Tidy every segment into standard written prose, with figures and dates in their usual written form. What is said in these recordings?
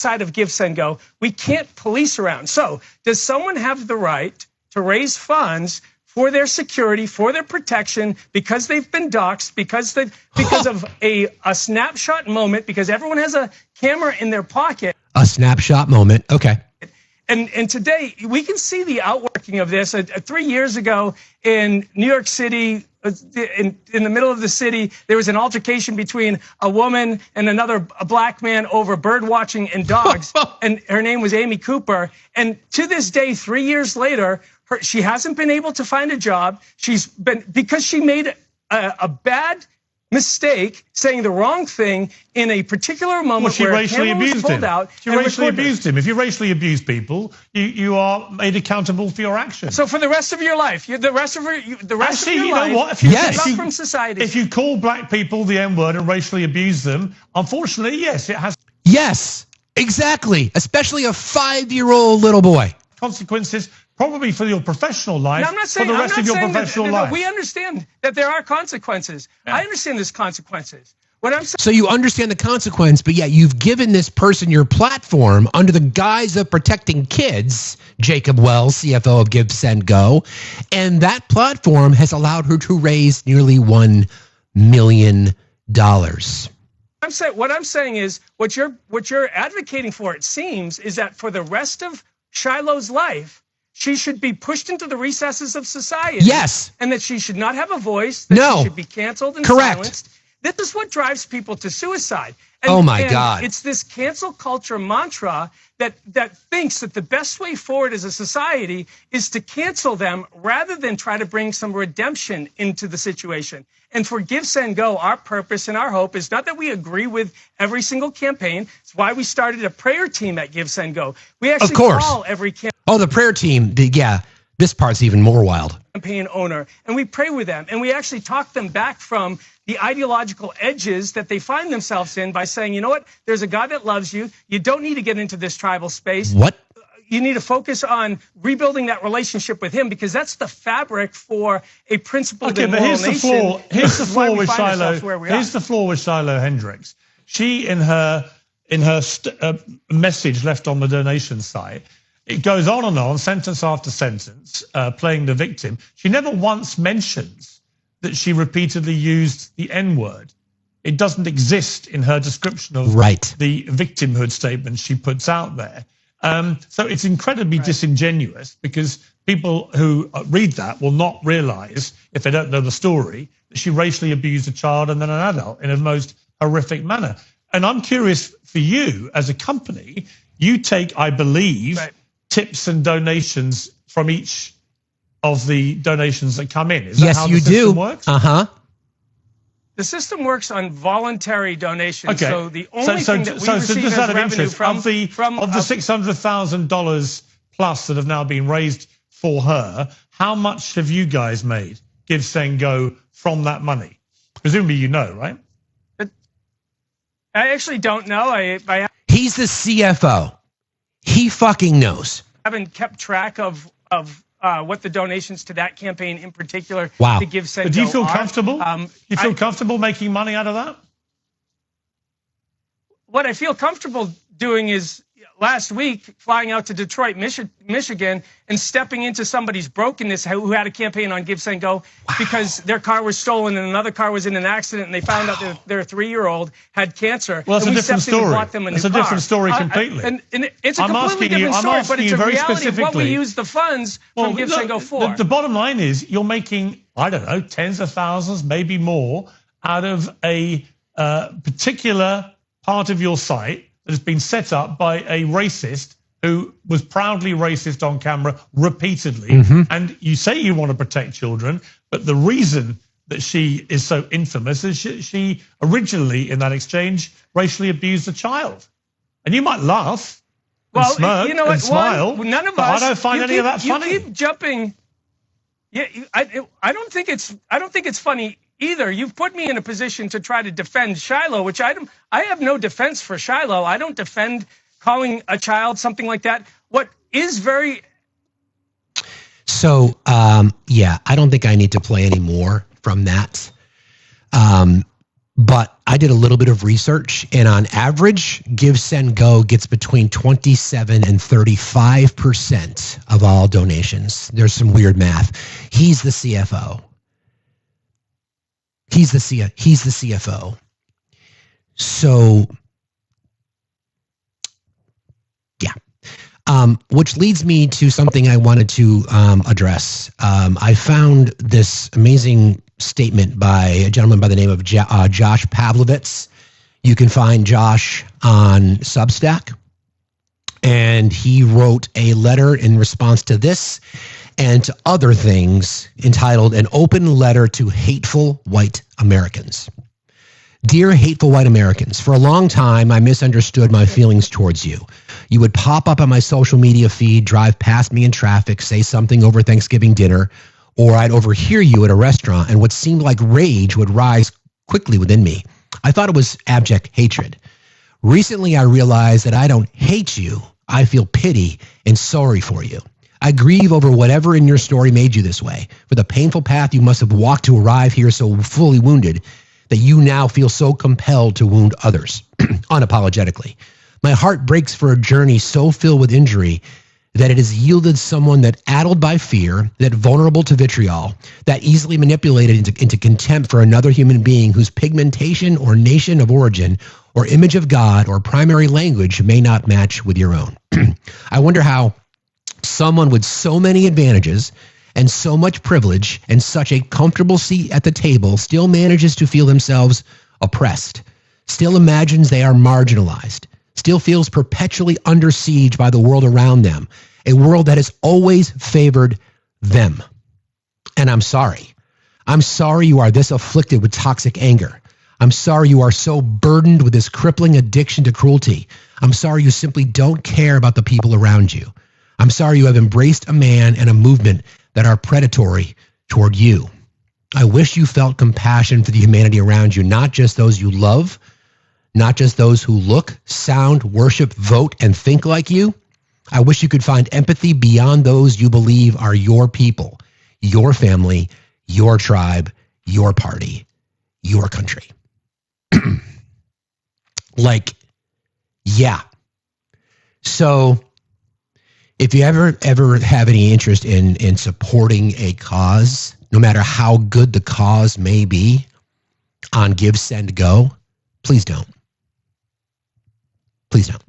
side of Give, Send, Go. We can't police around. So does someone have the right to raise funds for their security, for their protection, because they've been doxxed, because of a snapshot moment, because everyone has a camera in their pocket? A snapshot moment, okay. And today, we can see the outworking of this. 3 years ago in New York City, in the middle of the city, there was an altercation between a woman and a black man over bird watching and dogs. And her name was Amy Cooper. And to this day, 3 years later, she hasn't been able to find a job. Because she made a bad mistake, saying the wrong thing in a particular moment where a camera was pulled out. She racially abused him. If you racially abuse people, you are made accountable for your actions. So for the rest of your life, the rest of your life, yes. From society. If you call black people the N-word and racially abuse them, unfortunately, yes, it has. Yes, exactly. Especially a 5-year-old little boy. Consequences. Probably for your professional life, for the rest of your professional life. We understand that there are consequences. Yeah. I understand there's consequences. What I'm saying. So you understand the consequence, but yet you've given this person your platform under the guise of protecting kids, Jacob Wells, CFO of Give, Send, Go, and that platform has allowed her to raise nearly $1 million. What I'm saying is what you're advocating for, it seems, is that for the rest of Shiloh's life, she should be pushed into the recesses of society. Yes. And that she should not have a voice. That she should be canceled and silenced. This is what drives people to suicide. And, oh my God. It's this cancel culture mantra that thinks that the best way forward as a society is to cancel them rather than try to bring some redemption into the situation. And for Give, Send, Go, our purpose and our hope is not that we agree with every single campaign. It's why we started a prayer team at Give, Send, Go. We actually call every campaign. Oh, the prayer team. Yeah, this part's even more wild. Campaign owner, and we pray with them, and we actually talk them back from the ideological edges that they find themselves in by saying, you know what, there's a God that loves you. You don't need to get into this tribal space. What? You need to focus on rebuilding that relationship with him, because that's the fabric for a principled and moral nation. Here's the flaw with Shiloh. Here's the flaw with Shiloh Hendricks. She, in her message left on the donation site, it goes on, sentence after sentence, playing the victim. She never once mentions that she repeatedly used the N-word. It doesn't exist in her description of the victimhood statement she puts out there. So it's incredibly disingenuous, because people who read that will not realize, if they don't know the story, that she racially abused a child and then an adult in a most horrific manner. And I'm curious for you, as a company, you take, I believe, tips and donations from each of the donations that come in. Is that how the system works? The system works on voluntary donations. Okay. So the only thing that we receive as revenue from of the $600,000 plus that have now been raised for her, how much have you guys made, Give, Send, Go, from that money? Presumably you know, right? I actually don't know. He's the CFO. He fucking knows. I haven't kept track of what the donations to that campaign in particular to Give, Send, Go But do you feel are. comfortable? You feel comfortable making money out of that? What I feel comfortable doing is last week flying out to Detroit, Michigan, and stepping into somebody's brokenness who had a campaign on Give, Send, Go because their car was stolen and another car was in an accident, and they found out their 3-year-old had cancer. Well, that's and a different story. It's a different story completely. And it's a completely different story, but it's a reality of what we use the funds from Give, Send, Go for. The bottom line is you're making, I don't know, tens of thousands, maybe more, out of a particular part of your site that has been set up by a racist who was proudly racist on camera repeatedly. And you say you want to protect children, but the reason that she is so infamous is she originally, in that exchange, racially abused a child. And you might laugh and smirk you know what, and smile, none of but us, I don't find any of that funny. You keep jumping. Yeah, I don't think it's funny either. You've put me in a position to try to defend Shiloh, which I have no defense for Shiloh. I don't defend calling a child something like that. What is very... So, yeah, I don't think I need to play any more from that. But I did a little bit of research, and on average, Give, Send, Go gets between 27 and 35% of all donations. There's some weird math. He's the CFO. He's the CFO. So, yeah. Which leads me to something I wanted to address. I found this amazing statement by a gentleman by the name of Josh Pavlovitz. You can find Josh on Substack. And he wrote a letter in response to this and to other things entitled An Open Letter to Hateful White Americans. Dear hateful white Americans, for a long time, I misunderstood my feelings towards you. You would pop up on my social media feed, drive past me in traffic, say something over Thanksgiving dinner, or I'd overhear you at a restaurant, and what seemed like rage would rise quickly within me. I thought it was abject hatred. Recently, I realized that I don't hate you. I feel pity and sorry for you. I grieve over whatever in your story made you this way, for the painful path you must have walked to arrive here so fully wounded that you now feel so compelled to wound others, unapologetically. My heart breaks for a journey so filled with injury that it has yielded someone that addled by fear, that vulnerable to vitriol, that easily manipulated into contempt for another human being whose pigmentation or nation of origin or image of God or primary language may not match with your own. I wonder how someone with so many advantages and so much privilege and such a comfortable seat at the table still manages to feel themselves oppressed, still imagines they are marginalized, still feels perpetually under siege by the world around them, a world that has always favored them. And I'm sorry. I'm sorry you are this afflicted with toxic anger. I'm sorry you are so burdened with this crippling addiction to cruelty. I'm sorry you simply don't care about the people around you. I'm sorry you have embraced a man and a movement that are predatory toward you. I wish you felt compassion for the humanity around you, not just those you love, not just those who look, sound, worship, vote, and think like you. I wish you could find empathy beyond those you believe are your people, your family, your tribe, your party, your country. Like, yeah. So if you ever have any interest in supporting a cause, no matter how good the cause may be, on Give, Send, Go, please don't. Please don't.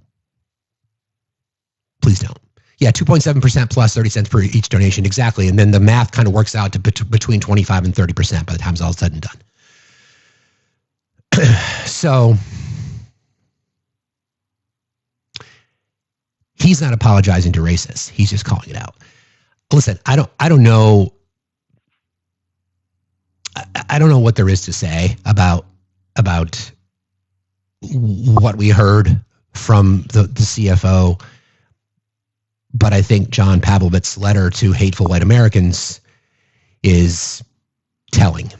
Please don't. Yeah, 2.7% plus 30 cents per each donation, exactly. And then the math kind of works out to between 25 and 30% by the time it's all said and done. So he's not apologizing to racists. He's just calling it out. Listen, I don't know. I don't know what there is to say about what we heard from the CFO, but I think John Pavlovitz's letter to hateful white Americans is telling.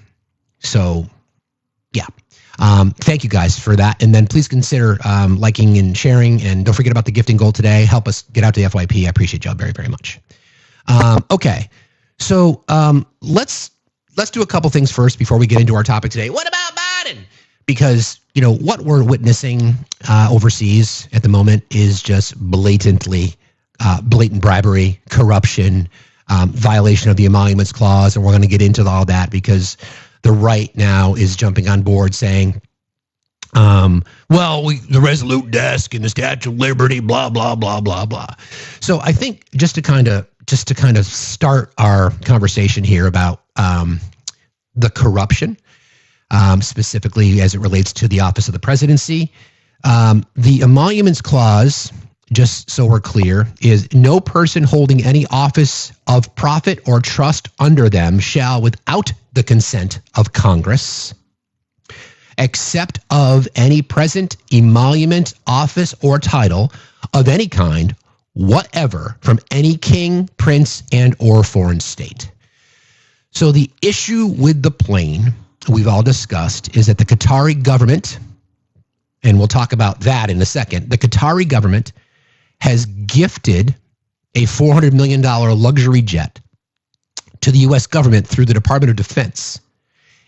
So, yeah. Thank you guys for that. And then please consider liking and sharing. And don't forget about the gifting goal today. Help us get out to the FYP. I appreciate y'all very, very much. Okay. So let's do a couple things first before we get into our topic today. What about Biden? Because, you know, what we're witnessing overseas at the moment is just blatant bribery, corruption, violation of the Emoluments Clause. And we're going to get into all that because the right now is jumping on board saying, the resolute desk and the Statue of Liberty, blah, blah, blah, blah, blah. So I think just to kind of start our conversation here about the corruption, specifically as it relates to the office of the presidency, the Emoluments Clause, just so we're clear, is no person holding any office of profit or trust under them shall, without the consent of Congress, except of any present emolument, office, or title of any kind, whatever, from any king, prince, and or foreign state. So the issue with the plane, we've all discussed, is that the Qatari government, and we'll talk about that in a second, the Qatari government has gifted a $400 million luxury jet to the U.S. government through the Department of Defense.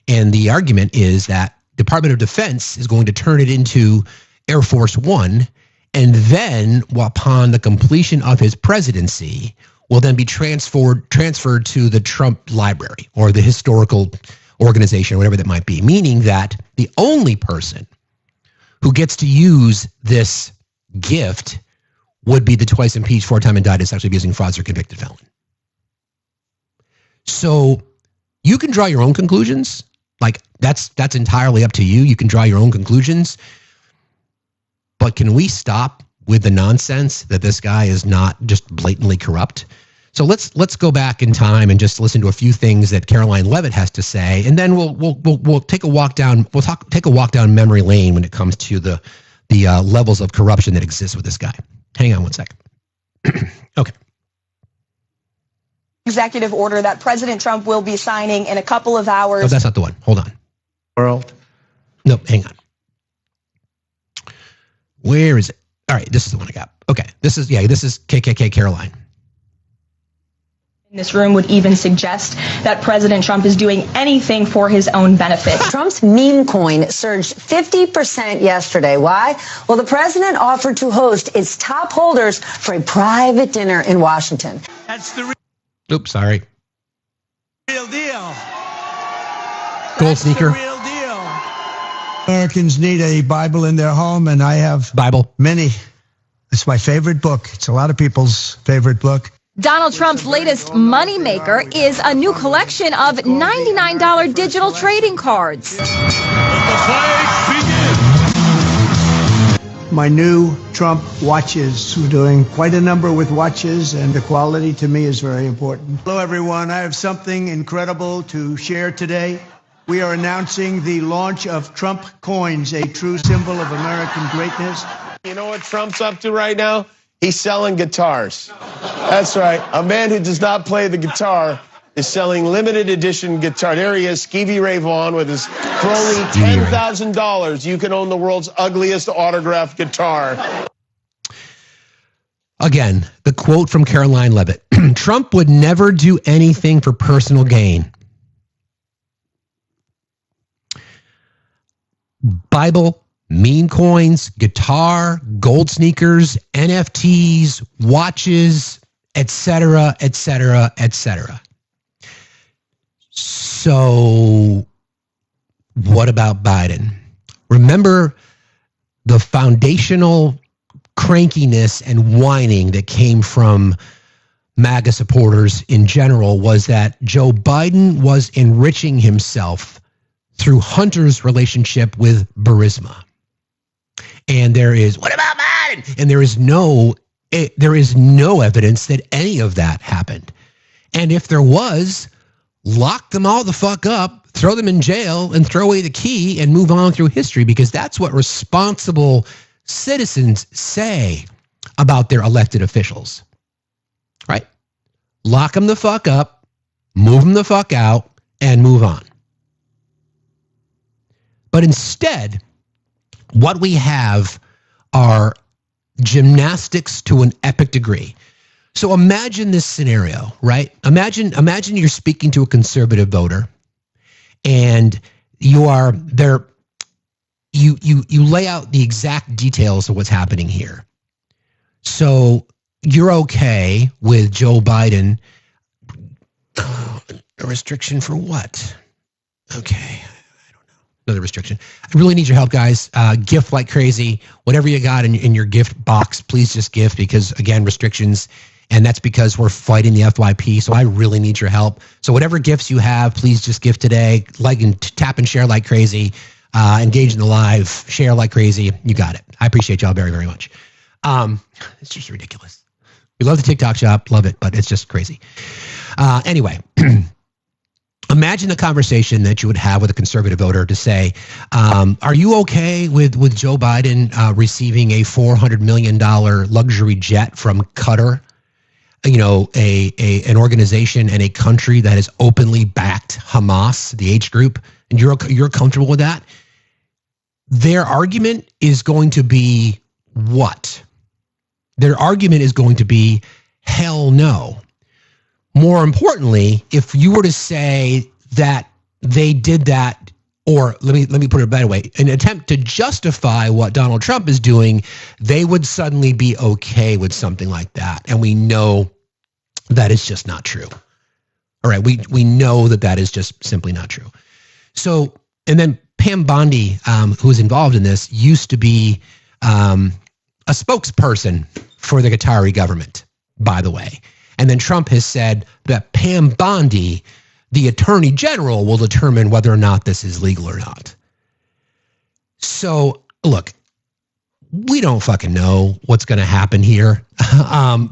And the argument is that Department of Defense is going to turn it into Air Force One, and then upon the completion of his presidency, will then be transferred to the Trump Library or the historical organization, or whatever that might be, meaning that the only person who gets to use this gift would be the twice impeached, 4-time indicted sexually abusing fraudster convicted felon. So you can draw your own conclusions. Like that's entirely up to you. You can draw your own conclusions. But can we stop with the nonsense that this guy is not just blatantly corrupt? So let's go back in time and just listen to a few things that Caroline Leavitt has to say, and then we'll take a walk down. Take a walk down memory lane when it comes to the levels of corruption that exists with this guy. Hang on one second. Okay. Executive order that President Trump will be signing in a couple of hours. Oh, that's not the one. Hold on. World. No, hang on. Where is it? All right, this is the one I got. Okay, this is KKK Caroline. In this room would even suggest that President Trump is doing anything for his own benefit. Trump's meme coin surged 50% yesterday. Why? Well, the president offered to host its top holders for a private dinner in Washington. That's the Oops, sorry. real deal. Gold sneaker. Real deal. Americans need a Bible in their home, and I have Bible. many. It's my favorite book. It's a lot of people's favorite book. Donald Trump's latest moneymaker is a new collection of $99 digital trading cards. The fight begins. My new Trump watches. We're doing quite a number with watches, and the quality to me is very important. Hello, everyone. I have something incredible to share today. We are announcing the launch of Trump coins, a true symbol of American greatness. You know what Trump's up to right now? He's selling guitars. That's right. A man who does not play the guitar is selling limited edition guitar. There he is, Stevie Ray Vaughan, with his for only $10,000. You can own the world's ugliest autographed guitar. Again, the quote from Caroline Leavitt. Trump would never do anything for personal gain. Bible, meme coins, guitar, gold sneakers, NFTs, watches, etc., etc., etc. So what about Biden? Remember the foundational crankiness and whining that came from MAGA supporters in general was that Joe Biden was enriching himself through Hunter's relationship with Burisma. And there is, what about Biden? And there is no evidence that any of that happened. And if there was, lock them all the fuck up, throw them in jail, and throw away the key and move on through history, because that's what responsible citizens say about their elected officials, right? Lock them the fuck up, move them the fuck out, and move on. But instead, what we have are gymnastics to an epic degree. So imagine this scenario, right? Imagine you're speaking to a conservative voter, and you are there. You lay out the exact details of what's happening here. So you're okay with Joe Biden. A restriction for what? Okay. Another restriction. I really need your help, guys. Gift like crazy. Whatever you got in your gift box, please just gift, because, again, restrictions. And that's because we're fighting the FYP. So I really need your help. So whatever gifts you have, please just gift today. Like and tap and share like crazy. Engage in the live. Share like crazy. You got it. I appreciate y'all very, very much. It's just ridiculous. We love the TikTok shop. Love it. But it's just crazy. Anyway. Imagine the conversation that you would have with a conservative voter to say, are you okay with Joe Biden receiving a $400 million luxury jet from Qatar? You know, an organization and a country that has openly backed Hamas, the H group, and you're comfortable with that? Their argument is going to be what? Their argument is going to be hell no. More importantly, if you were to say that they did that or let me put it a better way, an attempt to justify what Donald Trump is doing, they would suddenly be okay with something like that. And we know that is just not true. All right, we know that is just simply not true. So, and then Pam Bondi, who was involved in this, used to be a spokesperson for the Qatari government, by the way. And then Trump has said that Pam Bondi, the attorney general, will determine whether or not this is legal or not. So, look, we don't fucking know what's going to happen here.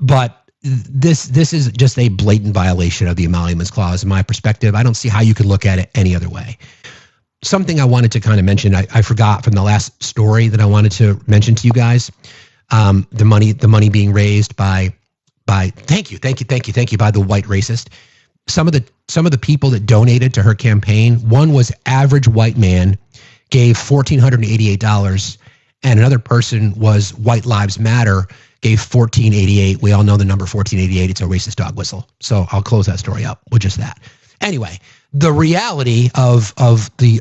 But this is just a blatant violation of the Emoluments Clause in my perspective. I don't see how you could look at it any other way. Something I wanted to kind of mention, I forgot from the last story that I wanted to mention to you guys. The money being raised by thank you by the white racist. Some of the people that donated to her campaign, one was average white man, gave $1,488, and another person was White Lives Matter, gave $1,488. We all know the number 1,488. It's a racist dog whistle. So I'll close that story up with just that. Anyway, the reality of the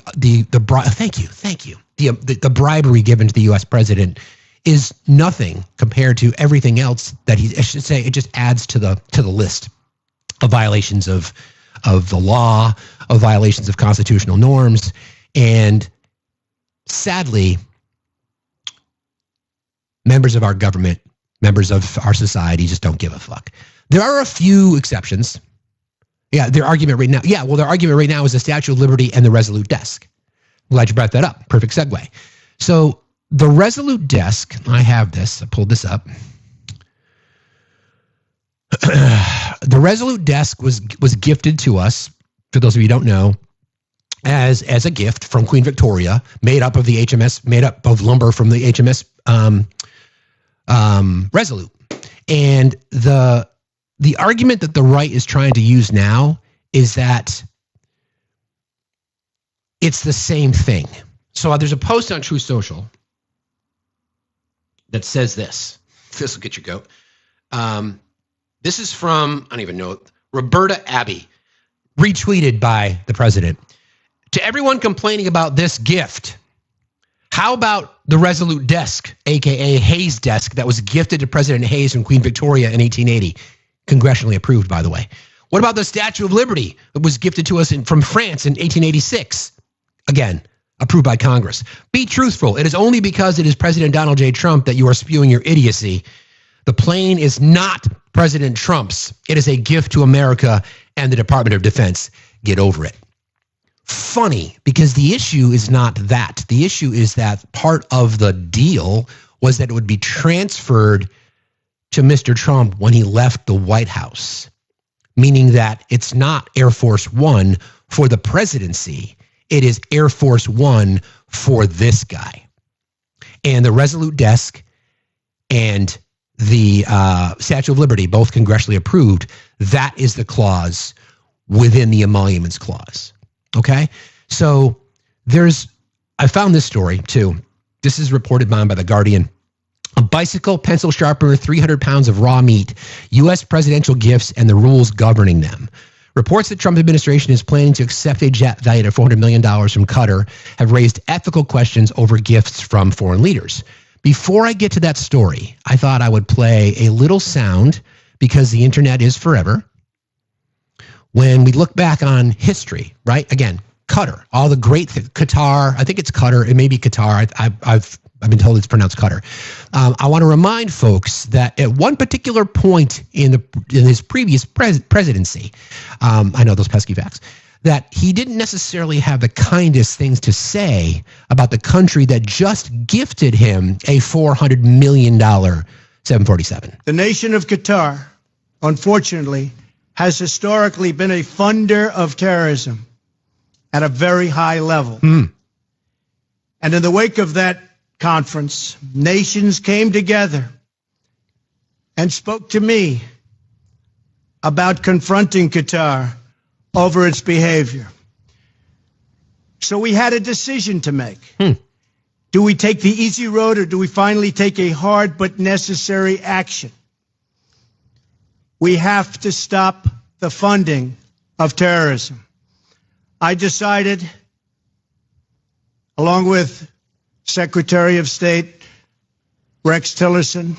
bribery given to the U.S. president is nothing compared to everything else that I should say. It just adds to the list of violations of the law, of violations of constitutional norms, and sadly, members of our government, members of our society just don't give a fuck. There are a few exceptions. Yeah, their argument right now. Yeah, well, their argument right now is the Statue of Liberty and the Resolute Desk. I'm glad you brought that up. Perfect segue. So the Resolute Desk, I have this. I pulled this up. The Resolute Desk was gifted to us, for those of you who don't know, as a gift from Queen Victoria, made up of lumber from the HMS Resolute. And the argument that the right is trying to use now is that it's the same thing. So there's a post on Truth Social that says this. This will get your goat. This is from, I don't even know, Roberta Abbey, retweeted by the president. To everyone complaining about this gift, how about the Resolute Desk, aka Hayes Desk, that was gifted to President Hayes from Queen Victoria in 1880? Congressionally approved, by the way. What about the Statue of Liberty that was gifted to us from France in 1886? Again, approved by Congress. Be truthful. It is only because it is President Donald J. Trump that you are spewing your idiocy. The plane is not President Trump's. It is a gift to America and the Department of Defense. Get over it. Funny, because the issue is not that. The issue is that part of the deal was that it would be transferred to Mr. Trump when he left the White House, meaning that it's not Air Force One for the presidency. It is Air Force One for this guy. And the Resolute Desk and the Statue of Liberty, both congressionally approved, that is the clause within the Emoluments Clause. Okay? So I found this story too. This is reported by The Guardian. A bicycle, pencil sharpener, 300 pounds of raw meat, U.S. presidential gifts, and the rules governing them. Reports that Trump administration is planning to accept a jet valued at $400 million from Qatar have raised ethical questions over gifts from foreign leaders. Before I get to that story, I thought I would play a little sound, because the internet is forever. When we look back on history, right? Again, Qatar, all the great Qatar. I think it's Qatar. It may be Qatar. I've been told it's pronounced Qatar. I want to remind folks that at one particular point in his previous presidency, I know those pesky facts, that he didn't necessarily have the kindest things to say about the country that just gifted him a $400 million 747. The nation of Qatar, unfortunately, has historically been a funder of terrorism at a very high level. And in the wake of that conference, nations came together and spoke to me about confronting Qatar over its behavior. So we had a decision to make. Do we take the easy road, or do we finally take a hard but necessary action? We have to stop the funding of terrorism. I decided along with Secretary of State Rex Tillerson,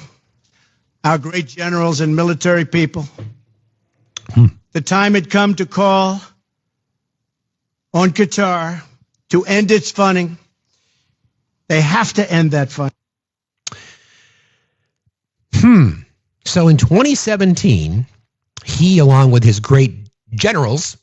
our great generals and military people, the time had come to call on Qatar to end its funding. They have to end that funding. So in 2017, he, along with his great generals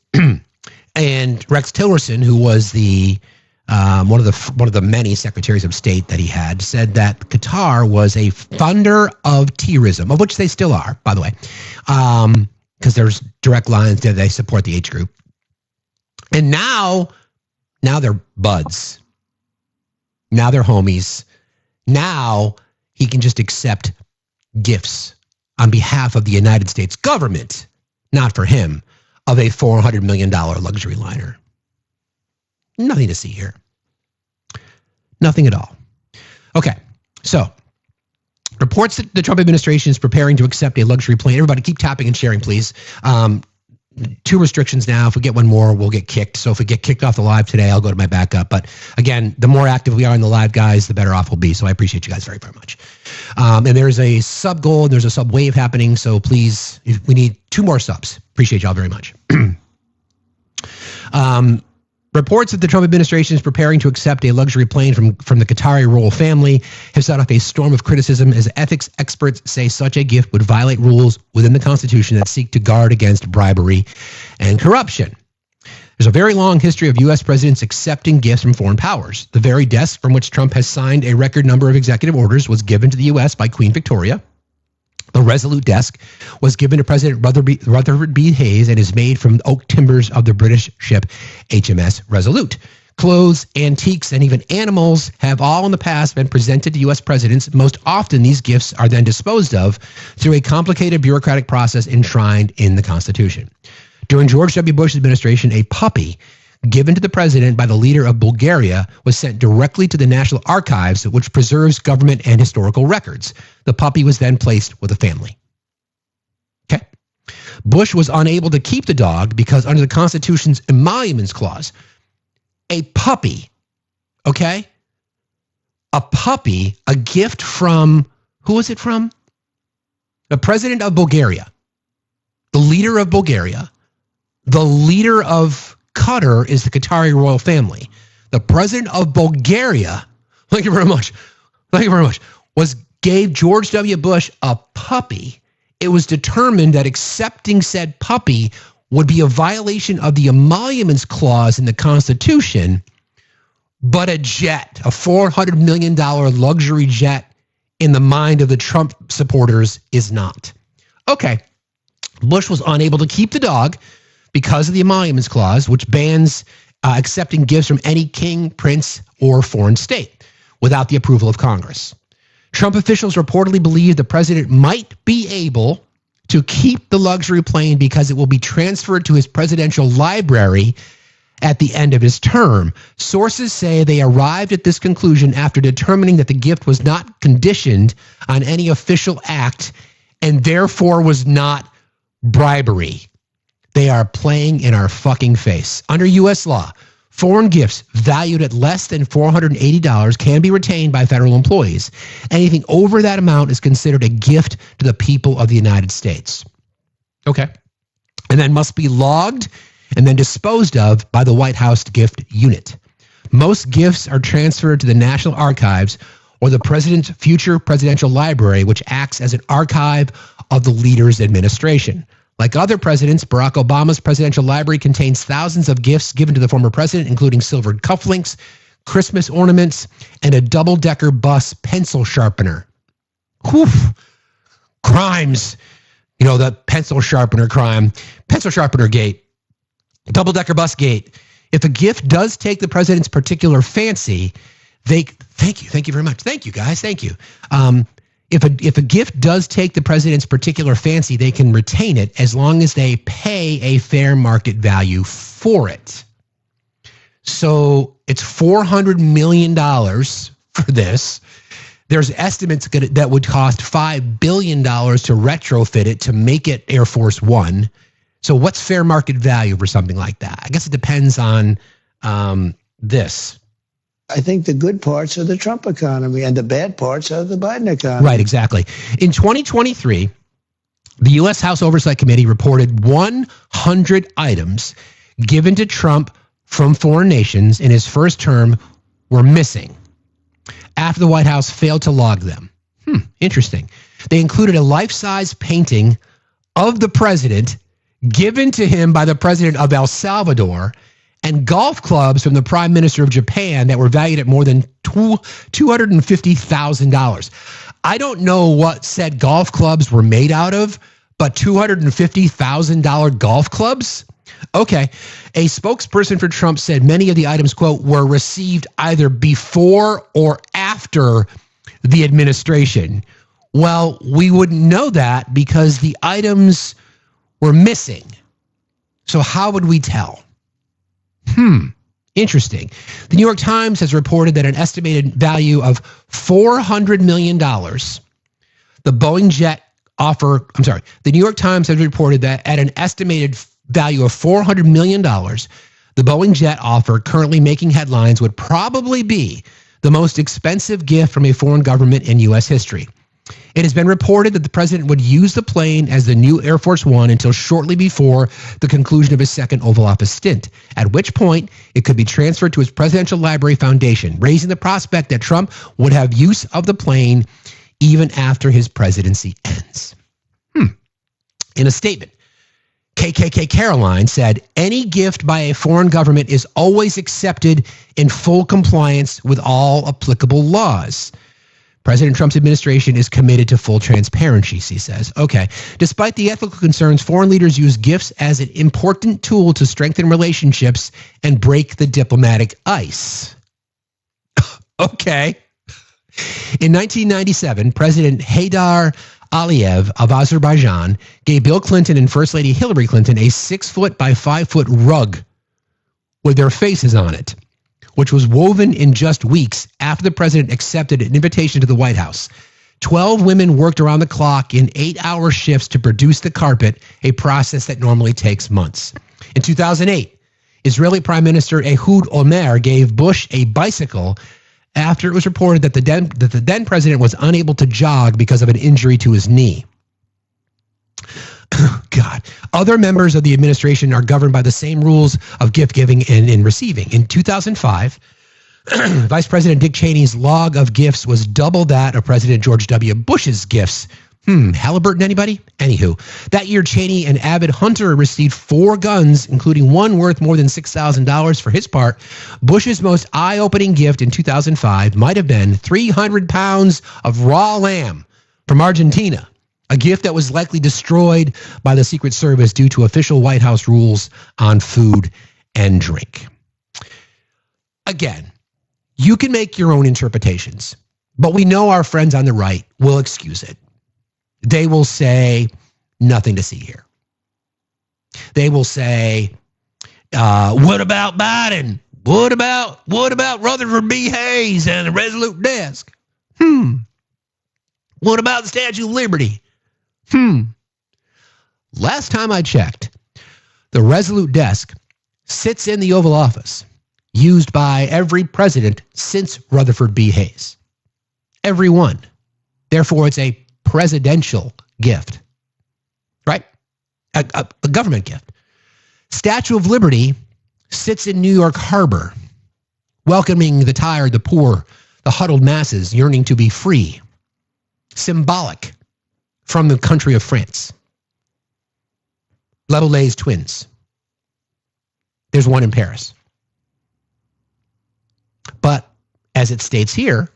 and Rex Tillerson, who was the one of the many secretaries of state that he had, said that Qatar was a funder of terrorism, of which they still are, by the way, because there's direct lines that they support the H group. And now they're buds. Now they're homies. Now he can just accept gifts on behalf of the United States government, not for him, of a $400 million luxury liner. Nothing to see here. Nothing at all. Okay, so reports that the Trump administration is preparing to accept a luxury plane. Everybody keep tapping and sharing, please. 2 restrictions now. If we get one more, we'll get kicked. So if we get kicked off the live today, I'll go to my backup. But again, the more active we are in the live, guys, the better off we'll be. So I appreciate you guys very, very much. And there's a sub goal and there's a sub wave happening. So please, we need 2 more subs. Appreciate y'all very much. Reports that the Trump administration is preparing to accept a luxury plane from the Qatari royal family have set off a storm of criticism as ethics experts say such a gift would violate rules within the Constitution that seek to guard against bribery and corruption. There's a very long history of U.S. presidents accepting gifts from foreign powers. The very desk from which Trump has signed a record number of executive orders was given to the U.S. by Queen Victoria. The Resolute desk was given to President Rutherford B. Hayes and is made from oak timbers of the British ship HMS Resolute. Clothes, antiques, and even animals have all in the past been presented to U.S. presidents. Most often, these gifts are then disposed of through a complicated bureaucratic process enshrined in the Constitution. During George W. Bush's administration, a puppy given to the president by the leader of Bulgaria was sent directly to the National Archives, which preserves government and historical records. The puppy was then placed with the family. Okay. Bush was unable to keep the dog because under the Constitution's emoluments clause, a puppy, okay? A puppy, a gift from, who was it from? The president of Bulgaria, the leader of Bulgaria, the leader of Qatar is the Qatari royal family. The president of Bulgaria, thank you very much, gave George W. Bush a puppy. It was determined that accepting said puppy would be a violation of the emoluments clause in the Constitution, but a jet, a $400 million luxury jet in the mind of the Trump supporters is not. Okay, Bush was unable to keep the dog because of the emoluments clause, which bans accepting gifts from any king, prince, or foreign state without the approval of Congress. Trump officials reportedly believe the president might be able to keep the luxury plane because it will be transferred to his presidential library at the end of his term. Sources say they arrived at this conclusion after determining that the gift was not conditioned on any official act and therefore was not bribery. They are playing in our fucking face. Under U.S. law, foreign gifts valued at less than $480 can be retained by federal employees. Anything over that amount is considered a gift to the people of the United States. Okay. And then must be logged and then disposed of by the White House gift unit. Most gifts are transferred to the National Archives or the president's future presidential library, which acts as an archive of the leader's administration. Like other presidents, Barack Obama's presidential library contains thousands of gifts given to the former president, including silvered cufflinks, Christmas ornaments, and a double-decker bus pencil sharpener. Whew. Crimes. You know, the pencil sharpener crime. Pencil sharpener gate. Double-decker bus gate. If a gift does take the president's particular fancy, thank you very much. Thank you, guys. Thank you. If a gift does take the president's particular fancy, they can retain it as long as they pay a fair market value for it. So it's $400 million for this. There's estimates that would cost $5 billion to retrofit it to make it Air Force One. So what's fair market value for something like that? I guess it depends on this. I think the good parts are the Trump economy and the bad parts are the Biden economy. Right, exactly. In 2023, the U.S. House Oversight Committee reported 100 items given to Trump from foreign nations in his first term were missing after the White House failed to log them. Interesting. They included a life-size painting of the president given to him by the president of El Salvador and golf clubs from the prime minister of Japan that were valued at more than $250,000. I don't know what said golf clubs were made out of, but $250,000 golf clubs? Okay. A spokesperson for Trump said many of the items, quote, were received either before or after the administration. Well, we wouldn't know that because the items were missing. So how would we tell? Interesting. The New York Times has reported that an estimated value of $400 million, the New York Times has reported that at an estimated value of $400 million, the Boeing jet offer currently making headlines would probably be the most expensive gift from a foreign government in U.S. history. It has been reported that the president would use the plane as the new Air Force One until shortly before the conclusion of his second Oval Office stint, at which point it could be transferred to his Presidential Library Foundation, raising the prospect that Trump would have use of the plane even after his presidency ends. In a statement, KKK Caroline said, any gift by a foreign government is always accepted in full compliance with all applicable laws. President Trump's administration is committed to full transparency, she says. Okay. Despite the ethical concerns, foreign leaders use gifts as an important tool to strengthen relationships and break the diplomatic ice. Okay. In 1997, President Haydar Aliyev of Azerbaijan gave Bill Clinton and First Lady Hillary Clinton a 6-foot by 5-foot rug with their faces on it, which was woven in just weeks after the president accepted an invitation to the White House. 12 women worked around the clock in 8-hour shifts to produce the carpet, a process that normally takes months. In 2008, Israeli Prime Minister Ehud Olmert gave Bush a bicycle after it was reported that the then president was unable to jog because of an injury to his knee. God. Other members of the administration are governed by the same rules of gift giving and in receiving. In 2005, Vice President Dick Cheney's log of gifts was double that of President George W. Bush's gifts. Halliburton, anybody? Anywho, that year, Cheney and Abbott Hunter received 4 guns, including one worth more than $6,000 for his part. Bush's most eye-opening gift in 2005 might have been 300 pounds of raw lamb from Argentina, a gift that was likely destroyed by the Secret Service due to official White House rules on food and drink. Again, you can make your own interpretations, but we know our friends on the right will excuse it. They will say, nothing to see here. They will say, what about Biden? What about Rutherford B. Hayes and the Resolute Desk? What about the Statue of Liberty? Last time I checked, the Resolute Desk sits in the Oval Office, used by every president since Rutherford B. Hayes. Every one. Therefore, it's a presidential gift, right? A government gift. Statue of Liberty sits in New York Harbor, welcoming the tired, the poor, the huddled masses yearning to be free. Symbolic from the country of France. Laboulaye's twins. There's one in Paris. But as it states here,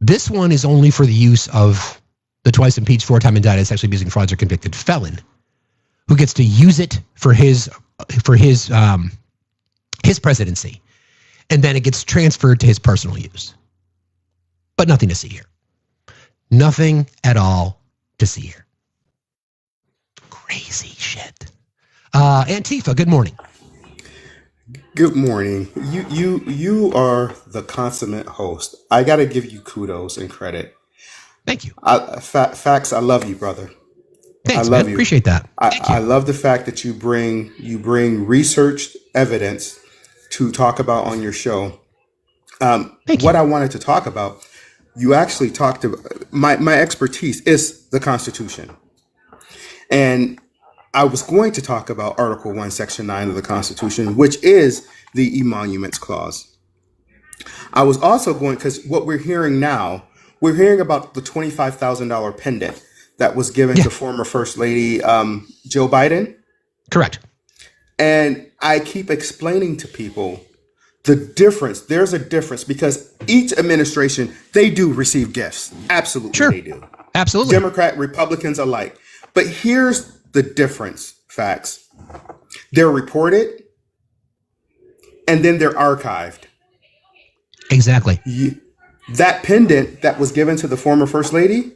this one is only for the use of the twice impeached, 4-time indicted, sexually abusing, frauds or convicted felon who gets to use it for his presidency. And then it gets transferred to his personal use. But nothing to see here. Nothing at all to see here. Crazy shit. Antifa, good morning. Good morning. You are the consummate host. I got to give you kudos and credit. Thank you. Facts, I love you, brother. Thanks, I love man. you. Appreciate that. I love the fact that you bring researched evidence to talk about on your show. What I wanted to talk about, you actually talked about, my expertise is the Constitution. And I was going to talk about Article 1, Section 9 of the Constitution, which is the Emoluments Clause. I was also going, because what we're hearing now, we're hearing about the $25,000 pendant that was given to former First Lady Joe Biden. Correct. And I keep explaining to people the difference. There's a difference because each administration, they do receive gifts. Absolutely, they do. Absolutely. Democrat, Republicans alike. But here's the difference, facts. They're reported and then they're archived. Exactly. That pendant that was given to the former First Lady,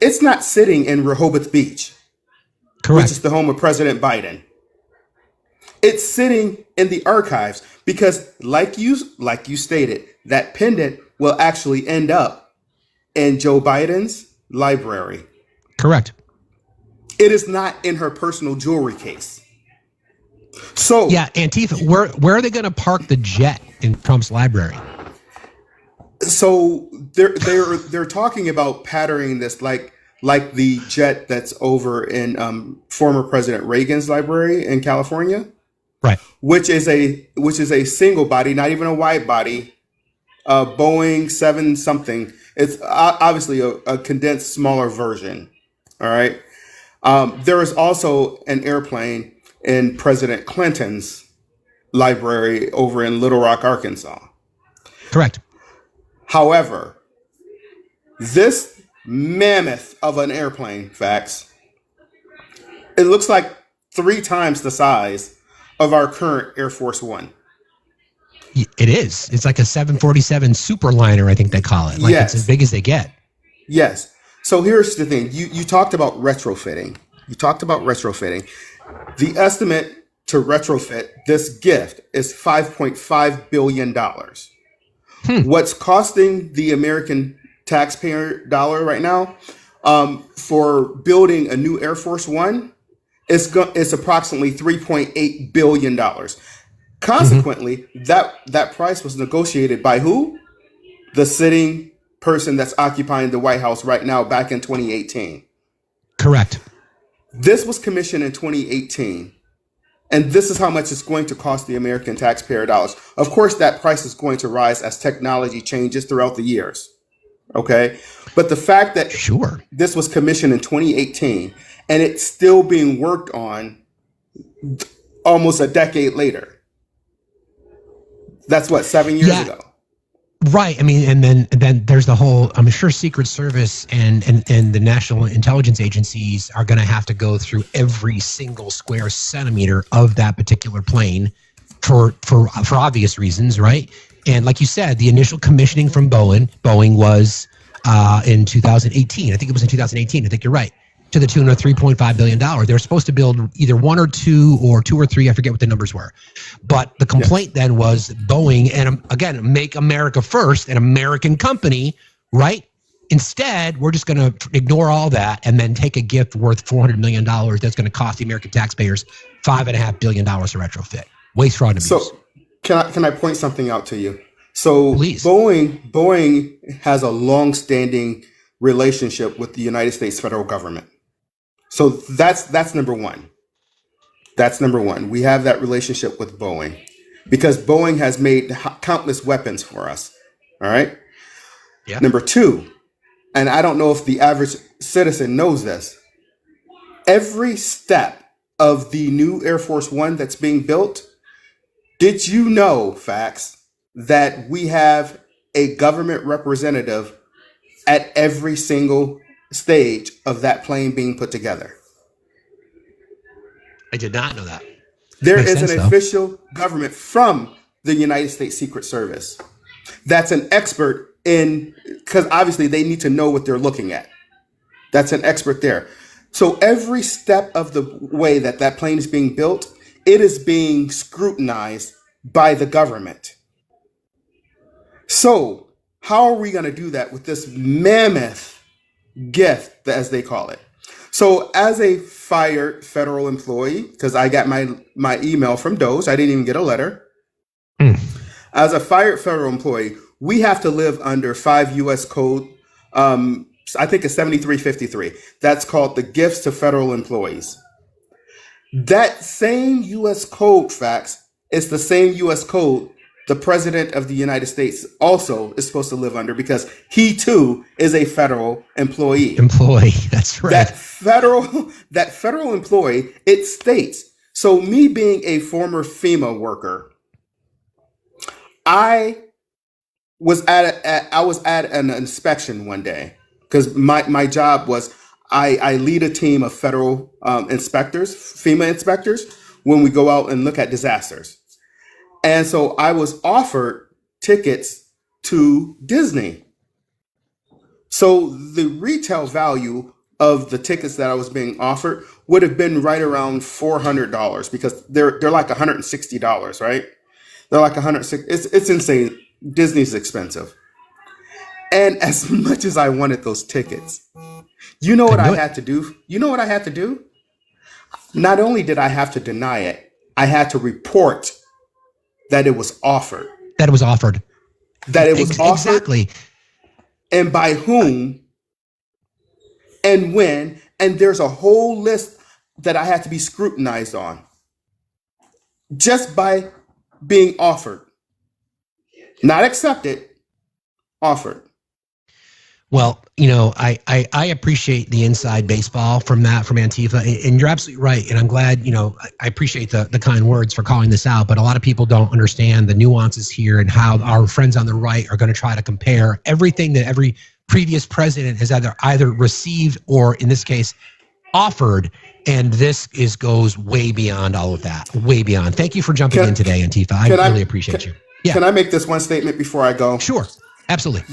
it's not sitting in Rehoboth Beach, Correct. which is the home of President Biden. It's sitting in the archives because, like you stated, that pendant will actually end up in Joe Biden's library. Correct. It is not in her personal jewelry case. So yeah, Antifa, where are they going to park the jet in Trump's library? So they're talking about patterning this like the jet that's over in former President Reagan's library in California, right? Which is a single body, not even a wide body, Boeing 7 something. It's obviously a condensed, smaller version. All right. There is also an airplane in President Clinton's library over in Little Rock, Arkansas. Correct. However, this mammoth of an airplane, facts, it looks like 3 times the size of our current Air Force One. It is. It's like a 747 Superliner, I think they call it. Like yes. It's as big as they get. Yes. So here's the thing. You talked about retrofitting. The estimate to retrofit this gift is $5.5 billion. What's costing the American taxpayer dollar right now for building a new Air Force One is approximately $3.8 billion. Consequently, that price was negotiated by who? The sitting person that's occupying the White House right now back in 2018. Correct. This was commissioned in 2018. And this is how much it's going to cost the American taxpayer dollars. Of course, that price is going to rise as technology changes throughout the years. Okay. But the fact that this was commissioned in 2018 and it's still being worked on almost a decade later. That's what, 7 years ago. Right. I mean, and then there's the whole, I'm sure Secret Service and the national intelligence agencies are going to have to go through every single square centimeter of that particular plane for obvious reasons. Right. And like you said, the initial commissioning from Boeing was in 2018. I think it was in 2018. I think you're right. To the tune of $3.5 billion. They were supposed to build either 1 or 2 or 2 or 3. I forget what the numbers were. But the complaint then was Boeing, and again, make America first, an American company, right? Instead, we're just going to ignore all that and then take a gift worth $400 million that's going to cost the American taxpayers $5.5 billion to retrofit. Waste, fraud, and abuse. So can I point something out to you? So please. Boeing has a long-standing relationship with the United States federal government. So that's number one. That's number one. We have that relationship with Boeing because Boeing has made countless weapons for us. All right. Yeah. Number two, and I don't know if the average citizen knows this, every step of the new Air Force One that's being built, did you know, facts, that we have a government representative at every single stage of that plane being put together? I did not know that. There is an official government from the United States Secret Service that's an expert in, because obviously they need to know what they're looking at. That's an expert there. So every step of the way that plane is being built, it is being scrutinized by the government. So how are we going to do that with this mammoth gift, as they call it? So as a fired federal employee, because I got my email from Doge, I didn't even get a letter. As a fired federal employee, we have to live under 5 U.S. Code. I think it's 7353. That's called the gifts to federal employees. That same U.S. Code, Facts, is the same U.S. Code the President of the United States also is supposed to live under, because he too is a federal employee. That's right. That federal employee, it states. So me being a former FEMA worker, I was at an inspection one day, because my job was I lead a team of federal inspectors, FEMA inspectors, when we go out and look at disasters. And so I was offered tickets to Disney. So the retail value of the tickets that I was being offered would have been right around $400, because they're like $160, right? They're like $160. It's insane. Disney's expensive. And as much as I wanted those tickets, you know what I had to do? You know what I had to do? Not only did I have to deny it, I had to report that it was offered. That it was offered. Exactly. And by whom and when. And there's a whole list that I had to be scrutinized on just by being offered. Not accepted, offered. Well, I appreciate the inside baseball from Antifa, and you're absolutely right. And I'm glad, I appreciate the kind words for calling this out, but a lot of people don't understand the nuances here and how our friends on the right are going to try to compare everything that every previous president has either received or, in this case, offered. And this goes way beyond all of that, way beyond. Thank you for jumping in today, Antifa. I really appreciate you. Yeah. Can I make this one statement before I go? Sure. Absolutely.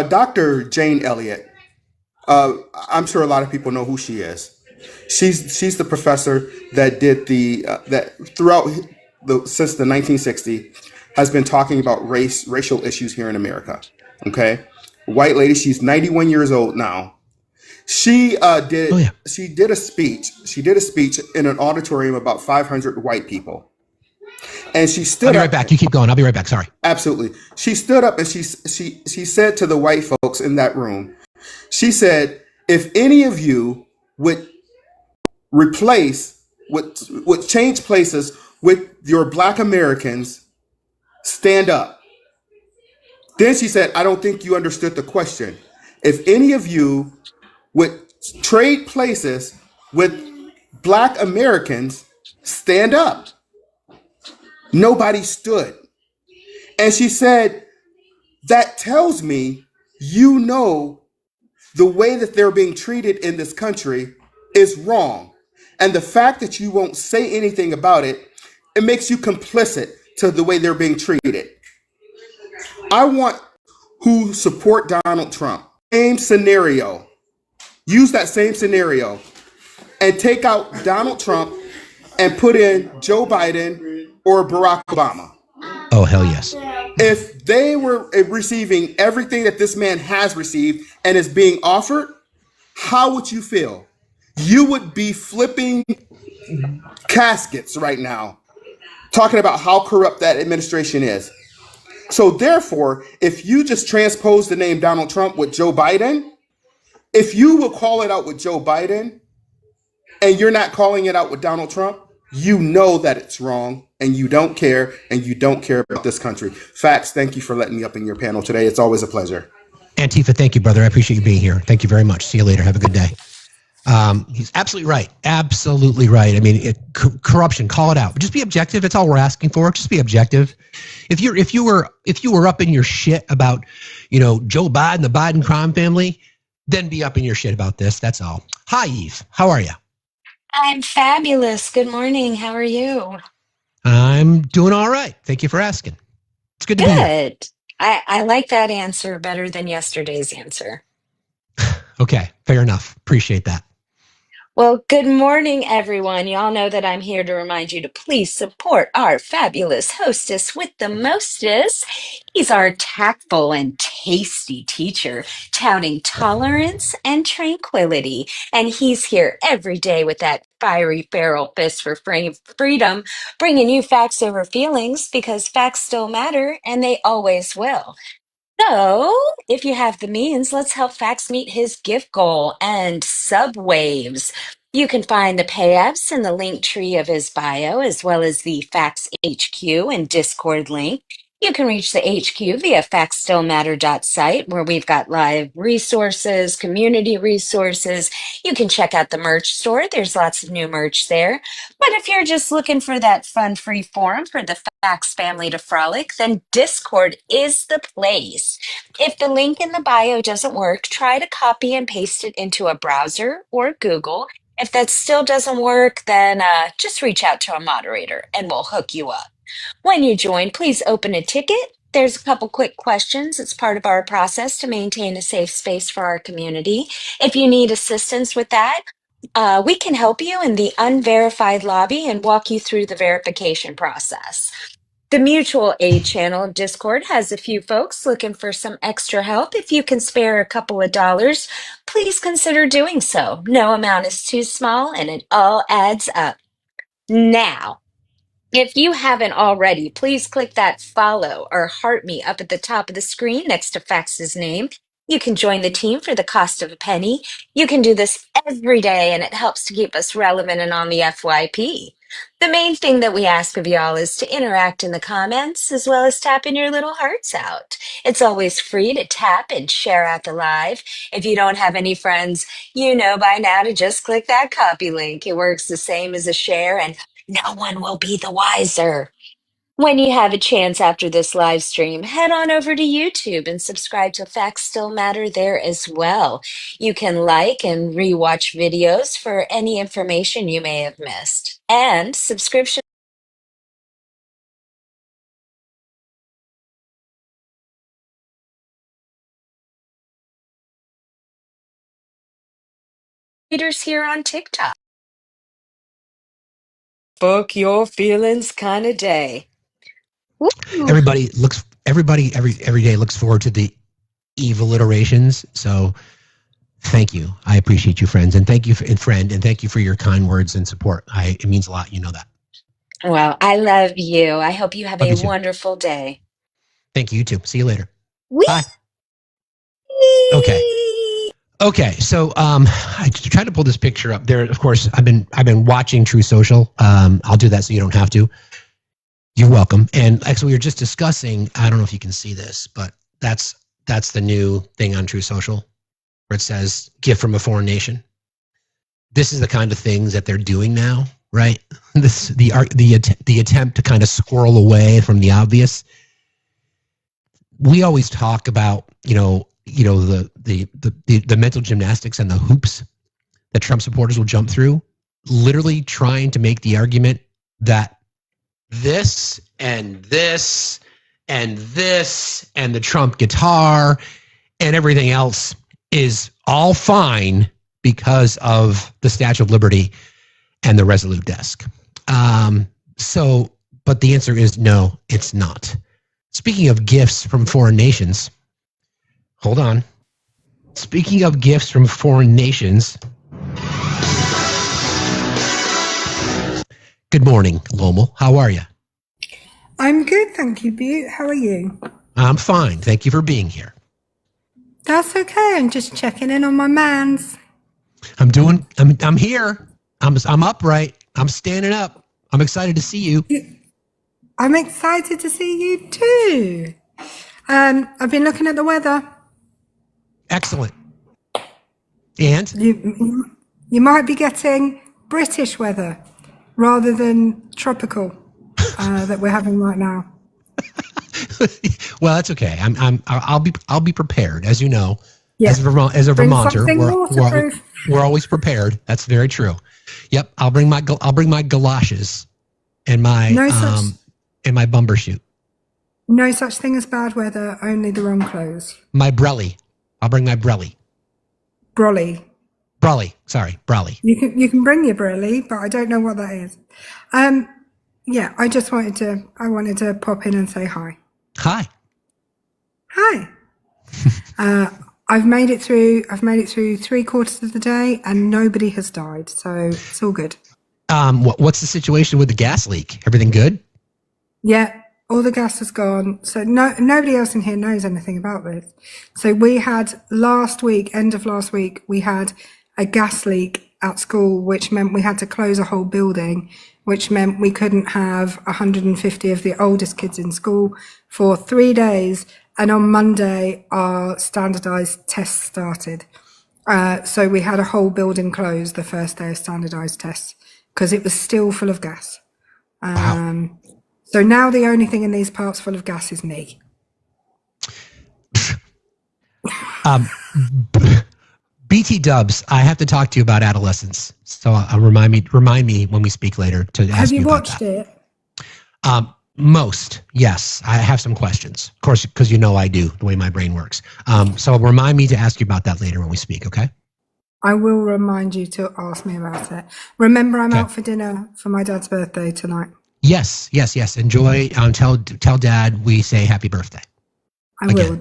Dr. Jane Elliott, I'm sure a lot of people know who she is. She's the professor that did that throughout since the 1960s has been talking about racial issues here in America. Okay, white lady. She's 91 years old now. She did a speech. She did a speech in an auditorium of about 500 white people. And she stood up. I'll be right back. You keep going. I'll be right back. Sorry. Absolutely. She stood up and she said to the white folks in that room, she said, if any of you would change places with your Black Americans, stand up. Then she said, I don't think you understood the question. If any of you would trade places with Black Americans, stand up. Nobody stood. And she said, that tells me the way that they're being treated in this country is wrong. And the fact that you won't say anything about it, it makes you complicit to the way they're being treated. I want who support Donald Trump. Same scenario. Use that same scenario and take out Donald Trump and put in Joe Biden or Barack Obama. Oh, hell yes. If they were receiving everything that this man has received and is being offered, how would you feel? You would be flipping caskets right now, talking about how corrupt that administration is. So therefore, if you just transpose the name Donald Trump with Joe Biden, if you will call it out with Joe Biden and you're not calling it out with Donald Trump, you know that it's wrong and you don't care about this country. Facts, thank you for letting me up in your panel today. It's always a pleasure. Antifa, thank you, brother. I appreciate you being here. Thank you very much. See you later. Have a good day. He's absolutely right. Absolutely right. I mean, corruption, call it out. Just be objective. That's all we're asking for. Just be objective. If you were up in your shit about, Joe Biden, the Biden crime family, then be up in your shit about this. That's all. Hi, Eve. How are you? I'm fabulous. Good morning. How are you? I'm doing all right. Thank you for asking. It's good to be here. Good. I like that answer better than yesterday's answer. Okay, fair enough. Appreciate that. Well, good morning, everyone. Y'all know that I'm here to remind you to please support our fabulous hostess with the mostest. He's our tactful and tasty teacher, touting tolerance and tranquility. And he's here every day with that fiery feral fist for freedom, bringing you facts over feelings because facts still matter and they always will. So, if you have the means, let's help Fax meet his gift goal and subwaves. You can find the pay apps in the link tree of his bio, as well as the Fax HQ and Discord link. You can reach the HQ via FactsStillMatter.site, where we've got live resources, community resources. You can check out the merch store. There's lots of new merch there. But if you're just looking for that fun, free forum for the Fax family to frolic, then Discord is the place. If the link in the bio doesn't work, try to copy and paste it into a browser or Google. If that still doesn't work, then just reach out to a moderator and we'll hook you up. When you join, please open a ticket. There's a couple quick questions. It's part of our process to maintain a safe space for our community. If you need assistance with that, we can help you in the unverified lobby and walk you through the verification process. The mutual aid channel of Discord has a few folks looking for some extra help. If you can spare a couple of dollars, please consider doing so. No amount is too small and it all adds up. Now, if you haven't already, please click that follow or heart me up at the top of the screen next to Fax's name. You can join the team for the cost of a penny. You can do this every day, and it helps to keep us relevant and on the FYP. The main thing that we ask of y'all is to interact in the comments as well as tapping your little hearts out. It's always free to tap and share out the live. If you don't have any friends, you know by now to just click that copy link. It works the same as a share, and no one will be the wiser. When you have a chance after this live stream, head on over to YouTube and subscribe to Facts Still Matter there as well. You can like and rewatch videos for any information you may have missed. And subscription readers here on TikTok. Book your feelings kind of day. Everybody every day looks forward to the evil iterations. So thank you. I appreciate you, friends, and thank you thank you for your kind words and support. It means a lot. You know that. Well, I love you. I hope you have Love a you too. wonderful day. Thank you, you too. See you later. Whee! Bye. Okay. So I tried to pull this picture up. There, of course, I've been watching True Social. I'll do that so you don't have to. You're welcome. And actually, we were just discussing. I don't know if you can see this, but that's the new thing on True Social, where it says "gift from a foreign nation." This is the kind of things that they're doing now, right? The attempt to kind of squirrel away from the obvious. We always talk about the mental gymnastics and the hoops that Trump supporters will jump through, literally trying to make the argument that this and this and this and the Trump guitar and everything else is all fine because of the Statue of Liberty and the Resolute desk. But the answer is no, it's not. Speaking of gifts from foreign nations, hold on. Speaking of gifts from foreign nations, good morning, Lomel. How are you? I'm good, thank you, Butte. How are you? I'm fine. Thank you for being here. That's okay. I'm just checking in on my mans. I'm here. I'm upright. I'm standing up. I'm excited to see you. I'm excited to see you too. I've been looking at the weather. Excellent. And? You might be getting British weather rather than tropical that we're having right now. Well, that's okay. I'll be prepared, as you know. Yeah. As a Vermonter, we're always prepared. That's very true. Yep, I'll bring my galoshes and my my bumper shoot. No such thing as bad weather, only the wrong clothes. My brelly. I'll bring my brelly. Brolly. Brawley. Sorry, Brawley. You can bring your Brilly, but I don't know what that is. Yeah, I just wanted to pop in and say hi. Hi. Hi. I've made it through 3/4 of the day and nobody has died, so it's all good. What's the situation with the gas leak? Everything good? Yeah, all the gas is gone. So nobody else in here knows anything about this. So we had end of last week, we had a gas leak at school, which meant we had to close a whole building, which meant we couldn't have 150 of the oldest kids in school for 3 days. And on Monday, our standardized tests started. So we had a whole building closed the first day of standardized tests because it was still full of gas. Wow. So now the only thing in these parts full of gas is me. BT Dubs, I have to talk to you about adolescence. So remind me when we speak later to ask you about that. Have you watched it? Most, yes. I have some questions, of course, because I do the way my brain works. So remind me to ask you about that later when we speak, okay? I will remind you to ask me about it. Remember, I'm out for dinner for my dad's birthday tonight. Yes. Enjoy. Tell Dad we say happy birthday. I will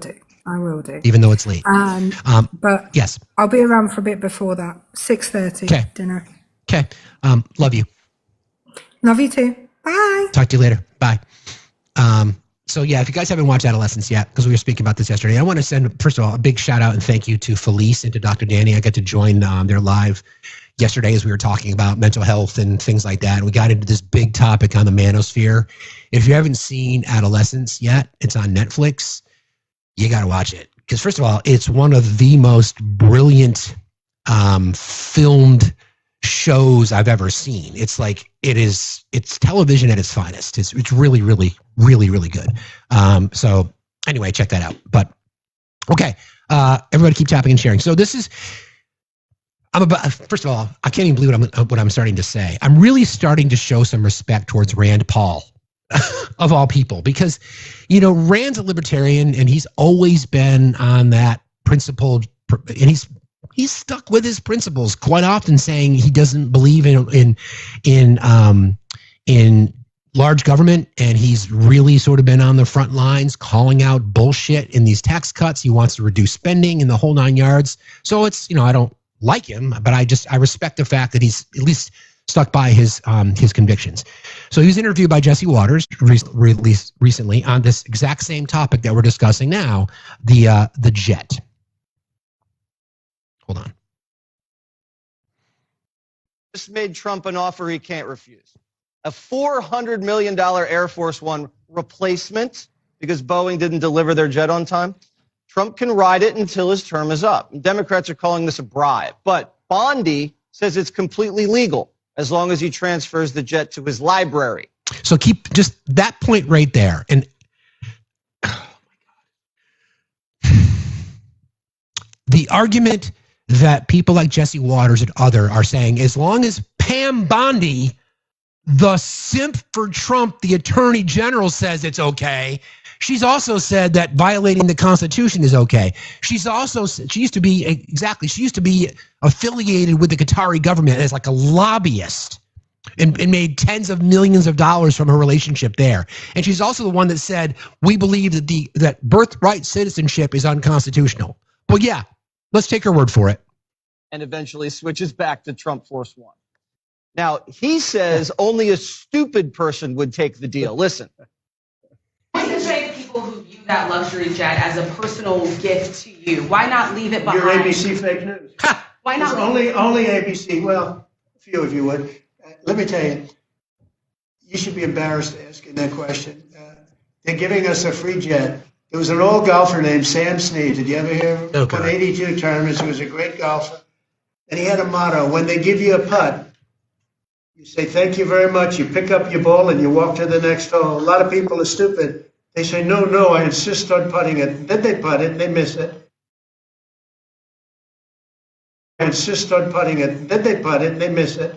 do. Even though it's late. But yes, I'll be around for a bit before that. 6:30 dinner. Okay. Love you. Love you too. Bye. Talk to you later. Bye. So yeah, if you guys haven't watched Adolescence yet, because we were speaking about this yesterday, I want to send, first of all, a big shout out and thank you to Felice and to Dr. Danny. I got to join their live yesterday as we were talking about mental health and things like that. We got into this big topic on the manosphere. If you haven't seen Adolescence yet, it's on Netflix. You got to watch it. Because first of all, it's one of the most brilliant filmed shows I've ever seen. It's television at its finest. It's really, really, really, really good. So anyway, check that out. But okay, everybody keep tapping and sharing. So this is, first of all, I can't even believe what I'm starting to say. I'm really starting to show some respect towards Rand Paul of all people, because, Rand's a libertarian and he's always been on that principled, and he's stuck with his principles, quite often saying he doesn't believe in large government, and he's really sort of been on the front lines calling out bullshit in these tax cuts. He wants to reduce spending in the whole 9 yards. So it's, I don't like him, but I respect the fact that he's at least stuck by his convictions. So he was interviewed by Jesse Waters recently on this exact same topic that we're discussing now, the jet. Hold on. Just made Trump an offer he can't refuse. A $400 million Air Force One replacement because Boeing didn't deliver their jet on time. Trump can ride it until his term is up. Democrats are calling this a bribe, but Bondi says it's completely legal as long as he transfers the jet to his library. So keep just that point right there. And oh my God. The argument that people like Jesse Waters and other are saying, as long as Pam Bondi, the simp for Trump, the attorney general, says it's okay, she's also said that violating the Constitution is okay. She used to be affiliated with the Qatari government as like a lobbyist and made tens of millions of dollars from her relationship there. And she's also the one that said, we believe that birthright citizenship is unconstitutional. Well, yeah, let's take her word for it. And eventually switches back to Trump Force One. Now, he says only a stupid person would take the deal. Listen. What's to say to people who view that luxury jet as a personal gift to you? Why not leave it behind? Your ABC fake news. Why not? Only ABC. Well, a few of you would. Let me tell you, you should be embarrassed asking that question. They're giving us a free jet. There was an old golfer named Sam Snead. Did you ever hear him? Okay. Won 82 tournaments. He was a great golfer. And he had a motto: when they give you a putt, you say, thank you very much. You pick up your ball and you walk to the next hole. A lot of people are stupid. They say, no, I insist on putting it. Then they putt it and they miss it. I insist on putting it. Then they putt it and they miss it.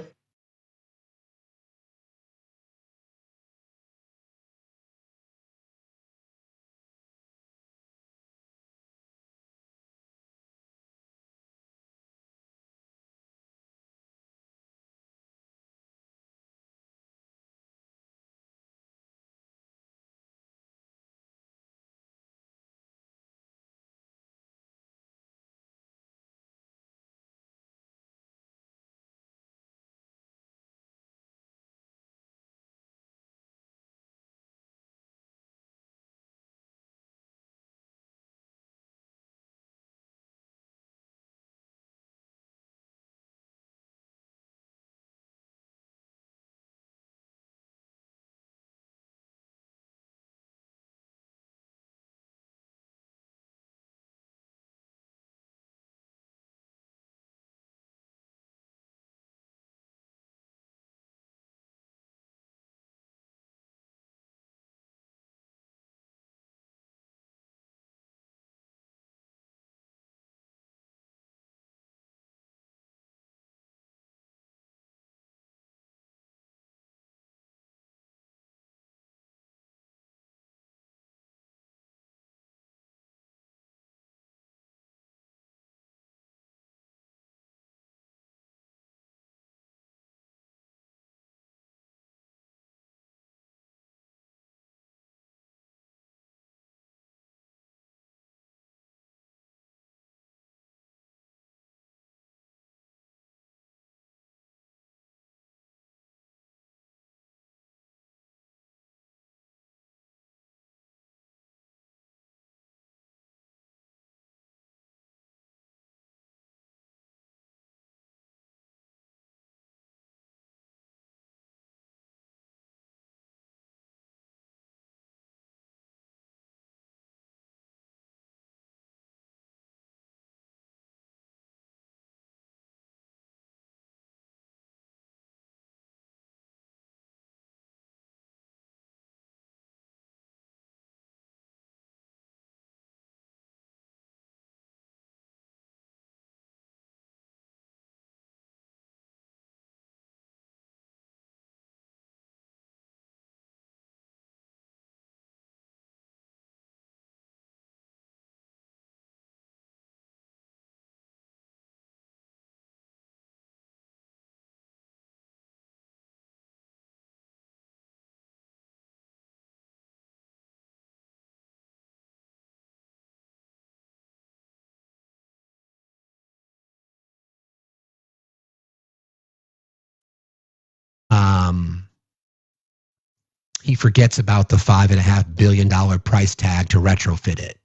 he forgets about the $5.5 billion price tag to retrofit it.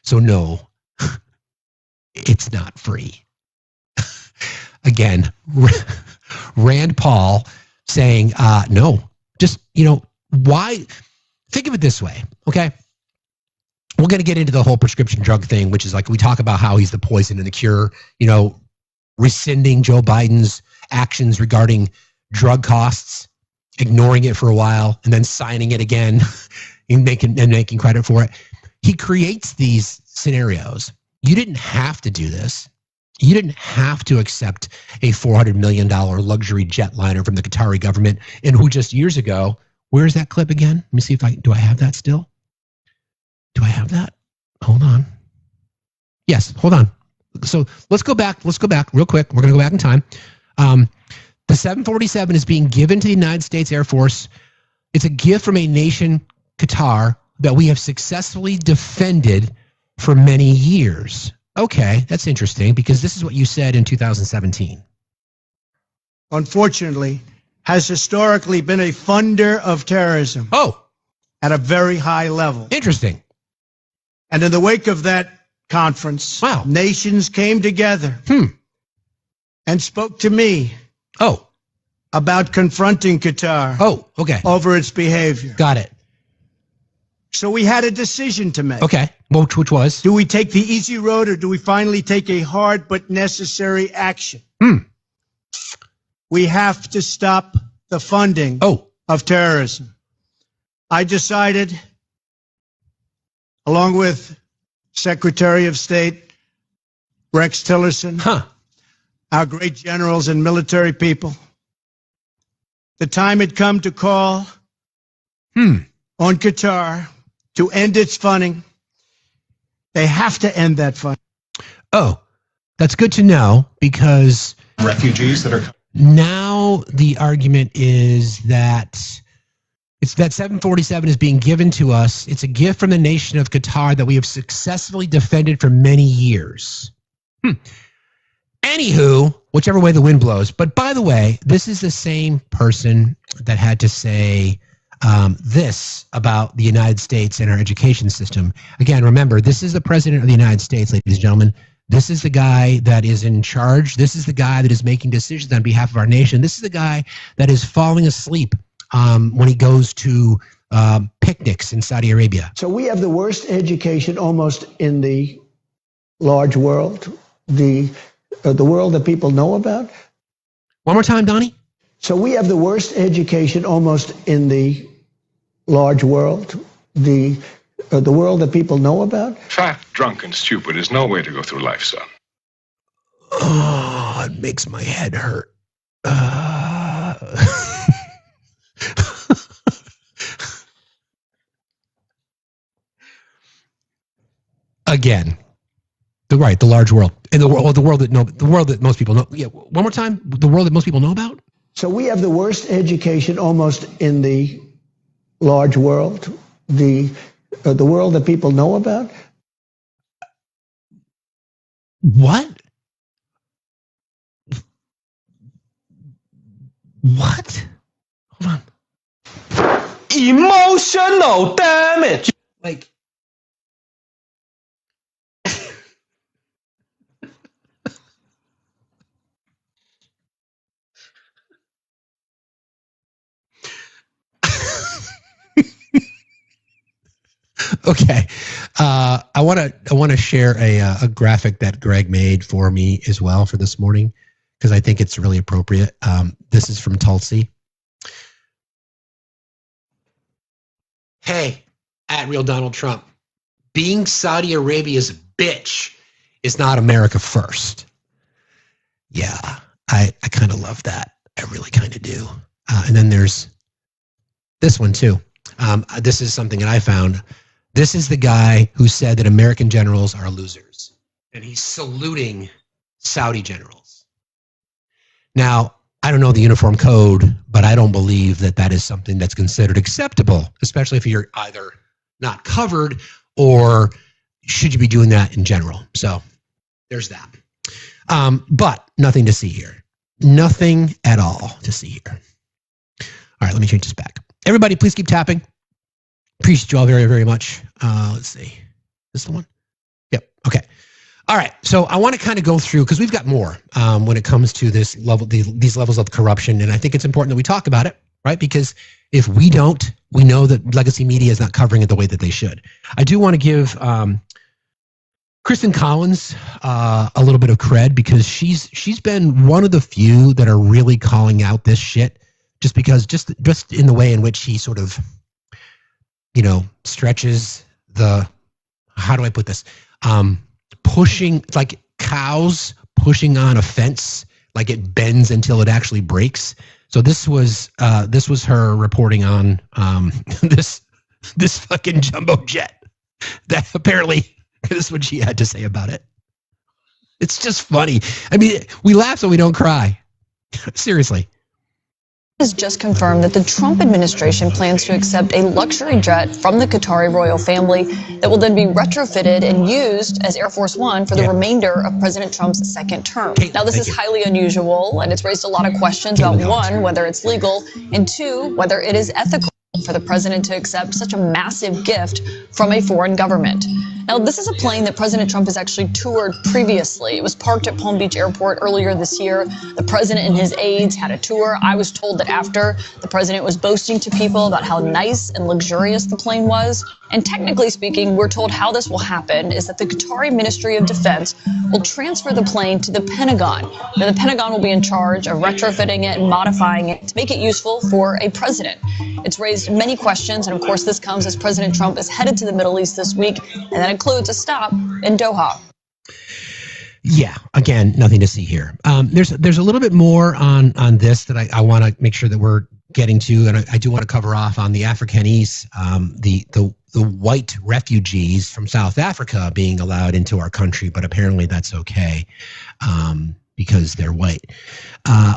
So no, it's not free. Again, Rand Paul saying, no, just, why? Think of it this way, okay? We're going to get into the whole prescription drug thing, which is like we talk about how he's the poison and the cure, rescinding Joe Biden's actions regarding drug costs, ignoring it for a while, and then signing it again and making credit for it. He creates these scenarios. You didn't have to do this. You didn't have to accept a $400 million luxury jetliner from the Qatari government, and who just years ago, where's that clip again? Let me see do I have that still? Do I have that? Hold on. Yes, hold on. So let's go back real quick. We're going to go back in time. The 747 is being given to the United States Air Force. It's a gift from a nation, Qatar, that we have successfully defended for many years. Okay, that's interesting because this is what you said in 2017. Unfortunately, has historically been a funder of terrorism. Oh. At a very high level. Interesting. And in the wake of that conference, wow, nations came together and spoke to me about confronting Qatar over its behavior. Got it. So we had a decision to make. Okay, which was? Do we take the easy road or do we finally take a hard but necessary action? We have to stop the funding of terrorism. I decided, along with Secretary of State Rex Tillerson, our great generals and military people, the time had come to call on Qatar to end its funding. They have to end that funding. Oh, that's good to know because refugees that are now the argument is that it's that 747 is being given to us. It's a gift from the nation of Qatar that we have successfully defended for many years. Anywho, whichever way the wind blows. But by the way, this is the same person that had to say this about the United States and our education system. Again, remember, this is the president of the United States, ladies and gentlemen. This is the guy that is in charge. This is the guy that is making decisions on behalf of our nation. This is the guy that is falling asleep when he goes to picnics in Saudi Arabia. So we have the worst education almost in the large world, the world that people know about. One more time, Donnie. So we have the worst education almost in the large world, the world that people know about. Fat, drunk, and stupid is no way to go through life, son. Oh, it makes my head hurt. Again, the large world, and the world that most people know. Yeah, one more time, the world that most people know about. So we have the worst education almost in the large world, the world that people know about. What? What? Hold on. Emotional damage. Like. Okay, I want to share a graphic that Greg made for me as well for this morning because I think it's really appropriate. This is from Tulsi. Hey, at Real Donald Trump, being Saudi Arabia's bitch is not America first. Yeah, I kind of love that. I really kind of do. And then there's this one too. This is something that I found. This is the guy who said that American generals are losers, and he's saluting Saudi generals. Now, I don't know the uniform code, but I don't believe that that is something that's considered acceptable, especially if you're either not covered or should you be doing that in general. So there's that. But nothing to see here. Nothing at all to see here. All right, let me change this back. Everybody, please keep tapping. Appreciate you all very, very much. Let's see. This the one? Yep. Okay. All right. So I want to kind of go through, because we've got more when it comes to this level, these levels of corruption. And I think it's important that we talk about it, right? Because if we don't, we know that legacy media is not covering it the way that they should. I do want to give Kristen Collins a little bit of cred, because she's been one of the few that are really calling out this shit, just because just in the way in which he sort of, you know, stretches the, how do I put this? Pushing, like cows pushing on a fence, like it bends until it actually breaks. So this was her reporting on this fucking jumbo jet. That apparently, this is what she had to say about it. It's just funny. I mean, we laugh so we don't cry. Seriously. Has just confirmed that the Trump administration plans to accept a luxury jet from the Qatari royal family that will then be retrofitted and used as Air Force One for the remainder of President Trump's second term. Now, this is highly unusual, and it's raised a lot of questions about, one, whether it's legal, and two, whether it is ethical for the president to accept such a massive gift from a foreign government. Now, this is a plane that President Trump has actually toured previously. It was parked at Palm Beach Airport earlier this year. The president and his aides had a tour. I was told that after, the president was boasting to people about how nice and luxurious the plane was. And technically speaking, we're told how this will happen is that the Qatari Ministry of Defense will transfer the plane to the Pentagon. Now, the Pentagon will be in charge of retrofitting it and modifying it to make it useful for a president. It's raised many questions, and of course, this comes as President Trump is headed to the Middle East this week, and that includes a stop in Doha. Yeah, again, nothing to see here. There's a little bit more on this that I want to make sure that we're getting to, and I do want to cover off on the Afrikanese, the white refugees from South Africa being allowed into our country, but apparently that's okay because they're white.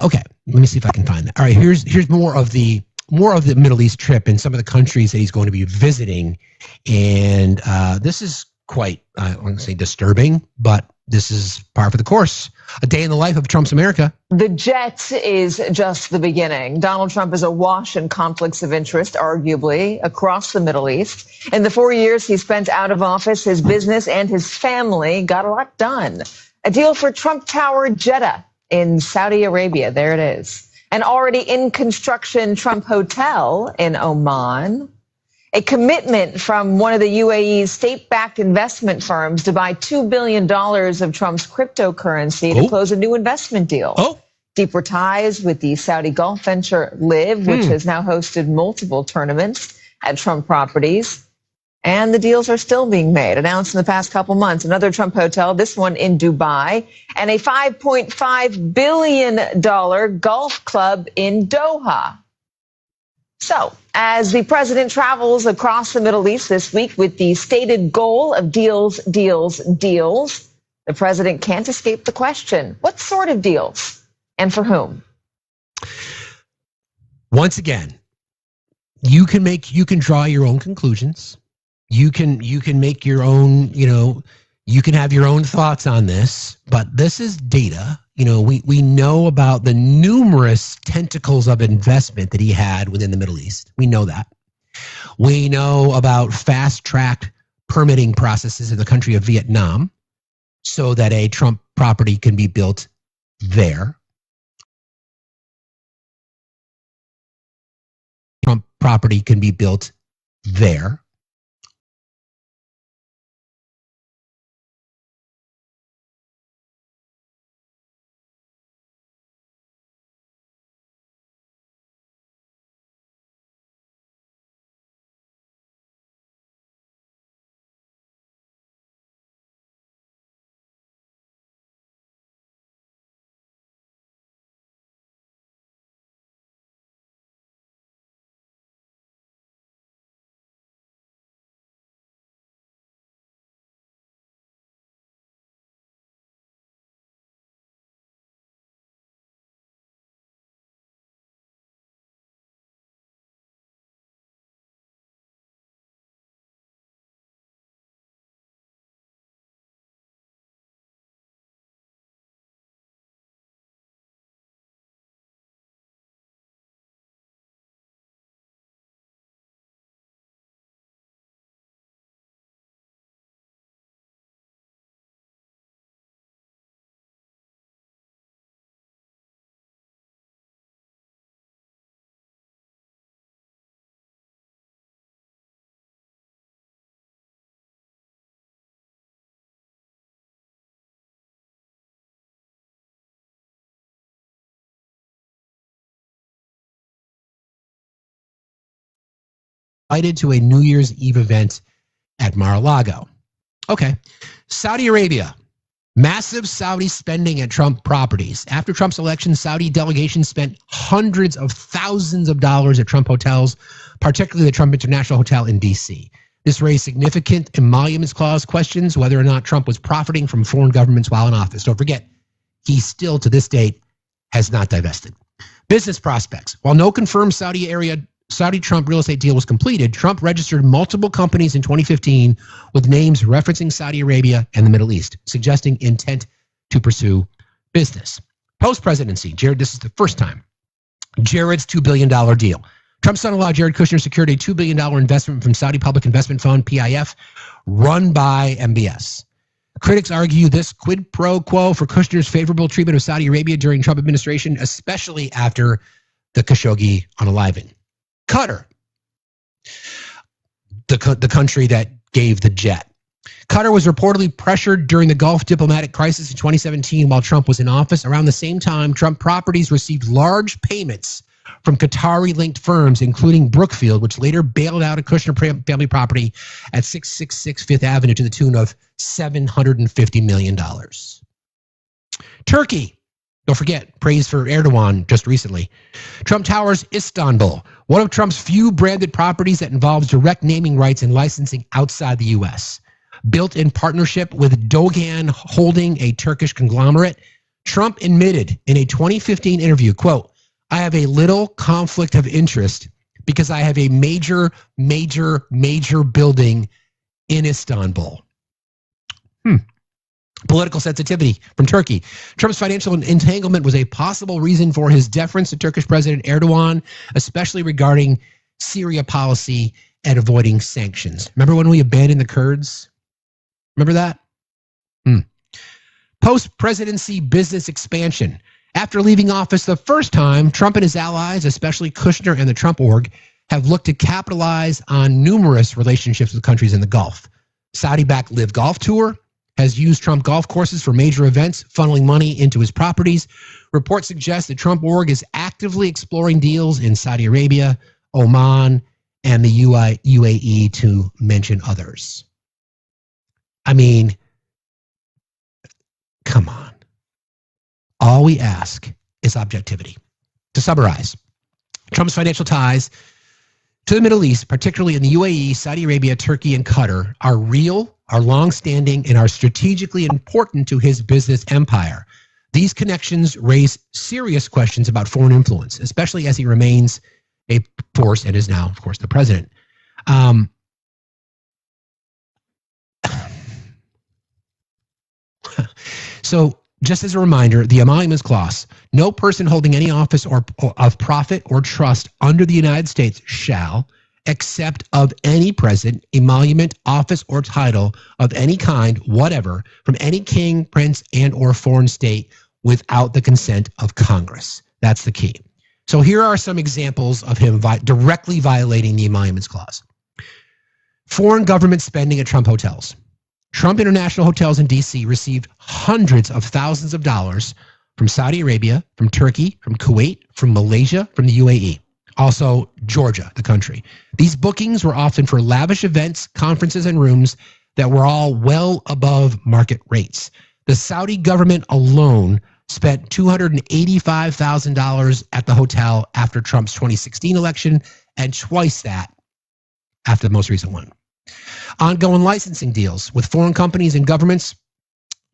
Okay, let me see if I can find that. All right, here's more of the Middle East trip and some of the countries that he's going to be visiting, and this is quite, I want to say disturbing, but this is par for the course. A day in the life of Trump's America. The jet is just the beginning. Donald Trump is awash in conflicts of interest, arguably, across the Middle East. In the 4 years he spent out of office, his business and his family got a lot done. A deal for Trump Tower Jeddah in Saudi Arabia. There it is. An already in construction Trump hotel in Oman. A commitment from one of the UAE's state-backed investment firms to buy $2 billion of Trump's cryptocurrency to close a new investment deal. Deeper ties with the Saudi Gulf venture Live, which has now hosted multiple tournaments at Trump properties. And the deals are still being made, announced in the past couple months. Another Trump hotel, this one in Dubai, and a $5.5 billion golf club in Doha. So, as the president travels across the Middle East this week with the stated goal of deals, deals, deals, the president can't escape the question, what sort of deals and for whom? Once again, you can draw your own conclusions. You can make your own, you can have your own thoughts on this, but this is data. We know about the numerous tentacles of investment that he had within the Middle East. We know that. We know about fast-tracked permitting processes in the country of Vietnam so that a Trump property can be built there. Trump property can be built there. invited to a New Year's Eve event at Mar-a-Lago. Okay. Saudi Arabia. Massive Saudi spending at Trump properties. After Trump's election, Saudi delegations spent hundreds of thousands of dollars at Trump hotels, particularly the Trump International Hotel in D.C. This raised significant emoluments clause questions whether or not Trump was profiting from foreign governments while in office. Don't forget, he still, to this date, has not divested. Business prospects. While no confirmed Saudi-Trump real estate deal was completed, Trump registered multiple companies in 2015 with names referencing Saudi Arabia and the Middle East, suggesting intent to pursue business. Post-presidency, Jared, this is the first time. Jared's $2 billion deal. Trump's son-in-law, Jared Kushner, secured a $2 billion investment from Saudi Public Investment Fund, PIF, run by MBS. Critics argue this quid pro quo for Kushner's favorable treatment of Saudi Arabia during Trump administration, especially after the Khashoggi unaliving. Qatar, the country that gave the jet. Qatar was reportedly pressured during the Gulf diplomatic crisis in 2017 while Trump was in office. Around the same time, Trump properties received large payments from Qatari-linked firms, including Brookfield, which later bailed out a Kushner family property at 666 Fifth Avenue to the tune of $750 million. Turkey. Don't forget, praise for Erdogan just recently. Trump Towers, Istanbul, one of Trump's few branded properties that involves direct naming rights and licensing outside the U.S. Built in partnership with Dogan Holding, a Turkish conglomerate, Trump admitted in a 2015 interview, quote, "I have a little conflict of interest because I have a major building in Istanbul." Political sensitivity from Turkey. Trump's financial entanglement was a possible reason for his deference to Turkish President Erdogan, especially regarding Syria policy and avoiding sanctions. Remember when we abandoned the Kurds? Remember that? Post-presidency business expansion. After leaving office the first time, Trump and his allies, especially Kushner and the Trump Org, have looked to capitalize on numerous relationships with countries in the Gulf. Saudi-backed Live Golf Tour has used Trump golf courses for major events, funneling money into his properties. Reports suggest that Trump Org is actively exploring deals in Saudi Arabia, Oman, and the UAE, to mention others. I mean, come on. All we ask is objectivity. To summarize, Trump's financial ties to the Middle East, particularly in the UAE, Saudi Arabia, Turkey, and Qatar, are real, are long-standing, and are strategically important to his business empire. These connections raise serious questions about foreign influence, especially as he remains a force and is now, of course, the president. So, just as a reminder, the emoluments clause: no person holding any office or of profit or trust under the United States shall, except of any present, emolument, office, or title of any kind, whatever, from any king, prince, and or foreign state without the consent of Congress. That's the key. So here are some examples of him directly violating the emoluments clause. Foreign government spending at Trump hotels. Trump International Hotels in D.C. received hundreds of thousands of dollars from Saudi Arabia, from Turkey, from Kuwait, from Malaysia, from the UAE. Also, Georgia, the country. These bookings were often for lavish events, conferences, and rooms that were all well above market rates. The Saudi government alone spent $285,000 at the hotel after Trump's 2016 election, and twice that after the most recent one. Ongoing licensing deals with foreign companies and governments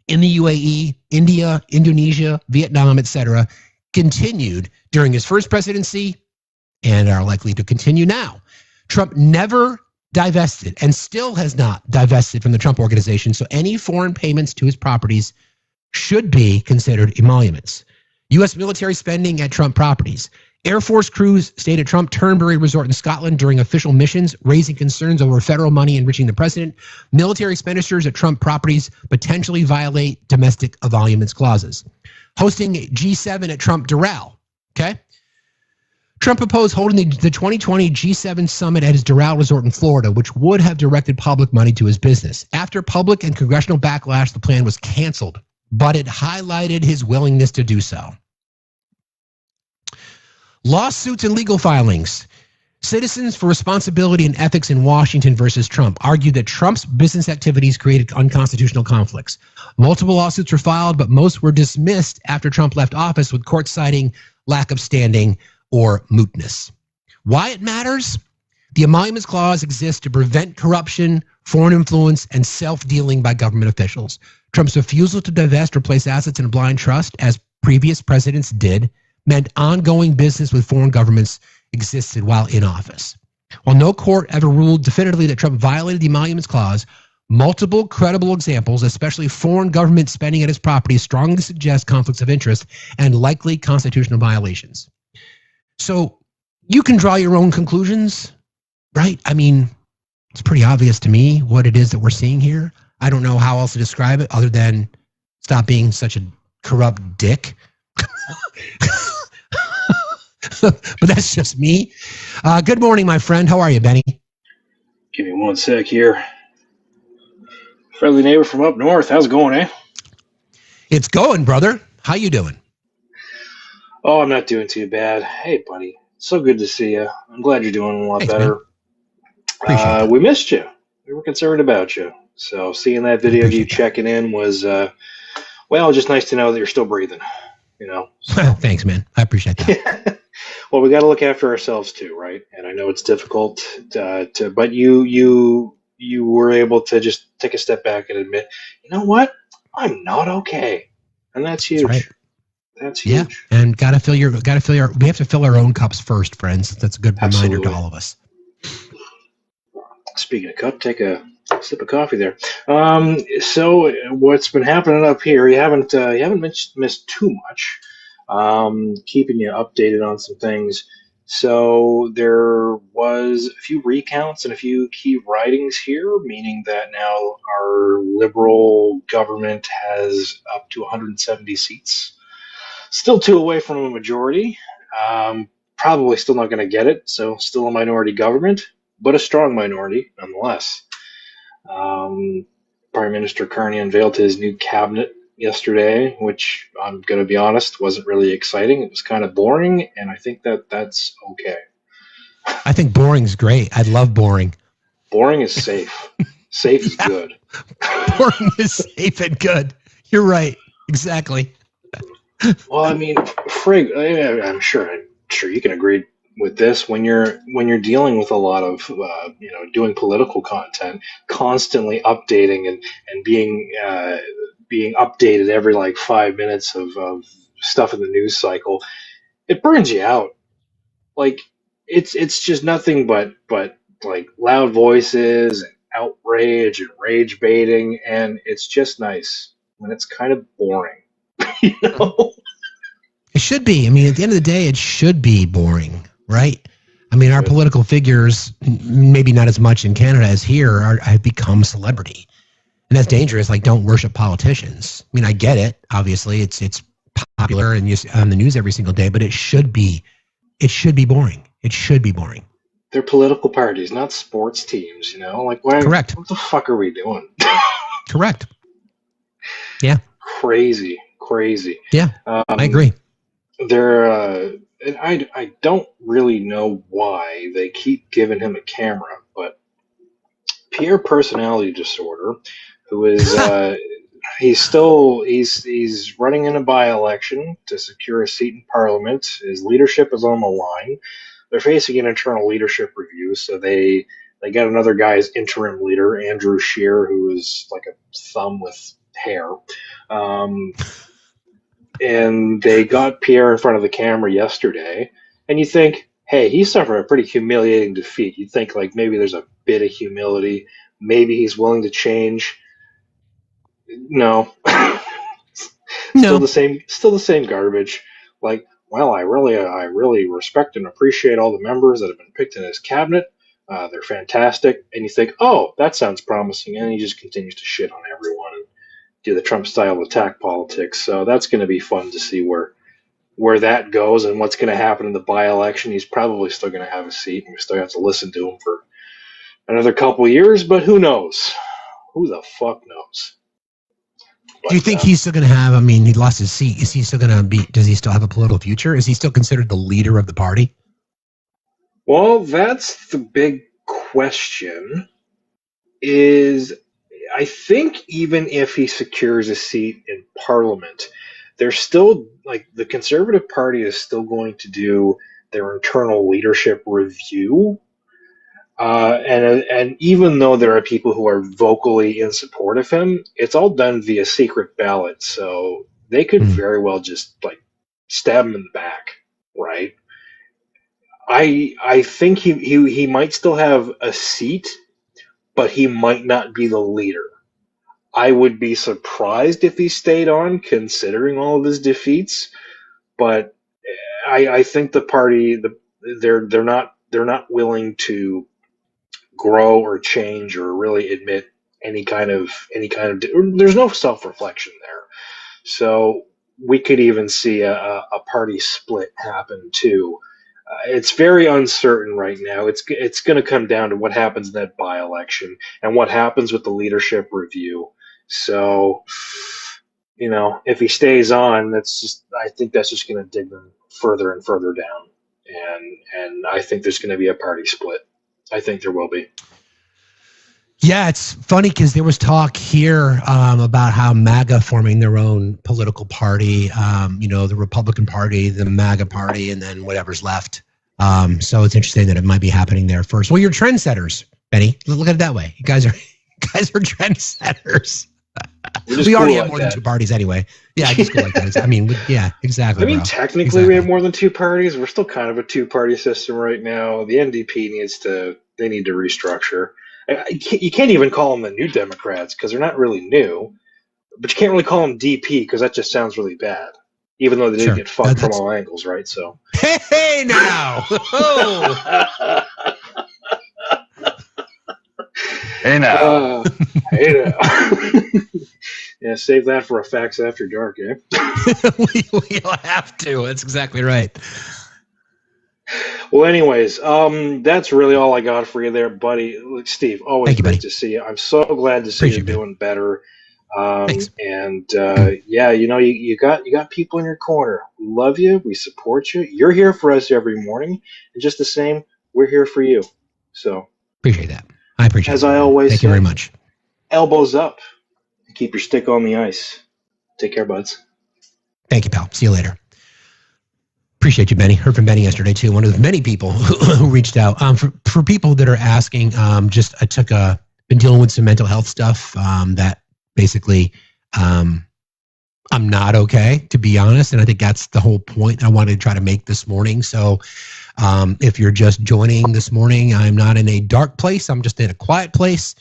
in the UAE, India, Indonesia, Vietnam, etc., continued during his first presidency and are likely to continue now. Trump never divested and still has not divested from the Trump Organization, so any foreign payments to his properties should be considered emoluments. U.S. military spending at Trump properties. Air Force crews stayed at Trump Turnberry Resort in Scotland during official missions, raising concerns over federal money enriching the president. Military expenditures at Trump properties potentially violate domestic emoluments clauses. Hosting G7 at Trump Doral. Okay. Trump proposed holding the 2020 G7 summit at his Doral Resort in Florida, which would have directed public money to his business. After public and congressional backlash, the plan was canceled, but it highlighted his willingness to do so. Lawsuits and legal filings. Citizens for Responsibility and Ethics in Washington versus Trump argued that Trump's business activities created unconstitutional conflicts. Multiple lawsuits were filed, but most were dismissed after Trump left office, with courts citing lack of standing or mootness. Why it matters? The Emoluments Clause exists to prevent corruption, foreign influence, and self-dealing by government officials. Trump's refusal to divest or place assets in a blind trust, as previous presidents did, meant ongoing business with foreign governments existed while in office. While no court ever ruled definitively that Trump violated the Emoluments Clause, multiple credible examples, especially foreign government spending at his property, strongly suggest conflicts of interest and likely constitutional violations. So you can draw your own conclusions, right? I mean, it's pretty obvious to me what it is that we're seeing here. I don't know how else to describe it other than stop being such a corrupt dick. But that's just me. Good morning, my friend. How are you, Benny? Give me one sec here. Friendly neighbor from up north. How's it going, eh? It's going, brother. How you doing? Oh, I'm not doing too bad. Hey, buddy. So good to see you. I'm glad you're doing a lot better. We missed you. We were concerned about you. So seeing that video of you checking in was, well, just nice to know that you're still breathing. You know. So. Thanks, man. I appreciate that. Well, we got to look after ourselves too, right? And I know it's difficult but you were able to just take a step back and admit, you know what? I'm not okay, and that's huge. That's right. That's huge. Yeah, and we have to fill our own cups first, friends. That's a good reminder to all of us. Speaking of cup, take a sip of coffee there. So what's been happening up here? You haven't missed too much. Keeping you updated on some things. So there was a few recounts and a few key ridings here, meaning that now our liberal government has up to 170 seats. Still 2 away from a majority. Probably still not going to get it, so still a minority government, but a strong minority nonetheless. Prime Minister Carney unveiled his new cabinet yesterday, which I'm going to be honest, wasn't really exciting. It was kind of boring, and I think that's okay. I think boring's great. I love boring. Boring is safe. Safe is good. Boring is safe and good. You're right. Exactly. Well, I mean, frig, I'm sure you can agree with this. When you're dealing with a lot of doing political content, constantly updating and being updated every like 5 minutes of stuff in the news cycle, it burns you out. Like it's just nothing but like loud voices and outrage and rage baiting, and it's just nice when it's kind of boring. You know? It should be. I mean, at the end of the day, it should be boring, right? I mean, our political figures, maybe not as much in Canada as here, have become celebrity. And that's dangerous. Like, don't worship politicians. I mean, I get it. Obviously, it's popular and on the news every single day, but it should be boring. It should be boring. They're political parties, not sports teams, you know? Like, why? Correct. What the fuck are we doing? Correct. Yeah. Crazy. Yeah, I agree. And I don't really know why they keep giving him a camera, but Pierre personality disorder, who is he's running in a by-election to secure a seat in Parliament. His leadership is on the line. They're facing an internal leadership review, so they got another guy as interim leader, Andrew Scheer, who is like a thumb with hair. And they got Pierre in front of the camera yesterday, and you think, hey, he suffered a pretty humiliating defeat. You think like maybe there's a bit of humility, maybe he's willing to change. No. Still the same garbage. Like, well, I really respect and appreciate all the members that have been picked in his cabinet. They're fantastic. And you think, oh, that sounds promising, and he just continues to shit on everyone and do the Trump style attack politics. So that's going to be fun to see where that goes and what's going to happen in the by-election. He's probably still going to have a seat, and we still have to listen to him for another couple of years, but who knows? Who the fuck knows? Do you think he's still going to have, I mean, he lost his seat. Is he still going to be, does he still have a political future? Is he still considered the leader of the party? Well, that's the big question. Is I think even if he secures a seat in Parliament, there's still like the Conservative Party is still going to do their internal leadership review. And even though there are people who are vocally in support of him, it's all done via secret ballot. So they could very well just like stab him in the back, right? I think he might still have a seat, but he might not be the leader. I would be surprised if he stayed on, considering all of his defeats. But I think the party they're not willing to grow or change or really admit any kind of there's no self-reflection there. So we could even see a party split happen too. It's very uncertain right now. It's going to come down to what happens in that by-election and what happens with the leadership review. So, if he stays on, I think that's just going to dig them further and further down. And I think there's going to be a party split. I think there will be. Yeah, it's funny because there was talk here about how MAGA forming their own political party, the Republican Party, the MAGA Party, and then whatever's left. So it's interesting that it might be happening there first. Well, you're trendsetters, Benny. Look at it that way. You guys are trendsetters. We already have more than two parties anyway. Yeah, just go like that. I mean, yeah, exactly. I mean, technically we have more than two parties. We're still kind of a two-party system right now. The NDP needs to restructure. You can't even call them the New Democrats because they're not really new, but you can't really call them DP because that just sounds really bad, even though they did get fucked from all angles, right? So hey now, hey now, hey now. Yeah, save that for a Facts After Dark, eh? We'll have to. That's exactly right. Well, anyways, that's really all I got for you there, buddy. Look, Steve, always great to see you. I'm so glad to see you doing better. And yeah, you got people in your corner. We love you. We support you. You're here for us every morning, and just the same, we're here for you. So appreciate that. I appreciate it. As I always say, thank you very much. Elbows up. Keep your stick on the ice. Take care, buds. Thank you, pal. See you later. Appreciate you, Benny. Heard from Benny yesterday, too. One of the many people who reached out. For people that are asking, been dealing with some mental health stuff that basically I'm not okay, to be honest. And I think that's the whole point I wanted to try to make this morning. So if you're just joining this morning, I'm not in a dark place. I'm just in a quiet place.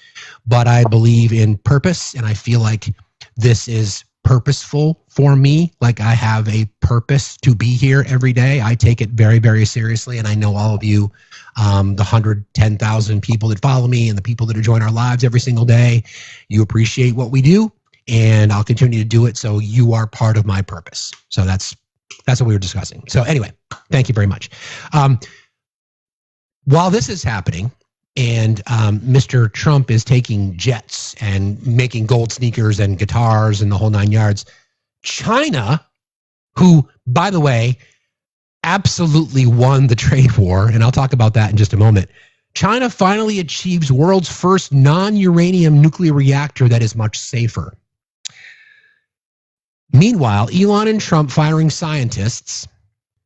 But I believe in purpose, and I feel like this is purposeful for me. Like I have a purpose to be here every day. I take it very, very seriously. And I know all of you, the 110,000 people that follow me and the people that are joining our lives every single day, you appreciate what we do, and I'll continue to do it. So you are part of my purpose. So that's what we were discussing. So anyway, thank you very much. While this is happening, and Mr. Trump is taking jets and making gold sneakers and guitars and the whole 9 yards, China, who, by the way, absolutely won the trade war, and I'll talk about that in just a moment. China finally achieves world's first non-uranium nuclear reactor that is much safer. Meanwhile, Elon and Trump firing scientists.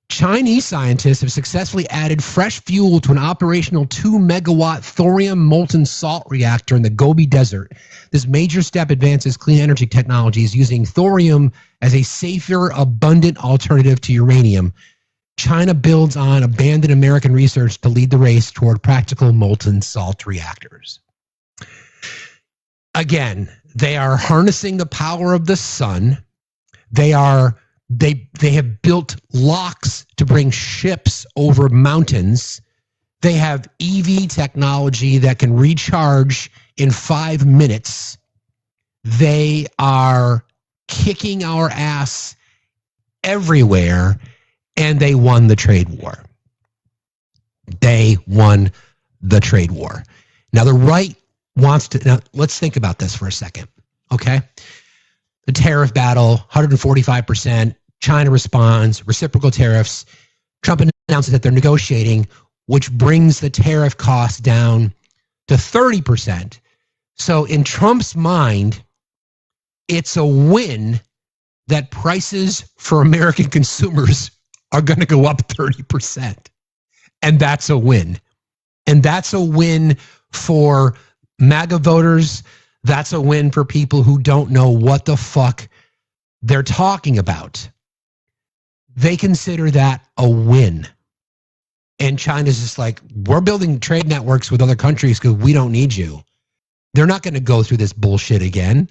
Chinese scientists have successfully added fresh fuel to an operational 2-megawatt thorium molten salt reactor in the Gobi Desert. This major step advances clean energy technologies using thorium as a safer, abundant alternative to uranium. China builds on abandoned American research to lead the race toward practical molten salt reactors. Again, they are harnessing the power of the sun. They have built locks to bring ships over mountains. They have EV technology that can recharge in 5 minutes. They are kicking our ass everywhere, and they won the trade war. They won the trade war. Now, the right wants to... Now, let's think about this for a second, okay? The tariff battle, 145%. China responds, reciprocal tariffs. Trump announces that they're negotiating. which brings the tariff cost down to 30%. So in Trump's mind, it's a win that prices for American consumers are going to go up 30%. And that's a win. And that's a win for MAGA voters. That's a win for people who don't know what the fuck they're talking about. They consider that a win. And China's just like, we're building trade networks with other countries because we don't need you. They're not going to go through this bullshit again.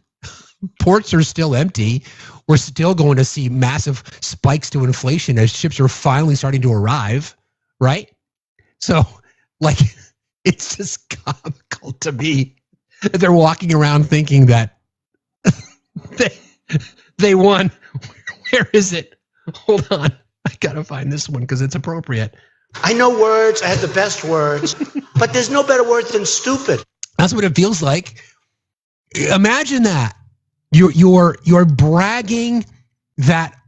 Ports are still empty. We're still going to see massive spikes to inflation as ships are finally starting to arrive, right? So, like, it's just comical to me that they're walking around thinking that they won. Where is it? Hold on. I got to find this one because it's appropriate. I know words. I have the best words, but there's no better word than stupid. That's what it feels like. Imagine that. You're bragging that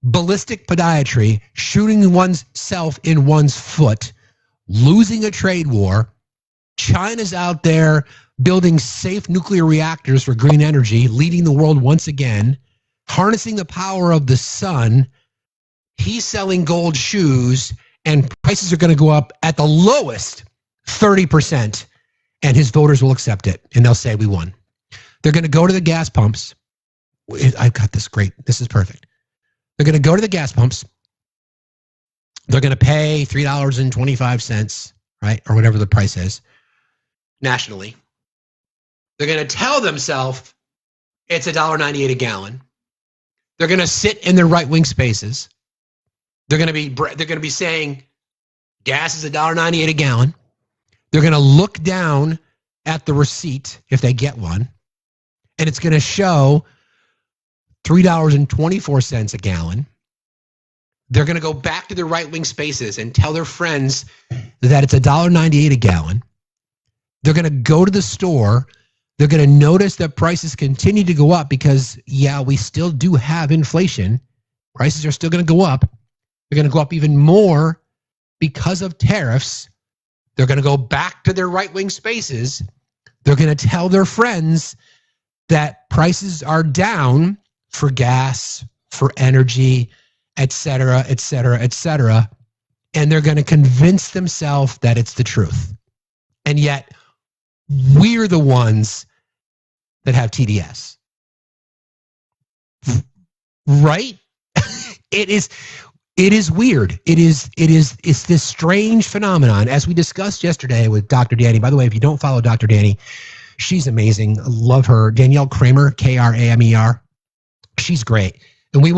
ballistic podiatry, shooting oneself in one's foot, losing a trade war. China's out there building safe nuclear reactors for green energy, leading the world once again, harnessing the power of the sun. He's selling gold shoes, and prices are going to go up at the lowest 30%, and his voters will accept it, and they'll say we won. They're going to go to the gas pumps. I've got this great. This is perfect. They're going to go to the gas pumps. They're going to pay $3.25, right, or whatever the price is, nationally. They're going to tell themselves it's $1.98 a gallon. They're going to sit in their right-wing spaces. They're going to be saying gas is $1.98 a gallon. They're going to look down at the receipt if they get one, and it's going to show $3.24 a gallon. They're going to go back to their right-wing spaces and tell their friends that it's $1.98 a gallon. They're going to go to the store. They're going to notice that prices continue to go up because, yeah, we still do have inflation. Prices are still going to go up. They're going to go up even more because of tariffs. They're going to go back to their right-wing spaces. They're going to tell their friends that prices are down for gas, for energy, et cetera, et cetera, et cetera. And they're going to convince themselves that it's the truth. And yet, we're the ones that have TDS. Right? It is weird. It's this strange phenomenon, as we discussed yesterday with Dr. Danny. By the way, if you don't follow Dr. Danny, she's amazing. I love her. Danielle Kramer, Kramer. She's great. And we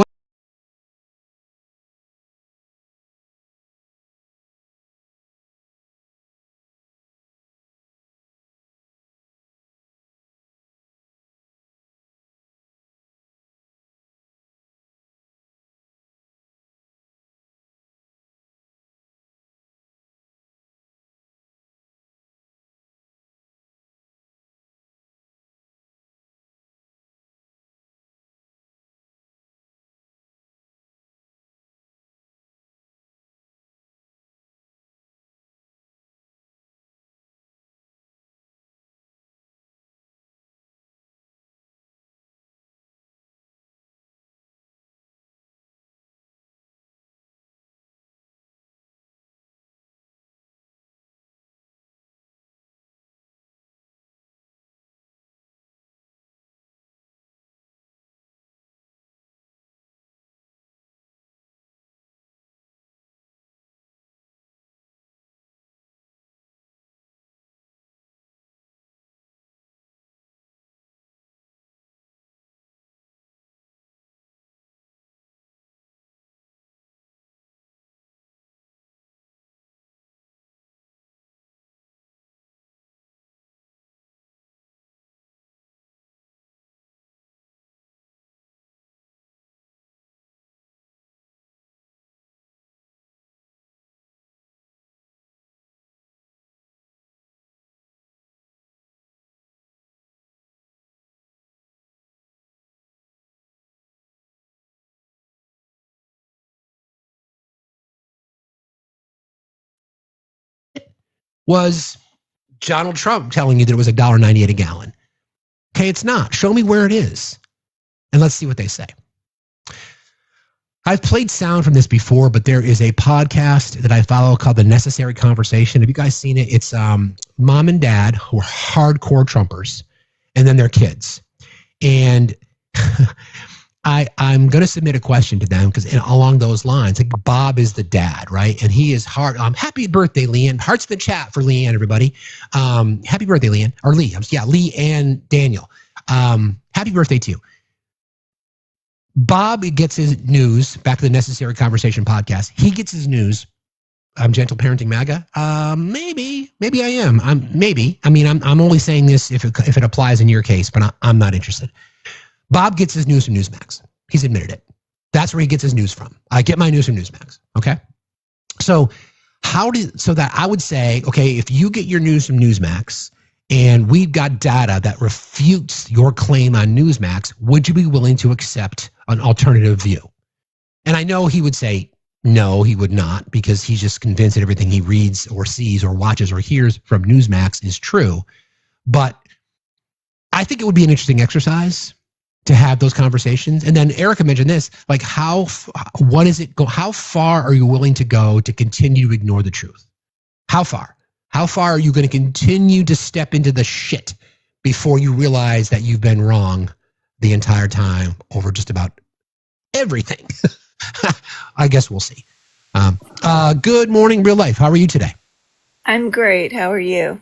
was Donald Trump telling you that it was $1.98 a gallon. Okay, it's not. Show me where it is. And let's see what they say. I've played sound from this before, but there is a podcast that I follow called The Necessary Conversation. Have you guys seen it? It's mom and dad who are hardcore Trumpers, and then their kids. And I'm going to submit a question to them because along those lines, like Bob is the dad, right? And he is hard. Happy birthday, Leanne. Hearts in the chat for Leanne, everybody. Happy birthday, Leanne. Or Lee. Yeah, Lee and Daniel. Happy birthday to you. Bob gets his news, back to the Necessary Conversation podcast. He gets his news. I'm Gentle Parenting MAGA. Maybe I am. I'm only saying this if it applies in your case, but I'm not interested. Bob gets his news from Newsmax. He's admitted it. That's where he gets his news from. I get my news from Newsmax. Okay. So that I would say, okay, if you get your news from Newsmax and we've got data that refutes your claim on Newsmax, would you be willing to accept an alternative view? And I know he would say, no, he would not, because he's just convinced that everything he reads or sees or watches or hears from Newsmax is true. But I think it would be an interesting exercise to have those conversations. And then Erica mentioned this, like how far are you willing to go to continue to ignore the truth? How far? How far are you going to continue to step into the shit before you realize that you've been wrong the entire time over just about everything? I guess we'll see. Good morning, real life. How are you today? I'm great. How are you?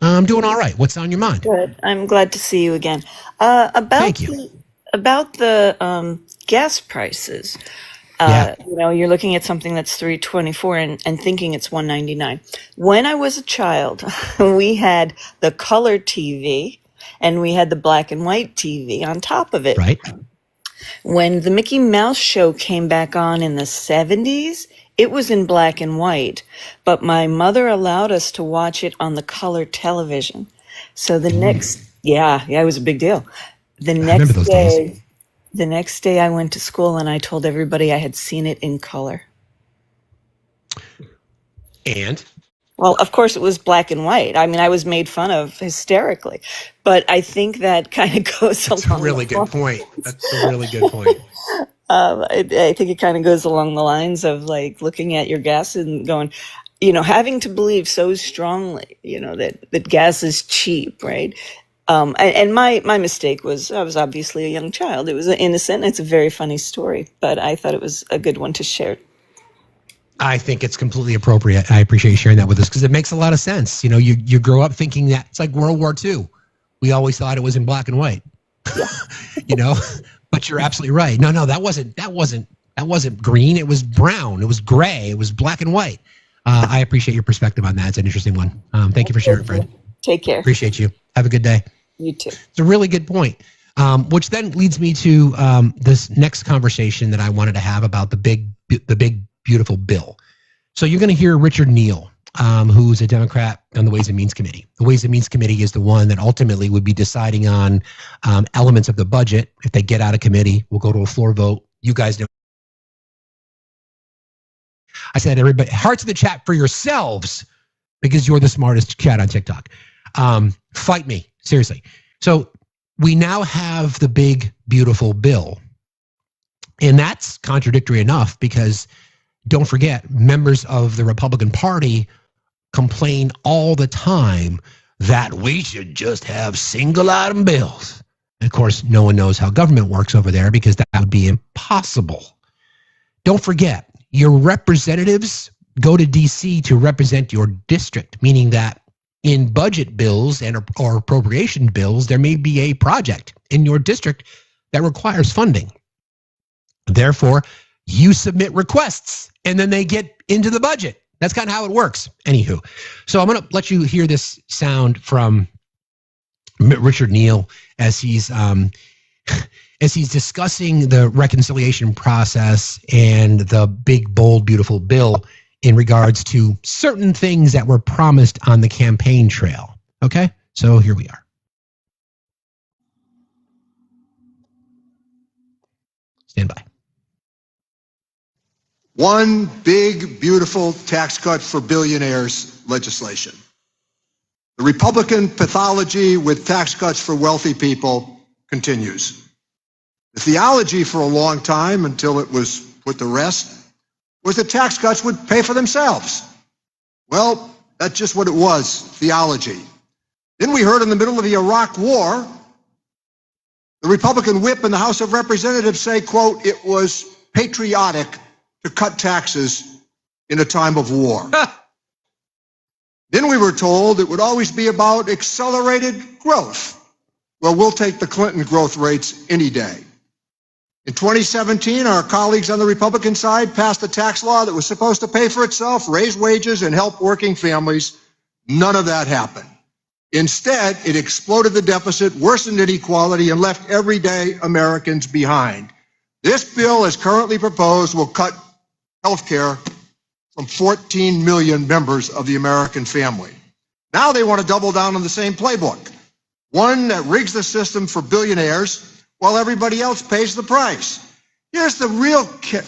I'm doing all right. What's on your mind? Good. I'm glad to see you again. Thank you. About the gas prices. You're looking at something that's $3.24 and thinking it's $1.99. When I was a child, we had the color TV and we had the black and white TV on top of it. Right. When the Mickey Mouse show came back on in the 70s, it was in black and white, but my mother allowed us to watch it on the color television. So it was a big deal. The next day I went to school and I told everybody I had seen it in color. And? Well, of course it was black and white. I mean, I was made fun of hysterically, but I think that kind of goes along. That's a really good point. That's a really good point. I think it kind of goes along the lines of like looking at your gas and going, having to believe so strongly, that gas is cheap, right? And my mistake was I was obviously a young child. It was innocent. It's a very funny story, but I thought it was a good one to share. I think it's completely appropriate. I appreciate you sharing that with us because it makes a lot of sense. You grow up thinking that it's like World War II. We always thought it was in black and white. Yeah. But you're absolutely right. No, that wasn't green. It was brown. It was gray. It was black and white. I appreciate your perspective on that. It's an interesting one. Thank you for sharing, friend. Take care. Appreciate you. Have a good day. You too. It's a really good point. Which then leads me to this next conversation that I wanted to have about the big, beautiful bill. So you're going to hear Richard Neal, who's a Democrat on the Ways and Means Committee. The Ways and Means Committee is the one that ultimately would be deciding on elements of the budget. If they get out of committee, we'll go to a floor vote. You guys know. I said, everybody, hearts in the chat for yourselves because you're the smartest chat on TikTok. Fight me, seriously. So we now have the big, beautiful bill. And that's contradictory enough because don't forget, members of the Republican Party complain all the time that we should just have single item bills. And of course, no one knows how government works over there because that would be impossible. Don't forget, your representatives go to DC to represent your district, meaning that in budget bills or appropriation bills, there may be a project in your district that requires funding. Therefore, you submit requests and then they get into the budget. That's kind of how it works. Anywho, so I'm going to let you hear this sound from Richard Neal as he's discussing the reconciliation process and the big, bold, beautiful bill in regards to certain things that were promised on the campaign trail. Okay, so here we are. Stand by. One big, beautiful tax cut for billionaires legislation. The Republican pathology with tax cuts for wealthy people continues. The theology for a long time, until it was put to rest, was that tax cuts would pay for themselves. Well, that's just what it was, theology. Then we heard in the middle of the Iraq War, the Republican whip in the House of Representatives say, quote, it was patriotic to cut taxes in a time of war. Then we were told it would always be about accelerated growth. Well, we'll take the Clinton growth rates any day. In 2017, our colleagues on the Republican side passed a tax law that was supposed to pay for itself, raise wages, and help working families. None of that happened. Instead, it exploded the deficit, worsened inequality, and left everyday Americans behind. This bill, as currently proposed, will cut health care from 14 million members of the American family. Now they want to double down on the same playbook, one that rigs the system for billionaires while everybody else pays the price. Here's the real kick.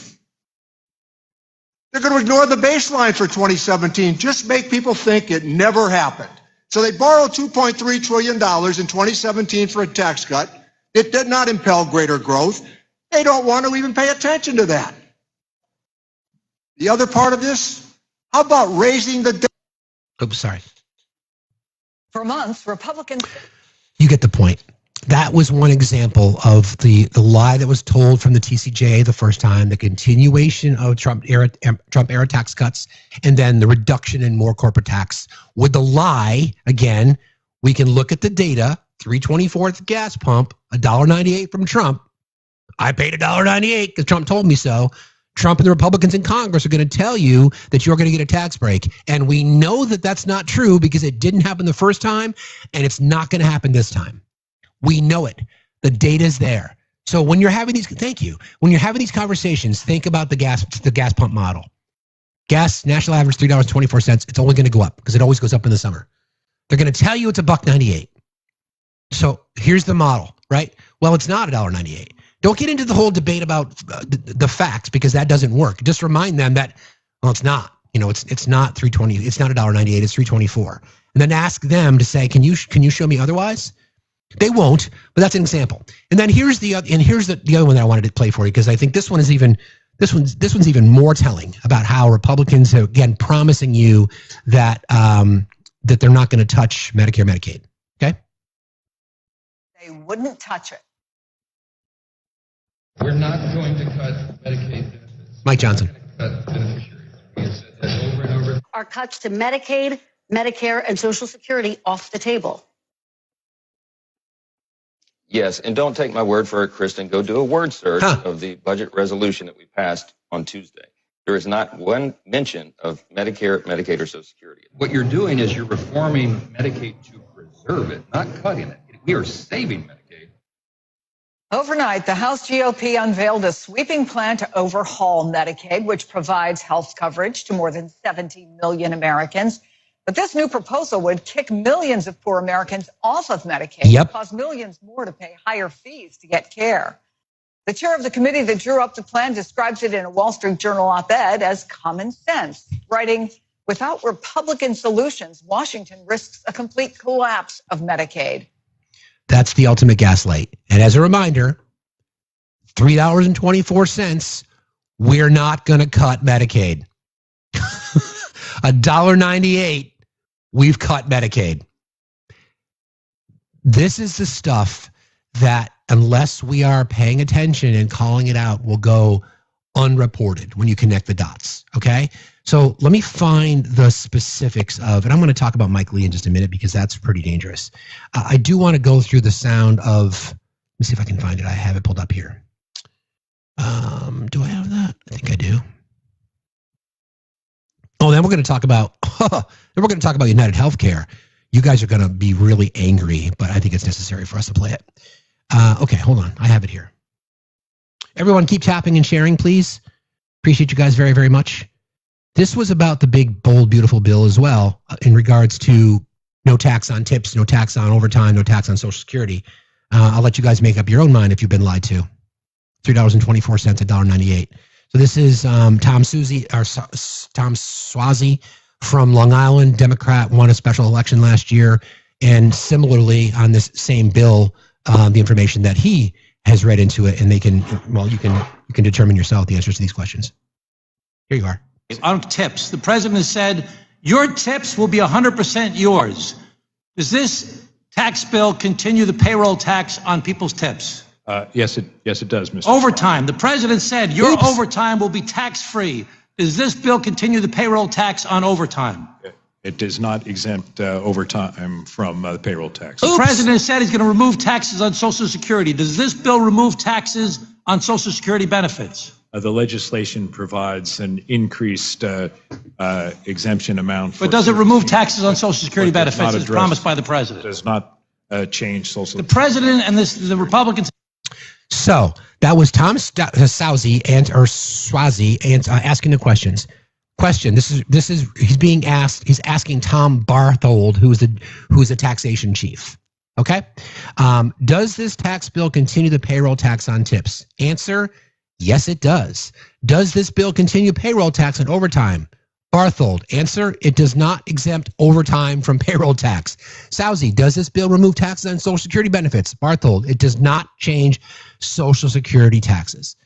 They're going to ignore the baseline for 2017, just make people think it never happened. So they borrowed $2.3 trillion in 2017 for a tax cut. It did not impel greater growth. They don't want to even pay attention to that. The other part of this, how about raising the debt? Oops, sorry. For months, Republicans... You get the point. That was one example of the lie that was told from the TCJA the first time, the continuation of Trump era tax cuts, and then the reduction in more corporate tax. With the lie, again, we can look at the data, $3.24 at the gas pump, $1.98 from Trump. I paid $1.98 because Trump told me so. Trump and the Republicans in Congress are going to tell you that you're going to get a tax break. And we know that that's not true because it didn't happen the first time, and it's not going to happen this time. We know it. The data's there. So when you're having these, thank you. When you're having these conversations, think about the gas pump model. Gas, national average, $3.24. It's only going to go up because it always goes up in the summer. They're going to tell you it's $1.98. So here's the model, right? Well, it's not $1.98. Don't get into the whole debate about the facts because that doesn't work. Just remind them that, well, it's not. You know, it's not $3.20. It's not $1.98. It's $3.24. And then ask them to say, can you show me otherwise? They won't, but that's an example. And then here's the other one that I wanted to play for you because I think this one's even more telling about how Republicans are again promising you that that they're not going to touch Medicare, Medicaid. Okay, they wouldn't touch it. We're not going to cut Medicaid benefits. Mike Johnson. Cut beneficiaries. We have said that over and over. Are cuts to Medicaid, Medicare, and Social Security off the table? Yes, and don't take my word for it, Kristen. Go do a word search of the budget resolution that we passed on Tuesday. There is not one mention of Medicare, Medicaid, or Social Security. What you're doing is you're reforming Medicaid to preserve it, not cutting it. We are saving Medicaid. Overnight, the House GOP unveiled a sweeping plan to overhaul Medicaid, which provides health coverage to more than 17 million Americans. But this new proposal would kick millions of poor Americans off of Medicaid and cause millions more to pay higher fees to get care. The chair of the committee that drew up the plan describes it in a Wall Street Journal op-ed as common sense, writing, without Republican solutions, Washington risks a complete collapse of Medicaid. That's the ultimate gaslight. And as a reminder, $3.24, we're not going to cut Medicaid. $1.98, we've cut Medicaid. This is the stuff that, unless we are paying attention and calling it out, will go unreported when you connect the dots, okay? So let me find the specifics of, and I'm going to talk about Mike Lee in just a minute because that's pretty dangerous. I do want to go through the sound of, let me see if I can find it. I have it pulled up here. Do I have that? I think I do. Oh, then we're going to talk about United Healthcare. You guys are going to be really angry, but I think it's necessary for us to play it. Okay, hold on. I have it here. Everyone keep tapping and sharing, please. Appreciate you guys very, very much. This was about the big, bold, beautiful bill as well in regards to no tax on tips, no tax on overtime, no tax on Social Security. I'll let you guys make up your own mind if you've been lied to. $3.24, $1.98. So this is Tom Suozzi from Long Island, Democrat, won a special election last year. And similarly, on this same bill, the information that he has read into it, and they can, well, you can determine yourself the answers to these questions. Here you are. On tips, the president has said, your tips will be 100% yours. Does this tax bill continue the payroll tax on people's tips? Yes, it does, Mr. Overtime. The president said your overtime will be tax-free. Does this bill continue the payroll tax on overtime? It does not exempt overtime from the payroll tax. The president said he's going to remove taxes on Social Security. Does this bill remove taxes on Social Security benefits? The legislation provides an increased exemption amount. But does it remove taxes on Social Security benefits as promised by the president? Does not change Social. The president and the Republicans. So that was Tom Swazi asking the questions. He's asking Tom Barthold, who is the taxation chief. Okay. Does this tax bill continue the payroll tax on tips? Answer: yes, it does. Does this bill continue payroll tax on overtime? Barthold: answer: it does not exempt overtime from payroll tax. Swazi: does this bill remove taxes on Social Security benefits? Barthold: it does not change Social Security taxes.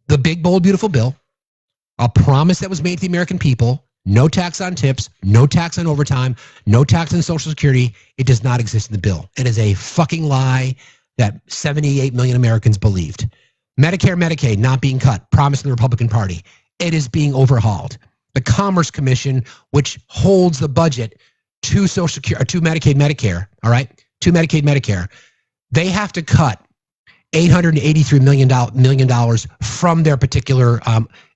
The big, bold, beautiful bill, a promise that was made to the American people: no tax on tips, no tax on overtime, no tax on Social Security. It does not exist in the bill. It is a fucking lie that 78 million Americans believed. Medicare, Medicaid not being cut, promised in the Republican Party. It is being overhauled. The Commerce Commission, which holds the budget to Social Security, to Medicaid, Medicare, all right, to Medicaid, Medicare, they have to cut $883 million from their particular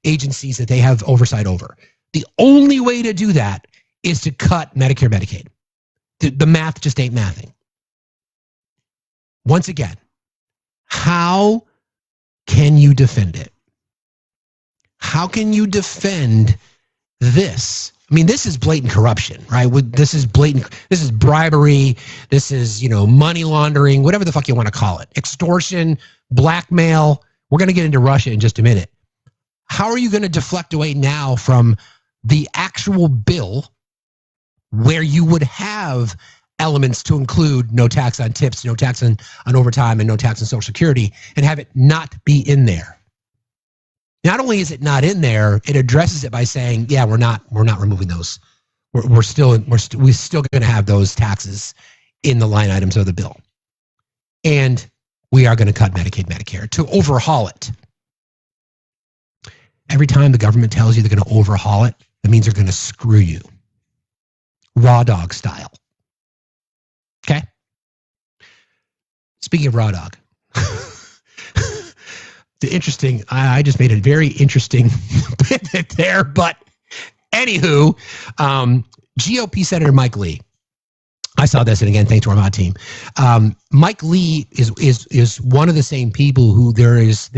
agencies that they have oversight over. The only way to do that is to cut Medicare, Medicaid. The math just ain't mathing. Once again, how can you defend it? How can you defend this? I mean, this is blatant corruption, right? This is blatant. This is bribery. This is, money laundering, whatever the fuck you want to call it. Extortion, blackmail. We're going to get into Russia in just a minute. How are you going to deflect away now from the actual bill where you would have elements to include no tax on tips, no tax on overtime, and no tax on Social Security, and have it not be in there? Not only is it not in there, it addresses it by saying, yeah, we're not removing those. We're still going to have those taxes in the line items of the bill. And we are going to cut Medicaid, Medicare to overhaul it. Every time the government tells you they're going to overhaul it, that means they're going to screw you. Raw dog style. Okay? Speaking of raw dog. I just made a very interesting pivot there, but anywho, GOP Senator Mike Lee. I saw this, and again, thanks to our mod team. Mike Lee is one of the same people who there's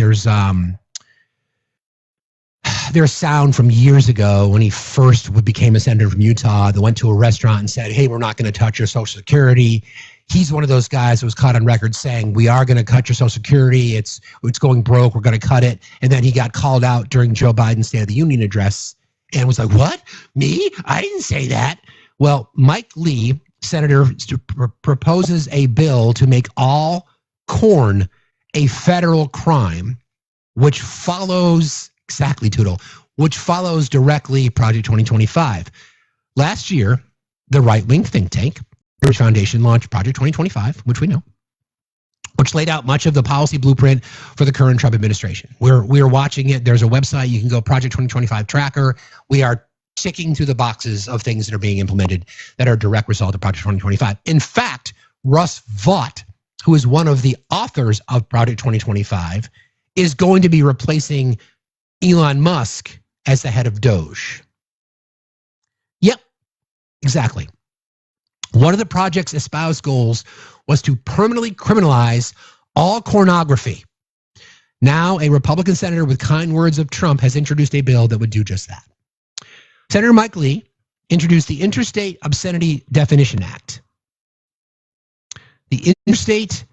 sound from years ago when he first became a senator from Utah that went to a restaurant and said, hey, we're not going to touch your Social Security. He's one of those guys who was caught on record saying, we are going to cut your Social Security. It's going broke. We're going to cut it. And then he got called out during Joe Biden's State of the Union address and was like, what? Me? I didn't say that. Well, Mike Lee, senator, proposes a bill to make all corn a federal crime, which follows exactly, Toodle, which follows directly Project 2025. Last year, the right-wing think tank, Heritage Foundation, launched Project 2025, which we know, which laid out much of the policy blueprint for the current Trump administration. We're watching it. There's a website. You can go Project 2025 tracker. We are ticking through the boxes of things that are being implemented that are a direct result of Project 2025. In fact, Russ Vought, who is one of the authors of Project 2025, is going to be replacing Elon Musk as the head of Doge. Yep, exactly. One of the project's espoused goals was to permanently criminalize all pornography. Now, a Republican senator with kind words of Trump has introduced a bill that would do just that. Senator Mike Lee introduced the Interstate Obscenity Definition Act. The Interstate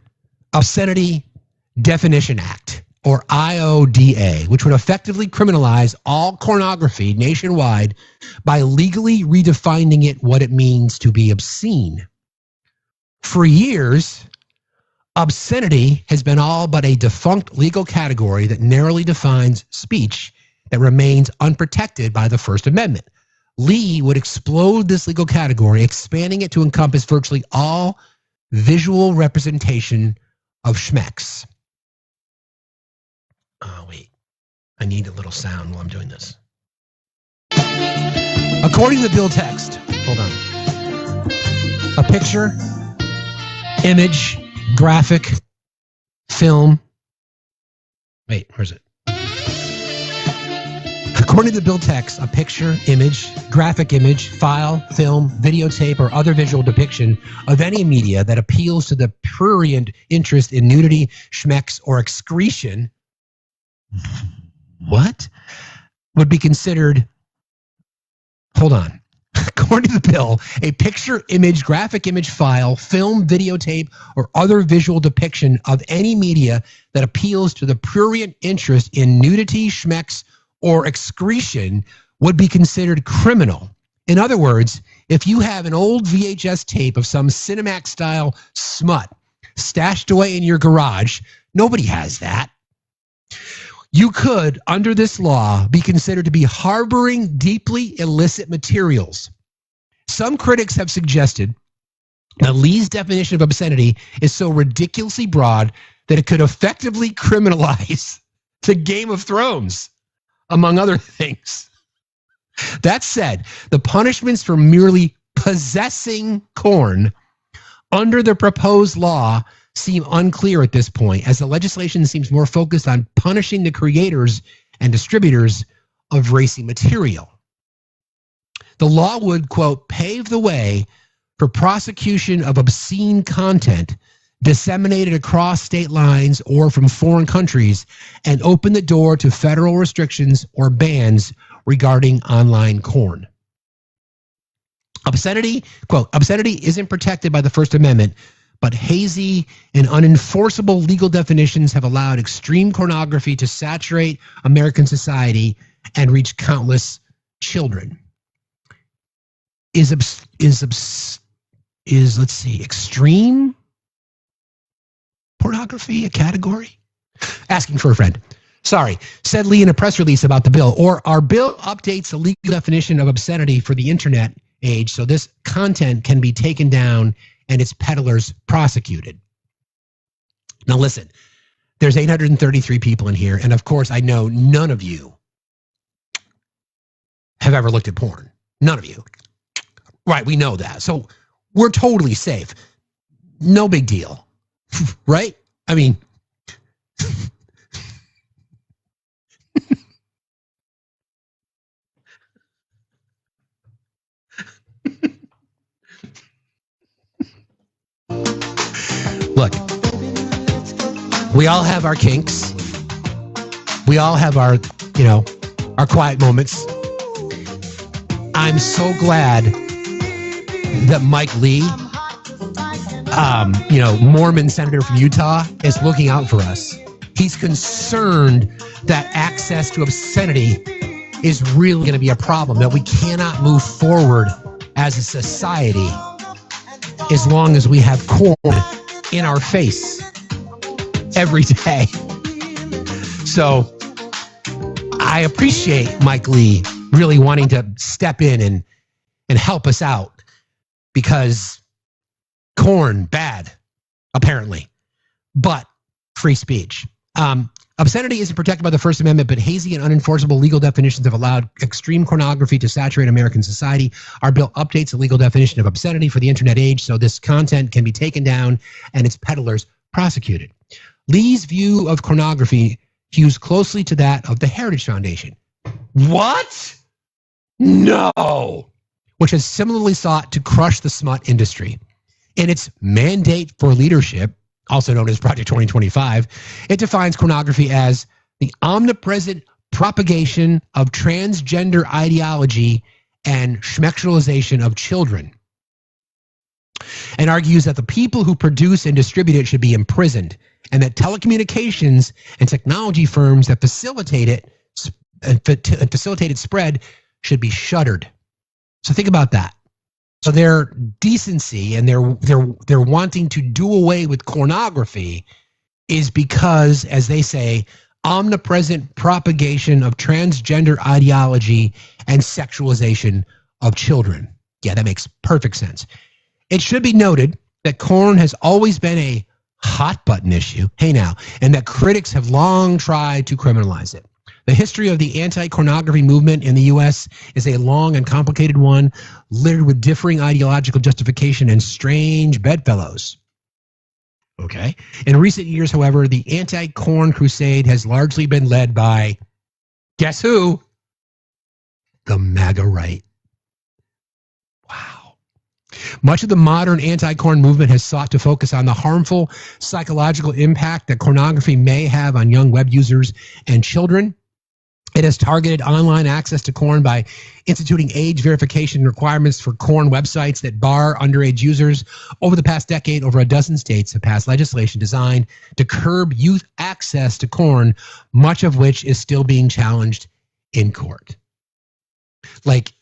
Obscenity Definition Act, or IODA, which would effectively criminalize all pornography nationwide by legally redefining it what it means to be obscene. For years, obscenity has been all but a defunct legal category that narrowly defines speech that remains unprotected by the First Amendment. Lee would explode this legal category, expanding it to encompass virtually all visual representation of schmecks. Oh, wait. I need a little sound while I'm doing this. According to the bill text, hold on. A picture, image, graphic, film. Wait, where's it? According to the bill text, a picture, image, graphic image, file, film, videotape, or other visual depiction of any media that appeals to the prurient interest in nudity, schmecks, or excretion, what? Would be considered, hold on. According to the bill, a picture, image, graphic image, file, film, videotape, or other visual depiction of any media that appeals to the prurient interest in nudity, schmecks, or excretion would be considered criminal. In other words, if you have an old VHS tape of some Cinemax-style smut stashed away in your garage, nobody has that. You could, under this law, be considered to be harboring deeply illicit materials. Some critics have suggested that Lee's definition of obscenity is so ridiculously broad that it could effectively criminalize the Game of Thrones, among other things. That said, the punishments for merely possessing corn under the proposed law seem unclear at this point, as the legislation seems more focused on punishing the creators and distributors of racy material. The law would, quote, pave the way for prosecution of obscene content disseminated across state lines or from foreign countries, and open the door to federal restrictions or bans regarding online porn. Obscenity, quote, obscenity isn't protected by the First Amendment, but hazy and unenforceable legal definitions have allowed extreme pornography to saturate American society and reach countless children. Let's see, extreme pornography a category? Asking for a friend. Sorry, said Lee in a press release about the bill. Or our bill updates the legal definition of obscenity for the internet age, so this content can be taken down and its peddlers prosecuted. Now listen, there's 833 people in here, and of course I know none of you have ever looked at porn. None of you. Right, we know that. So we're totally safe. No big deal. Right? I mean, look, we all have our kinks. We all have our, our quiet moments. I'm so glad that Mike Lee, Mormon senator from Utah, is looking out for us. He's concerned that access to obscenity is really going to be a problem, that we cannot move forward as a society as long as we have corn in our face every day. So I appreciate Mike Lee really wanting to step in and help us out, because corn, bad, apparently, but free speech. Obscenity isn't protected by the First Amendment, but hazy and unenforceable legal definitions have allowed extreme pornography to saturate American society. Our bill updates the legal definition of obscenity for the internet age, so this content can be taken down and its peddlers prosecuted. Lee's view of pornography hews closely to that of the Heritage Foundation. What? No. Which has similarly sought to crush the smut industry. In its mandate for leadership, also known as Project 2025, it defines pornography as the omnipresent propagation of transgender ideology and schmexualization of children, and argues that the people who produce and distribute it should be imprisoned and that telecommunications and technology firms that facilitate it and facilitate its spread should be shuttered. So think about that. So their decency and their wanting to do away with pornography is because, as they say, omnipresent propagation of transgender ideology and sexualization of children. Yeah, that makes perfect sense. It should be noted that porn has always been a hot button issue, hey now, and that critics have long tried to criminalize it. The history of the anti-pornography movement in the U.S. is a long and complicated one, littered with differing ideological justification and strange bedfellows. Okay. In recent years, however, the anti-porn crusade has largely been led by, guess who? The MAGA right. Wow. Much of the modern anti-porn movement has sought to focus on the harmful psychological impact that pornography may have on young web users and children. It has targeted online access to porn by instituting age verification requirements for porn websites that bar underage users. Over the past decade, over a dozen states have passed legislation designed to curb youth access to porn, much of which is still being challenged in court. Like,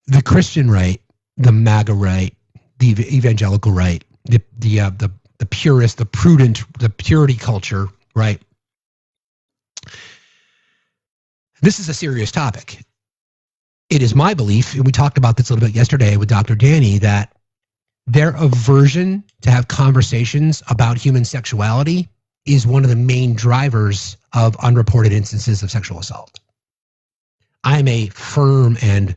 the Christian right, the MAGA right, the evangelical right, the purist, the prudent, the purity culture, right? This is a serious topic. It is my belief, and we talked about this a little bit yesterday with Dr. Danny, that their aversion to have conversations about human sexuality is one of the main drivers of unreported instances of sexual assault. I'm a firm and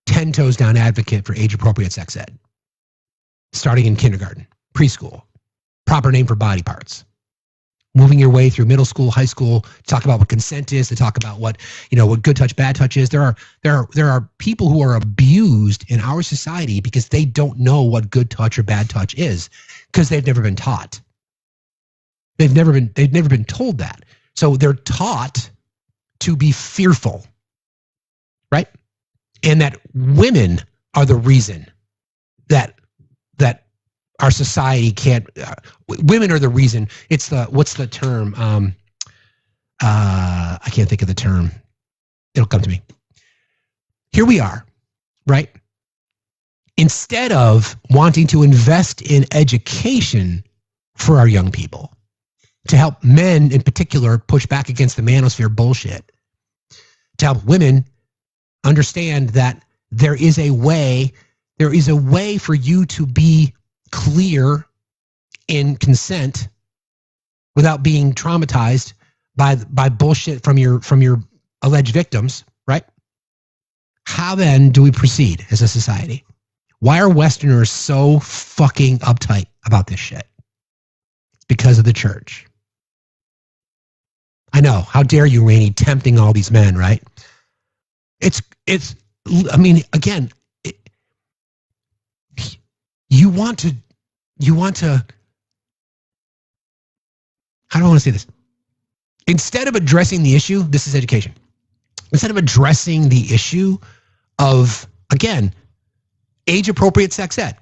10 toes down advocate for age-appropriate sex ed, starting in kindergarten, preschool, proper name for body parts, moving your way through middle school, high school, to talk about what consent is, to talk about what, what good touch, bad touch is. There are people who are abused in our society because they don't know what good touch or bad touch is, because they've never been taught. They've never been told that. So they're taught to be fearful, right? And that women are the reason that our society can't. Women are the reason. It's what's the term? I can't think of the term. It'll come to me. Here we are, right? Instead of wanting to invest in education for our young people, to help men in particular push back against the manosphere bullshit, to help women understand that there is a way for you to be clear in consent without being traumatized by bullshit from your alleged victims, right? How then do we proceed as a society? Why are Westerners so fucking uptight about this shit? It's because of the church. I know. How dare you, Rainey, tempting all these men, right? I mean, again, you want to, how do I want to say this? Instead of addressing the issue, this is education. Instead of addressing the issue of, again, age-appropriate sex ed,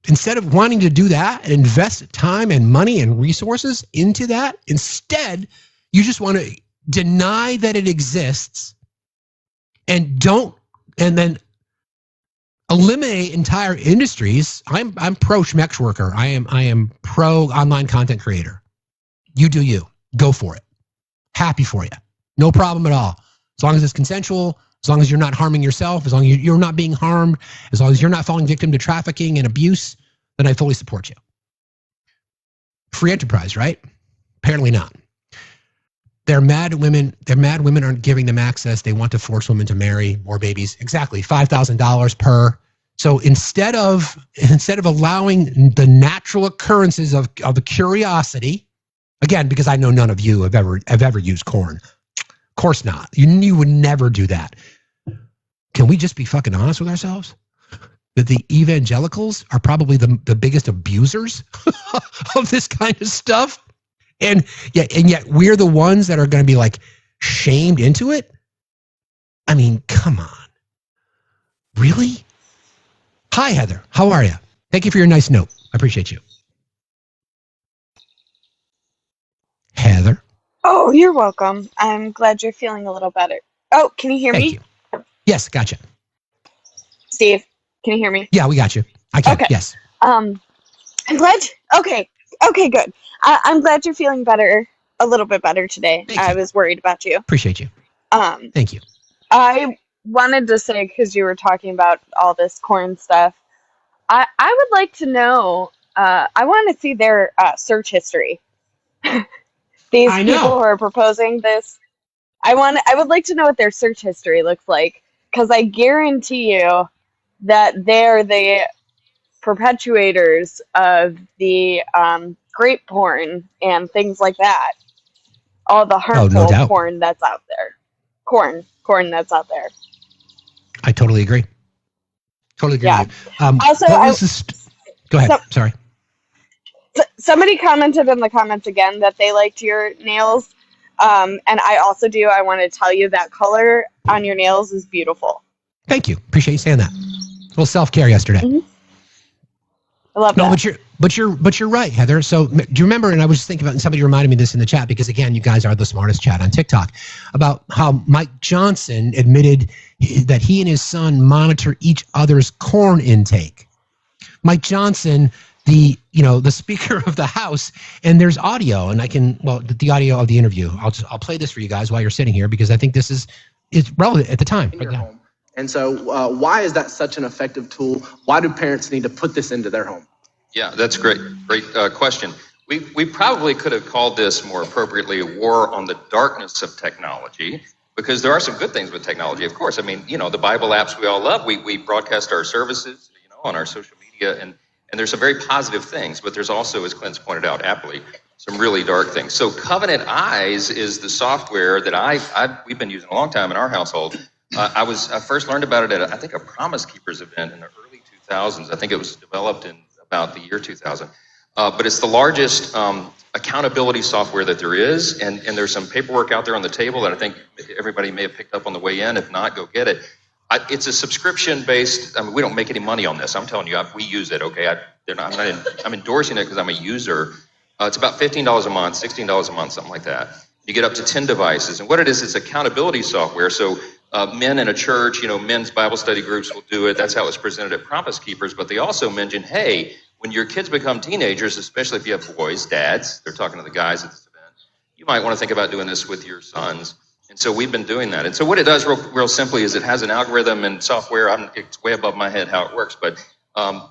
instead of wanting to do that and invest time and money and resources into that, instead, you just want to deny that it exists and then eliminate entire industries. I'm pro schmex worker. I am pro online content creator. You do you. Go for it. Happy for you. No problem at all. As long as it's consensual, as long as you're not harming yourself, as long as you're not being harmed, as long as you're not falling victim to trafficking and abuse, then I fully support you. Free enterprise, right? Apparently not. They're mad women aren't giving them access. They want to force women to marry more babies. Exactly. $5,000 per. So instead of allowing the natural occurrences of a curiosity, again, because I know none of you have ever used corn. Of course not. You would never do that. Can we just be fucking honest with ourselves? That the evangelicals are probably the biggest abusers of this kind of stuff? And yet we're the ones that are going to be like shamed into it? I mean, come on. Really? Hi, Heather. How are you? Thank you for your nice note. I appreciate you. Heather. Oh, you're welcome. I'm glad you're feeling a little better. Oh, can you hear Thank me? you. Yes, gotcha. Steve, can you hear me? Yeah, we got you. I can. Okay. Yes. I'm glad. Okay. Okay, good. I'm glad you're feeling better, a little bit better today. I was worried about you. Appreciate you. Thank you. I wanted to say, because you were talking about all this corn stuff, I would like to know, I want to see their search history. These I people know. who are proposing this, I would like to know what their search history looks like, because I guarantee you that they're the perpetuators of the grape porn and things like that. All the harmful no doubt. porn that's out there. Corn that's out there. I totally agree. Totally agree with you. Also, what was this? Go ahead. Sorry. Somebody commented in the comments again that they liked your nails. And I also do. I want to tell you that color on your nails is beautiful. Thank you. Appreciate you saying that. A little self-care yesterday. Mm-hmm. I love that. But you're right, Heather. So do you remember, and I was just thinking about, and somebody reminded me this in the chat, because again, you guys are the smartest chat on TikTok, about how Mike Johnson admitted that he and his son monitor each other's corn intake. Mike Johnson, the Speaker of the House, and there's audio, and the audio of the interview. I'll play this for you guys while you're sitting here, because I think this is relevant at the time. In your home. And so why is that such an effective tool? Why do parents need to put this into their home? Yeah, that's great. Great question. We probably could have called this more appropriately a war on the darkness of technology, because there are some good things with technology, of course. I mean, the Bible apps we all love. We broadcast our services, on our social media, and there's some very positive things, but there's also, as Clint's pointed out aptly, some really dark things. So Covenant Eyes is the software that we've been using a long time in our household. I first learned about it at I think a Promise Keepers event in the early 2000s. I think it was developed in about the year 2000. But it's the largest accountability software that there is, and there's some paperwork out there on the table that I think everybody may have picked up on the way in. If not, go get it. It's a subscription-based. I mean, we don't make any money on this. I'm telling you, we use it. Okay, I'm endorsing it because I'm a user. It's about $15 a month, $16 a month, something like that. You get up to 10 devices, and what it is, it's accountability software. So men in a church, men's Bible study groups will do it. That's how it's presented at Promise Keepers. But they also mention, hey, when your kids become teenagers, especially if you have boys, dads, they're talking to the guys at this event, you might want to think about doing this with your sons. And so we've been doing that. And so what it does real simply is it has an algorithm and software. It's way above my head how it works, but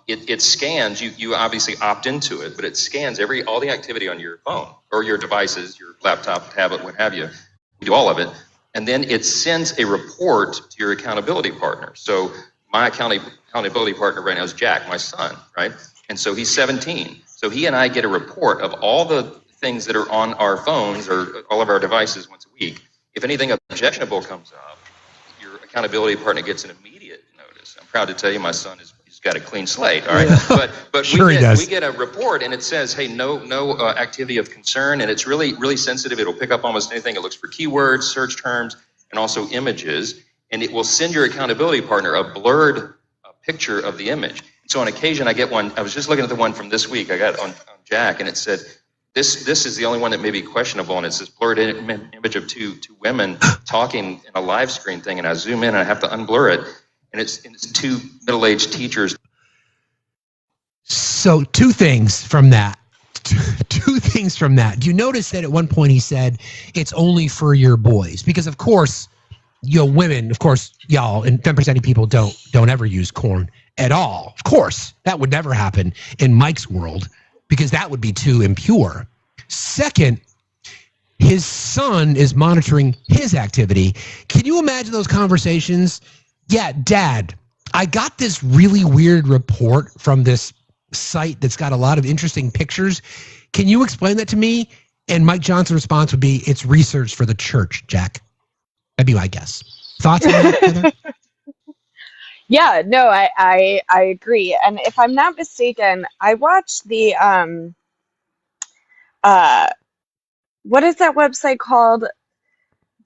it scans. You obviously opt into it, but it scans all the activity on your phone or your devices, your laptop, tablet, what have you. We do all of it. And then it sends a report to your accountability partner. So my accountability partner right now is Jack, my son, right? And so he's 17. So he and I get a report of all the things that are on our phones or all of our devices once a week. If anything objectionable comes up, your accountability partner gets an immediate notice. I'm proud to tell you my son he's got a clean slate, all right? Yeah. But sure we get a report, and it says, hey, no activity of concern, and it's really, really sensitive. It'll pick up almost anything. It looks for keywords, search terms, and also images, and it will send your accountability partner a blurred picture of the image. So on occasion, I get one. I was just looking at the one from this week. I got on Jack, and it said, This is the only one that may be questionable, and it's this blurred image of two women talking in a live screen thing, and I zoom in and I have to unblur it, and it's two middle-aged teachers. So two things from that. Two things from that. Do you notice that at one point he said it's only for your boys? Because of course, women, of course, y'all, and 10% of people don't ever use corn at all. Of course, that would never happen in Mike's world, because that would be too impure. Second, his son is monitoring his activity. Can you imagine those conversations? Yeah, Dad, I got this really weird report from this site that's got a lot of interesting pictures. Can you explain that to me? And Mike Johnson's response would be, it's research for the church, Jack. That'd be my guess. Thoughts on that, Heather? Yeah, no, I agree. And if I'm not mistaken, I watched the what is that website called?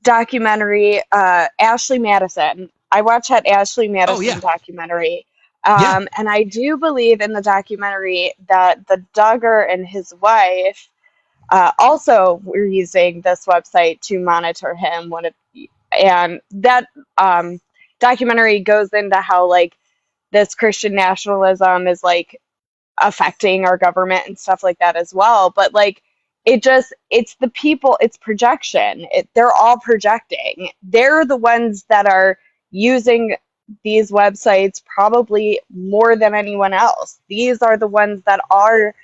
Documentary, Ashley Madison. I watched that Ashley Madison documentary. And I do believe in the documentary that the Duggar and his wife also were using this website to monitor him. And that documentary goes into how like this Christian nationalism is like affecting our government and stuff like that as well. But like it's the people, it's projection. They're all projecting. They're the ones that are using these websites probably more than anyone else. These are the ones that are,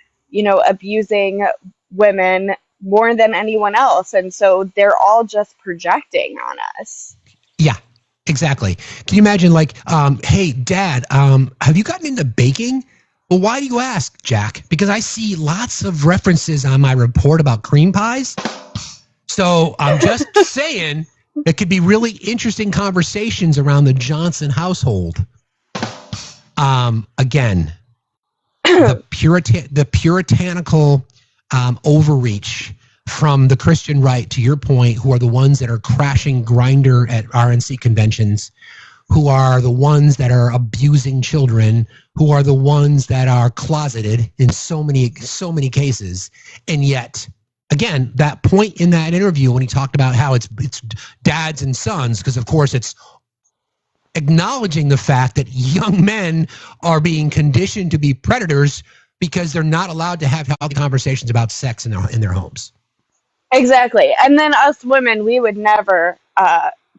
abusing women more than anyone else. And so they're all just projecting on us. Yeah, exactly. Can you imagine like, hey, Dad, have you gotten into baking? Well, why do you ask, Jack? Because I see lots of references on my report about cream pies. So I'm just saying it could be really interesting conversations around the Johnson household. Again, the puritanical overreach from the Christian right, to your point, who are the ones that are crashing Grindr at RNC conventions, who are the ones that are abusing children, who are the ones that are closeted in so many cases. And yet, again, that point in that interview when he talked about how it's dads and sons, because of course it's acknowledging the fact that young men are being conditioned to be predators because they're not allowed to have healthy conversations about sex in their homes. Exactly. And then us women, we would never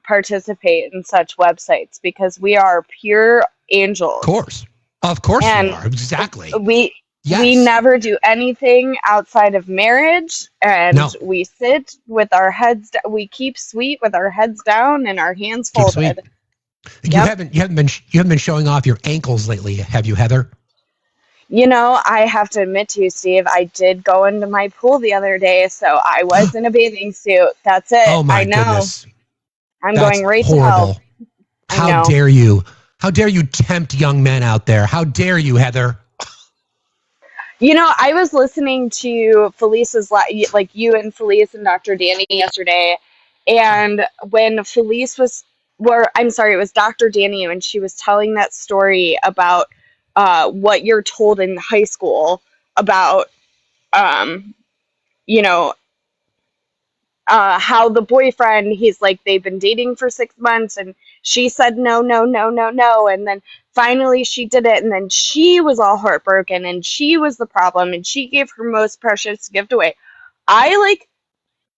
participate in such websites because we are pure angels. Of course and you are. Exactly. We never do anything outside of marriage, and we sit with our heads. We keep sweet with our heads down and our hands folded. You haven't been showing off your ankles lately, have you, Heather? I have to admit to you, Steve, I did go into my pool the other day, so I was in a bathing suit. That's it. Oh my I know. Goodness. I'm That's going right horrible. to hell. How dare you? How dare you tempt young men out there? How dare you, Heather? I was listening to Felice's, like you and Felice and Dr. Danny yesterday, and when Felice was, it was Dr. Danny, and she was telling that story about what you're told in high school about, how the boyfriend, he's like, they've been dating for 6 months, and she said no, and then finally she did it, and then she was all heartbroken, and she was the problem, and she gave her most precious gift away. I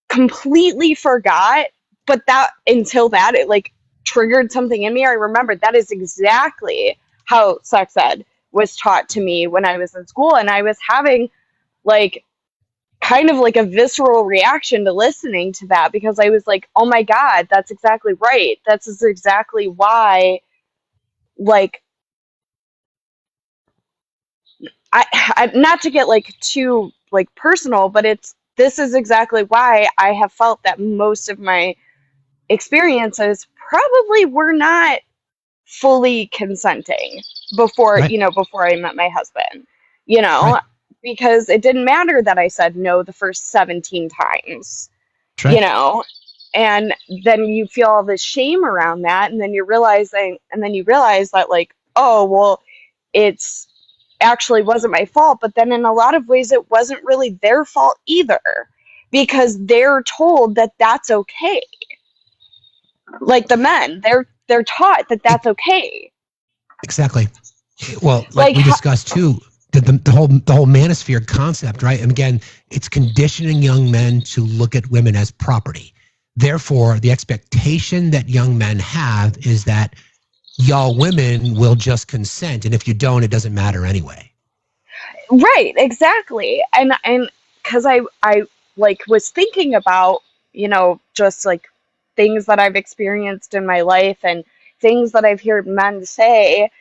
completely forgot, but until that it triggered something in me. I remembered that is exactly how sex ed was taught to me when I was in school, and I was having kind of a visceral reaction to listening to that, because I was like, oh my God, that's exactly right. That's exactly why, I not to get too personal, but this is exactly why I have felt that most of my experiences probably were not fully consenting before, before I met my husband, because it didn't matter that I said no the first 17 times, and then you feel all this shame around that. And then you realize that oh, well, it's actually wasn't my fault. But then in a lot of ways, it wasn't really their fault either, because they're told that that's okay. Like the men, they're taught that that's okay. Exactly. Well, like we discussed too, the whole manosphere concept, right? And again, it's conditioning young men to look at women as property. Therefore, the expectation that young men have is that y'all women will just consent, and if you don't, it doesn't matter anyway. Right, exactly. And because I was thinking about, just things that I've experienced in my life and things that I've heard men say,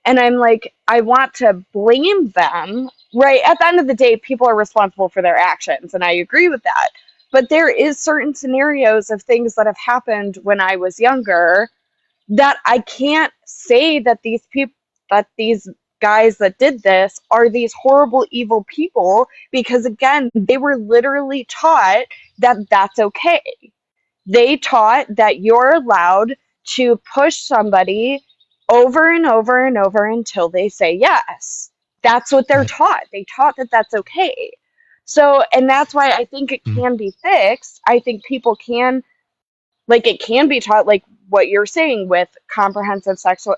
and I'm like, I want to blame them, right? At the end of the day, people are responsible for their actions, and I agree with that. But there is certain scenarios of things that have happened when I was younger that I can't say that these guys that did this are these horrible, evil people, because again, they were literally taught that that's okay. They taught that you're allowed to push somebody over and over and over until they say yes. That's what they're taught. They taught that that's okay. So, and that's why I think it can be fixed. I think people can, like, it can be taught, like what you're saying, with comprehensive sexual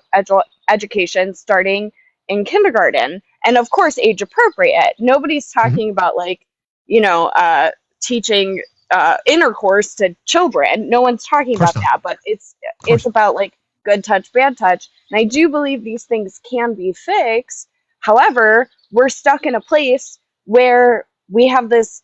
education starting in kindergarten. And of course, age appropriate. Nobody's talking about, like, teaching intercourse to children. No one's talking about that, but it's about, like, good touch, bad touch. And I do believe these things can be fixed. However, we're stuck in a place where we have this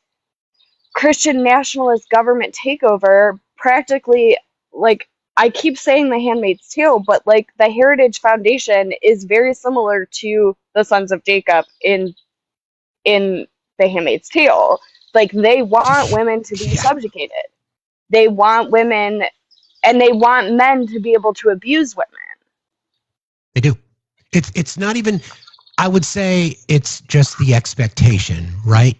Christian nationalist government takeover, practically. Like, I keep saying The Handmaid's Tale, but, like, the Heritage Foundation is very similar to the Sons of Jacob in The Handmaid's Tale. Like, they want women to be subjugated. They want women, and they want men to be able to abuse women. They do. It's not even, I would say it's just the expectation, right?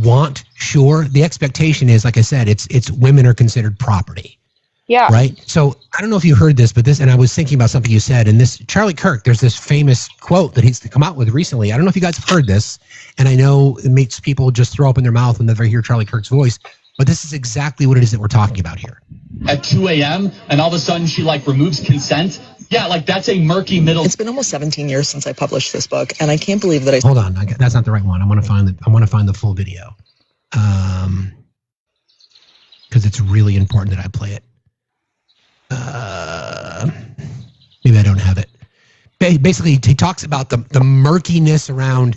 Want, sure. The expectation is, like I said, it's women are considered property. Yeah. Right. So I don't know if you heard this, but and I was thinking about something you said, and this Charlie Kirk, there's this famous quote that he's come out with recently. I don't know if you guys have heard this, and I know it makes people just throw up in their mouth when they hear Charlie Kirk's voice, but this is exactly what it is that we're talking about here. At 2 a.m. and all of a sudden she, like, removes consent. Yeah, like, that's a murky middle. It's been almost 17 years since I published this book, and I can't believe that Hold on, that's not the right one. I want to find the full video, because it's really important that I play it. Maybe I don't have it. Basically, he talks about the murkiness around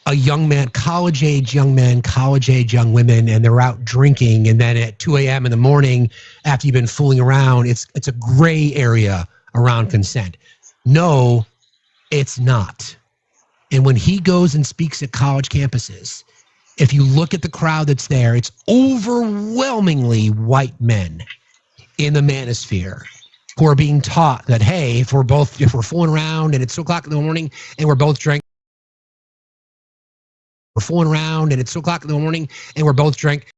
a young man, college-age young men, college-age young women, and they're out drinking, and then at 2 a.m. in the morning, after you've been fooling around, it's a gray area around consent. No, it's not. And when he goes and speaks at college campuses, if you look at the crowd that's there, it's overwhelmingly white men in the manosphere who are being taught that, hey, if we're fooling around and it's 2 o'clock in the morning and we're both drinking, we're fooling around and it's 2 o'clock in the morning and we're both drinking.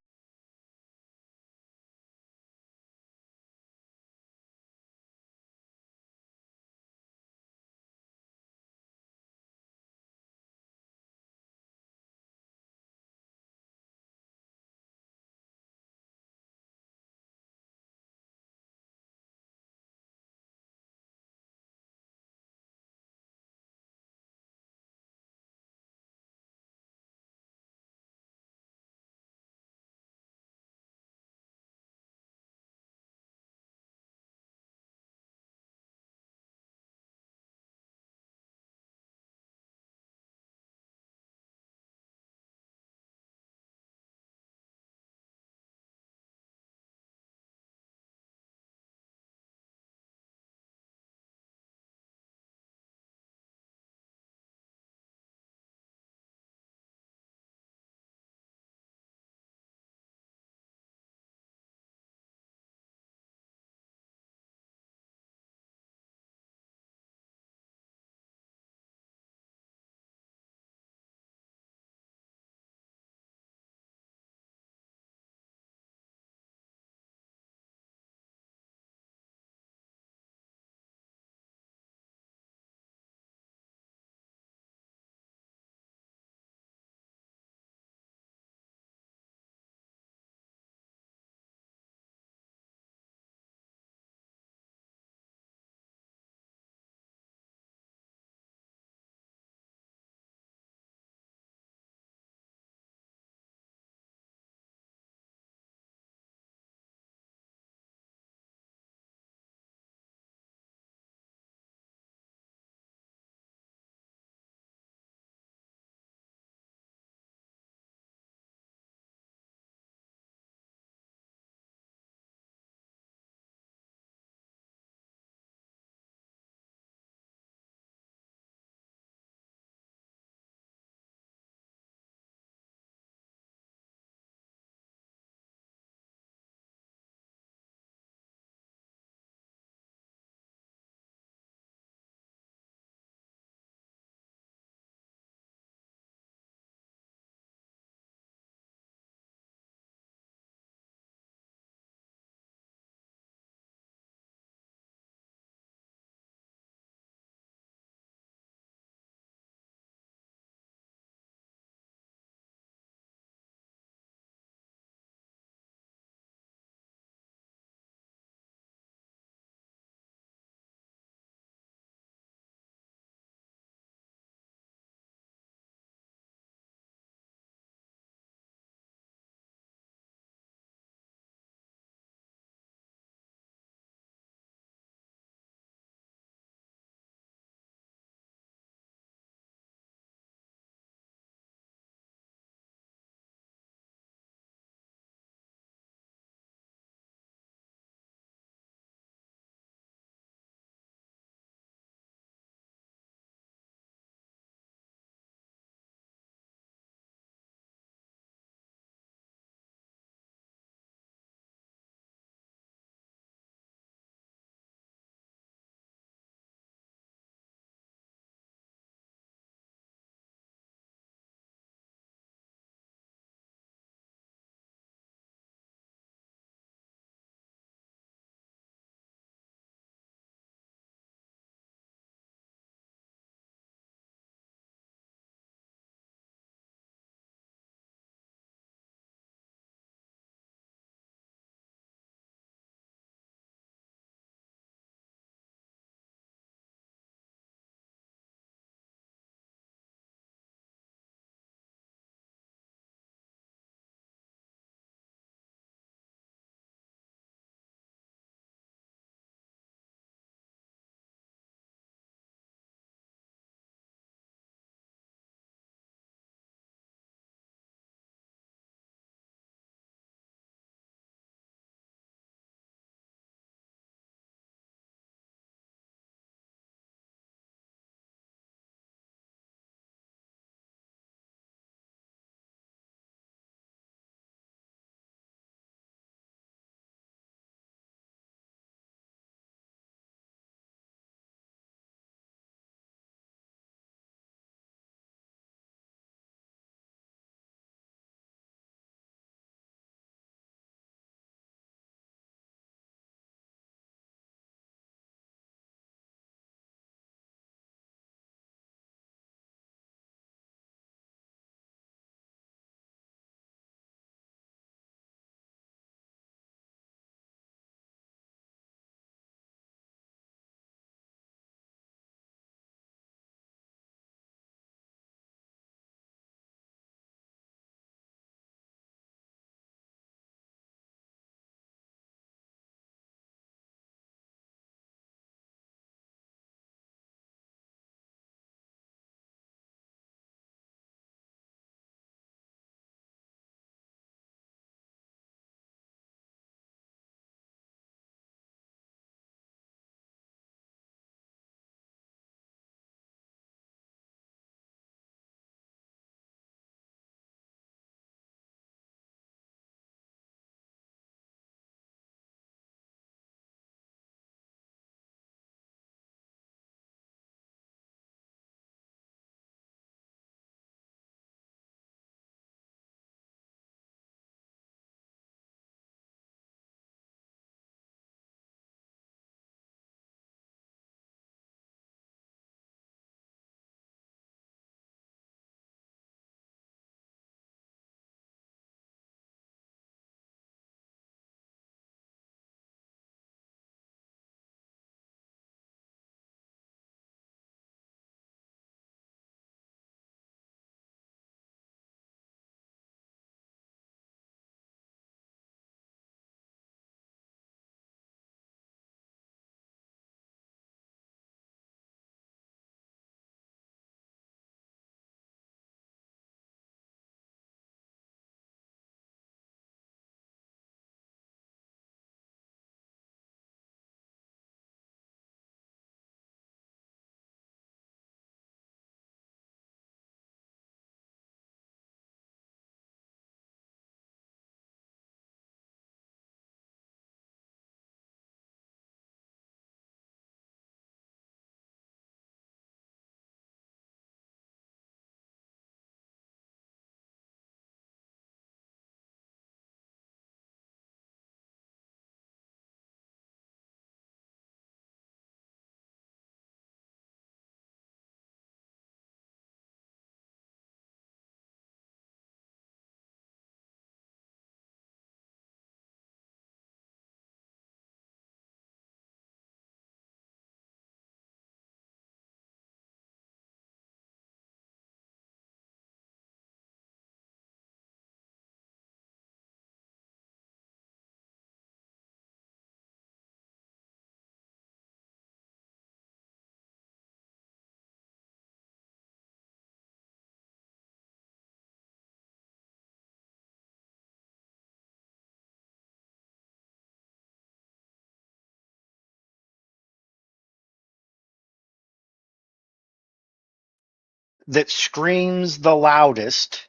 that screams the loudest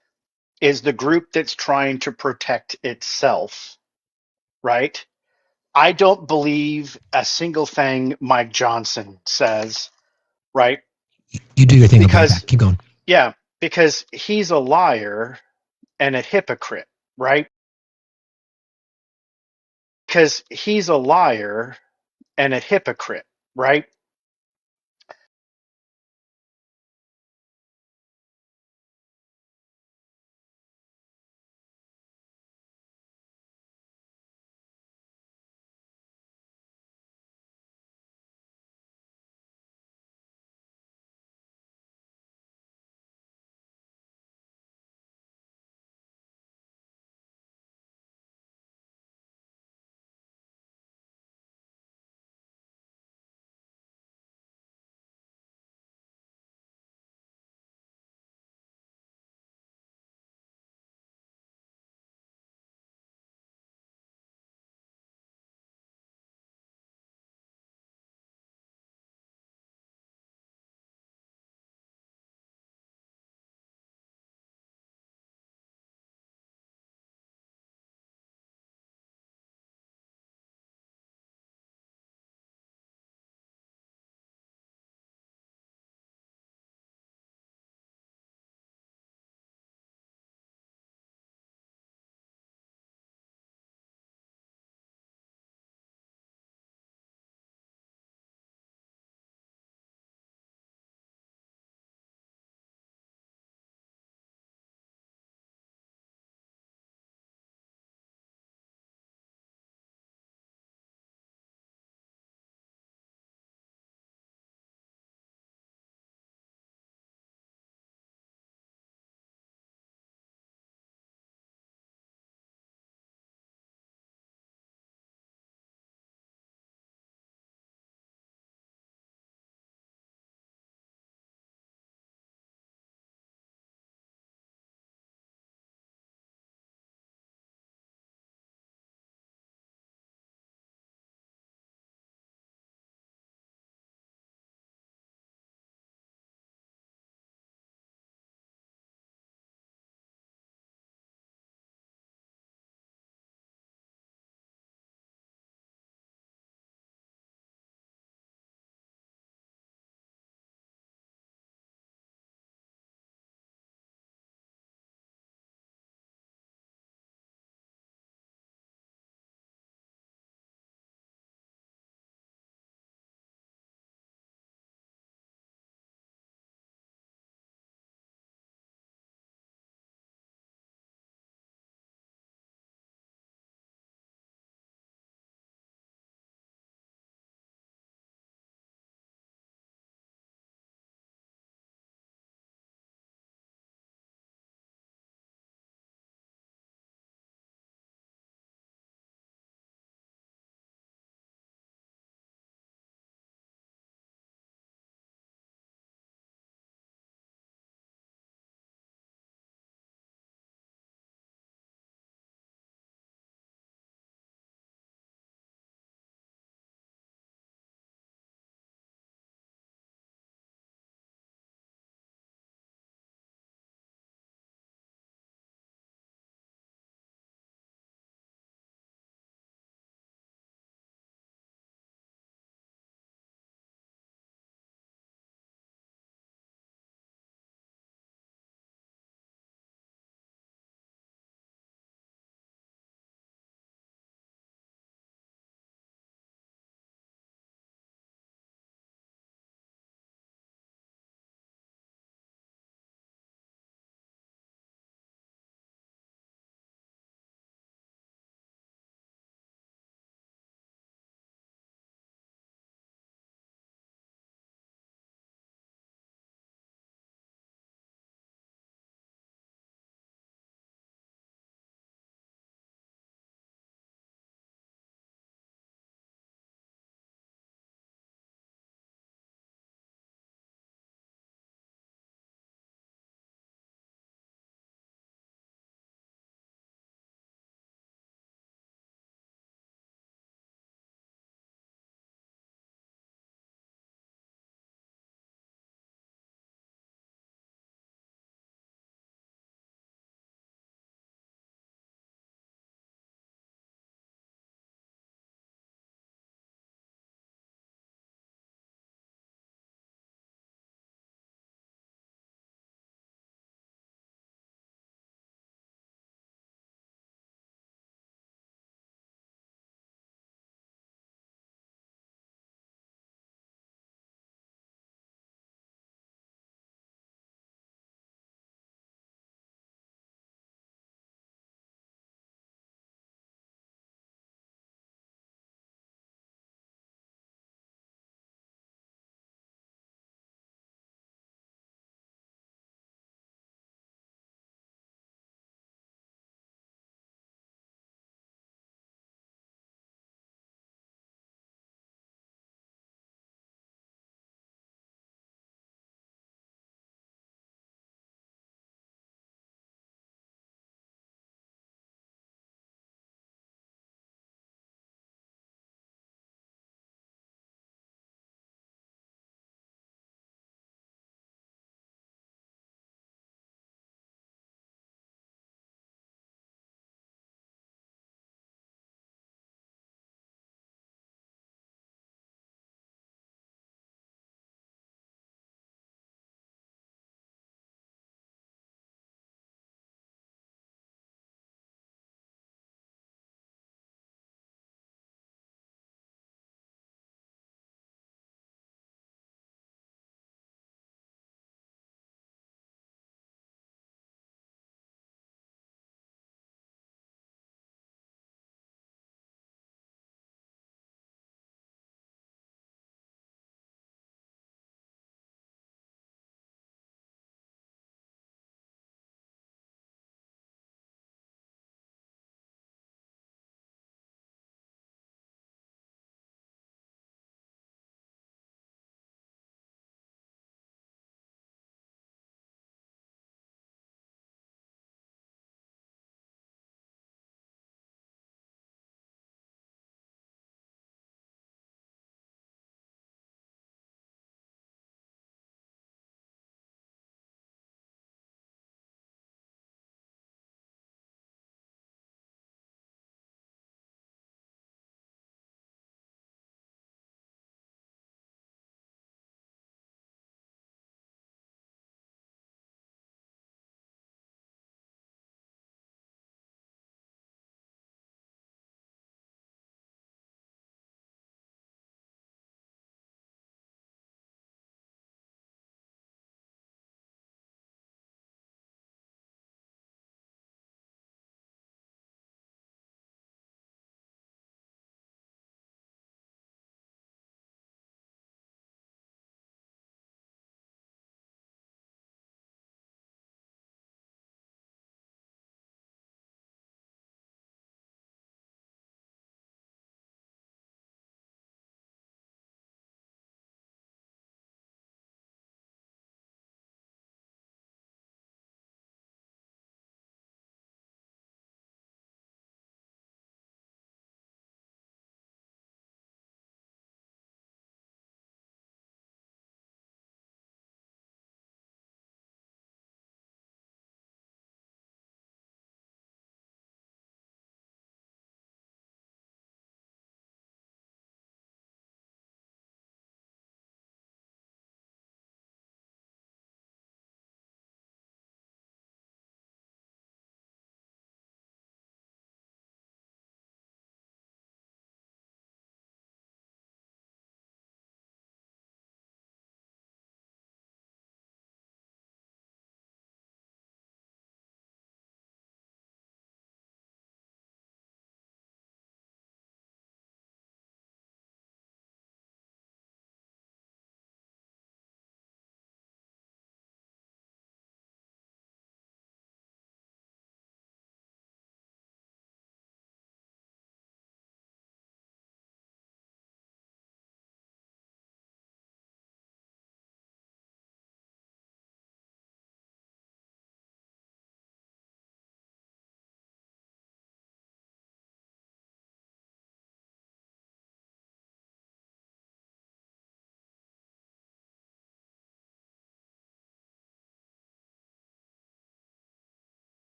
is the group that's trying to protect itself, right? I don't believe a single thing Mike Johnson says, right? You do your thing. I'll be right Because, back. Keep going. yeah, because he's a liar and a hypocrite, right? Because he's a liar and a hypocrite, right?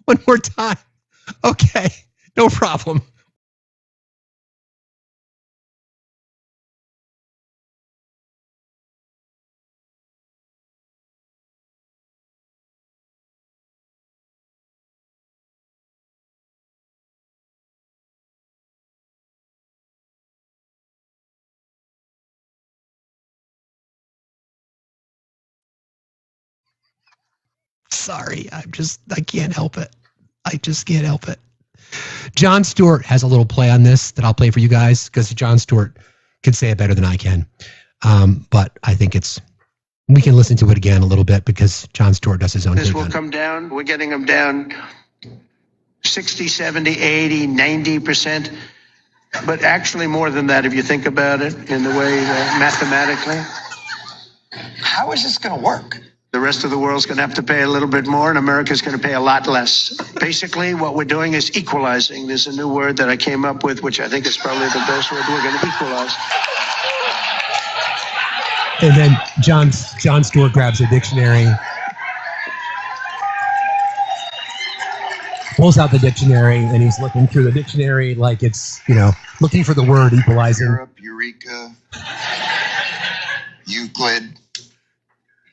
One more time. Okay, no problem. Sorry, I can't help it. I just can't help it. Jon Stewart has a little play on this that I'll play for you guys because Jon Stewart can say it better than I can. But I think we can listen to it again a little bit because Jon Stewart does his own thing. This will come down. We're getting them down 60, 70, 80, 90%. But actually more than that, if you think about it in the way mathematically. How is this going to work? The rest of the world's going to have to pay a little bit more, and America's going to pay a lot less. Basically, what we're doing is equalizing. There's a new word that I came up with, which I think is probably the best word. We're going to equalize. And then Jon Stewart grabs a dictionary, pulls out the dictionary, and he's looking through the dictionary like it's, looking for the word equalizing. Europe, Eureka, Euclid.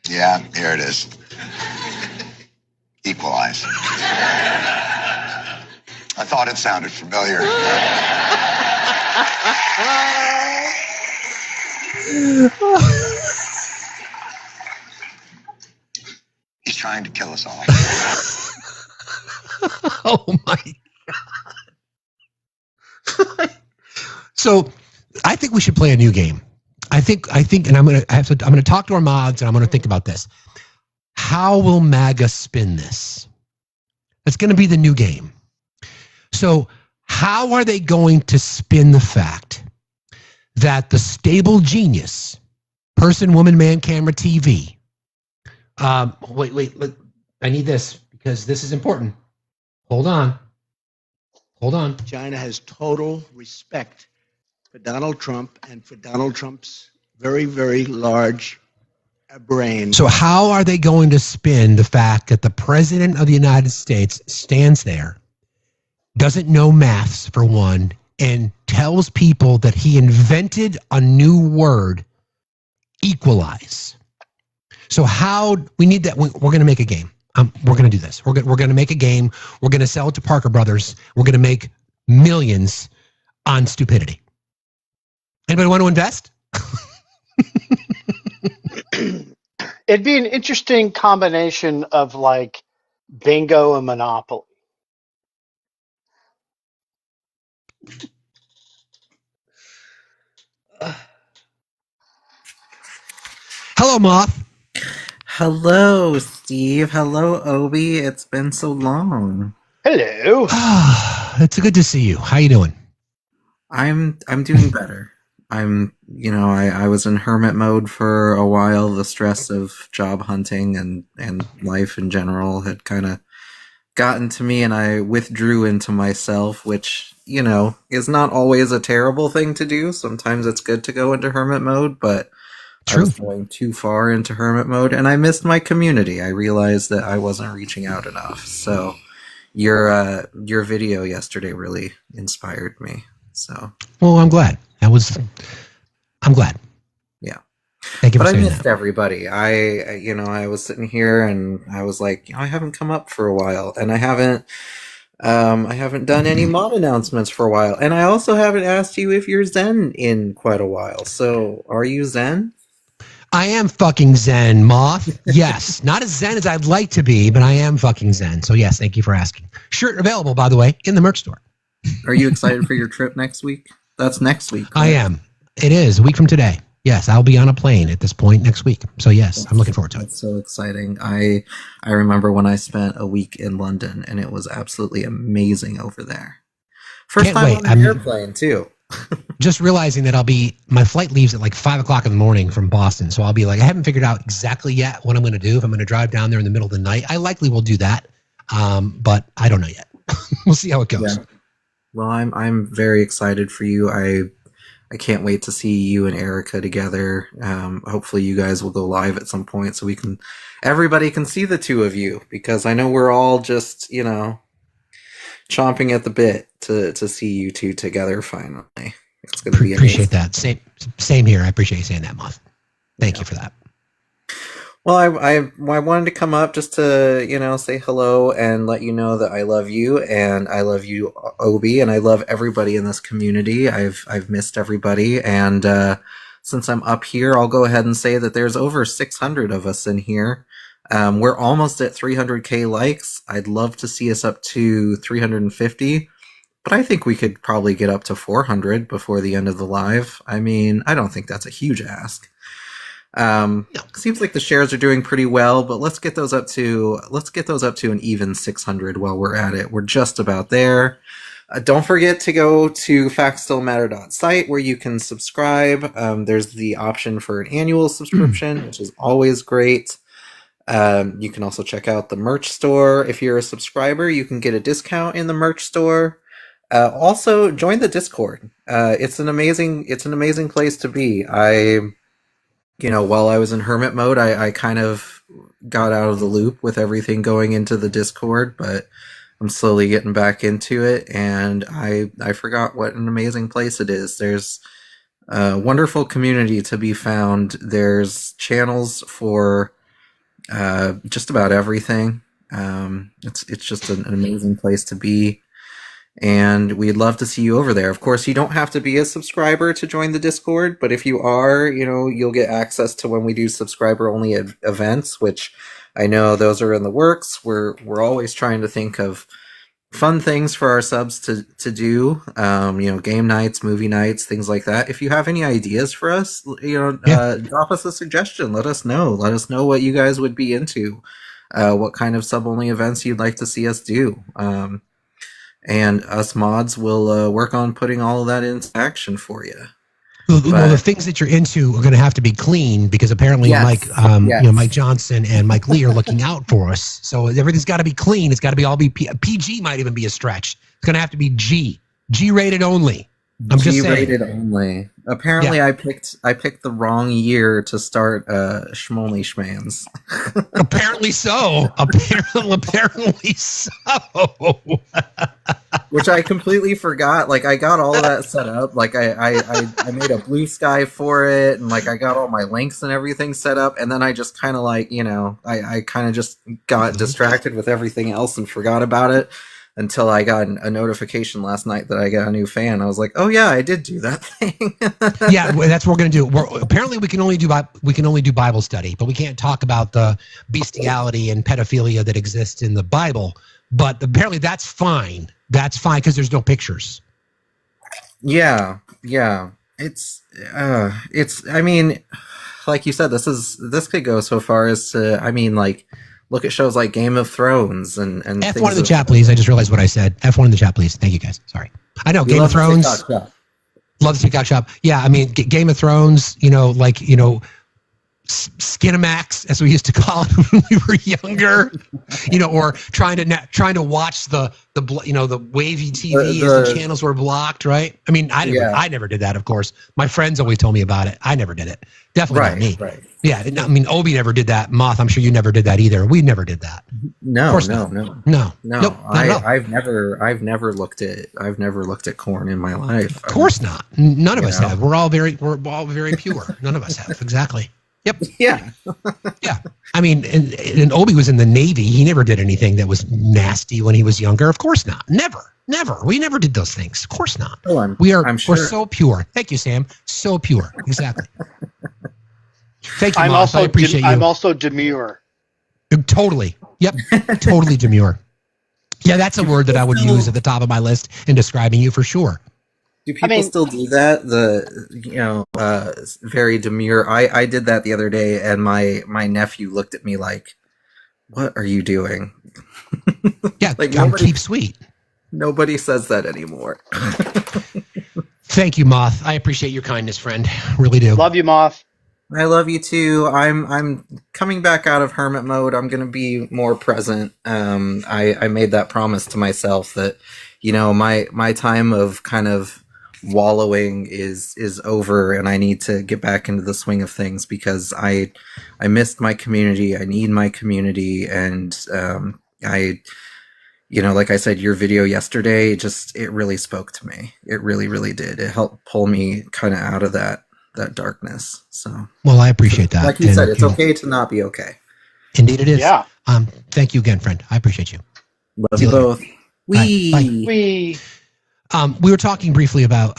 Yeah, here it is. Equalize. I thought it sounded familiar. He's trying to kill us all. Oh my God. So I think we should play a new game. I think, and I'm gonna talk to our mods and I'm gonna think about this. How will MAGA spin this? It's gonna be the new game. So how are they going to spin the fact that the stable genius, person, woman, man, camera, TV? Wait, I need this because this is important. Hold on. China has total respect for Donald Trump and for Donald Trump's very, very large brain. So how are they going to spin the fact that the president of the United States stands there, doesn't know maths for one, and tells people that he invented a new word, equalize? So how we need that? We're going to make a game. We're going to do this. We're going to make a game. We're going to sell it to Parker Brothers. We're going to make millions on stupidity. Anybody want to invest? It'd be an interesting combination of like bingo and Monopoly. Hello, Moth. Hello, Steve. Hello, Obi. It's been so long. Hello. It's good to see you. How you doing? I'm doing better. I was in hermit mode for a while. The stress of job hunting and life in general had kind of gotten to me, and I withdrew into myself, which, is not always a terrible thing to do. Sometimes it's good to go into hermit mode, but I was going too far into hermit mode, and I missed my community. I realized that I wasn't reaching out enough. So your video yesterday really inspired me. So, well, I'm glad. I'm glad. Yeah. Thank you for saying that. But I missed that. everybody. I was sitting here and I was like, I haven't come up for a while, and I haven't done any mod announcements for a while, and I also haven't asked you if you're Zen in quite a while. So, are you Zen? I am fucking Zen, Moth. Yes, not as Zen as I'd like to be, but I am fucking Zen. So yes, thank you for asking. Shirt available, by the way, in the merch store. Are you excited for your trip next week? That's next week. Right? I am. It is a week from today. Yes, I'll be on a plane at this point next week. So yes, I'm looking forward to it. That's so exciting. I remember when I spent a week in London, and it was absolutely amazing over there. First Can't time wait. on an airplane too. Just realizing that my flight leaves at like 5:00 in the morning from Boston. So I'll be like, I haven't figured out exactly yet what I'm going to do. If I'm going to drive down there in the middle of the night, I likely will do that. But I don't know yet. We'll see how it goes. Yeah. Well, I'm very excited for you. I can't wait to see you and Erica together. Hopefully you guys will go live at some point so everybody can see the two of you, because I know we're all just, chomping at the bit to see you two together finally. It's going to be appreciate amazing. that. Same here. I appreciate you saying that, Moth. Thank you for that. Well, I wanted to come up just to, say hello and let you know that I love you, and I love you, Obi, and I love everybody in this community. I've missed everybody, and since I'm up here, I'll go ahead and say that there's over 600 of us in here. We're almost at 300K likes. I'd love to see us up to 350, but I think we could probably get up to 400 before the end of the live. I mean, I don't think that's a huge ask. Seems like the shares are doing pretty well, but let's get those up to an even 600 while we're at it. We're just about there. Don't forget to go to FactsStillMatter.site where you can subscribe. There's the option for an annual subscription, which is always great. You can also check out the merch store. If you're a subscriber, you can get a discount in the merch store. Also, join the Discord. It's an amazing place to be. While I was in hermit mode, I kind of got out of the loop with everything going into the Discord, but I'm slowly getting back into it, and I forgot what an amazing place it is. There's a wonderful community to be found. There's channels for just about everything. It's just an amazing place to be. And we'd love to see you over there. Of course, you don't have to be a subscriber to join the Discord, but if you are, you'll get access to when we do subscriber-only events, which I know those are in the works. We're always trying to think of fun things for our subs to do, game nights, movie nights, things like that. If you have any ideas for us, drop us a suggestion. Let us know. Let us know what you guys would be into, what kind of sub-only events you'd like to see us do. And us mods will work on putting all of that into action for you. Well, the things that you're into are going to have to be clean because apparently Mike Johnson and Mike Lee are looking out for us. So everything's got to be clean. It's got to be all PG might even be a stretch. It's going to have to be G-rated only. I'm just saying. G-rated only. Apparently, I picked the wrong year to start Schmonly Schmans. Apparently so. Apparently so. Which I completely forgot. Like, I got all of that set up. Like, I made a blue sky for it, and like I got all my links and everything set up, and then I just kind of I kind of just got distracted with everything else and forgot about it. Until I got a notification last night that I got a new fan. I was like, "Oh yeah, I did do that thing." Yeah, that's what we're going to do. Apparently, we can only do Bible study, but we can't talk about the bestiality and pedophilia that exists in the Bible. But apparently, that's fine. That's fine because there's no pictures. Yeah. It's. I mean, like you said, this could go so far as to. I mean, like. Look at shows like Game of Thrones and F1 in the chat, please. I just realized what I said. F1 in the chat, please. Thank you, guys. Sorry. I know Game of Thrones. Love the TikTok shop. Yeah, I mean Game of Thrones. Skinamax, as we used to call it when we were younger. Or trying to watch the wavy TV as the channels were blocked. Right. I mean, I never did that. Of course, my friends always told me about it. I never did it. Definitely not me. Right. Yeah, I mean, Obi never did that. Moth, I'm sure you never did that either. We never did that. No. Nope, I've never looked at corn in my life. Of course not. None of us have. We're all very pure. None of us have. Exactly. Yep. Yeah. Yeah. I mean, and Obi was in the Navy. He never did anything that was nasty when he was younger. Of course not. Never. We never did those things. Of course not. Oh, we're so pure. Thank you, Sam. So pure. Exactly. Thank you, Moth. I appreciate you. I'm also demure. Totally. Yep. Totally demure. Yeah, that's a word that I would use at the top of my list in describing you for sure. Do people still do that? Very demure. I did that the other day, and my nephew looked at me like, "What are you doing?" Yeah, keep sweet. Nobody says that anymore. Thank you, Moth. I appreciate your kindness, friend. Really do. Love you, Moth. I love you too. I'm coming back out of hermit mode. I'm gonna be more present. I made that promise to myself that, my time of kind of wallowing is over, and I need to get back into the swing of things because I missed my community. I need my community, and You know, like I said, your video yesterday, it really spoke to me. It really, really did. It helped pull me kind of out of that darkness. So, well, I appreciate that. Like you said, it's okay to not be okay. Indeed it is. Yeah. Thank you again, friend. I appreciate you. Love you both. We we were talking briefly about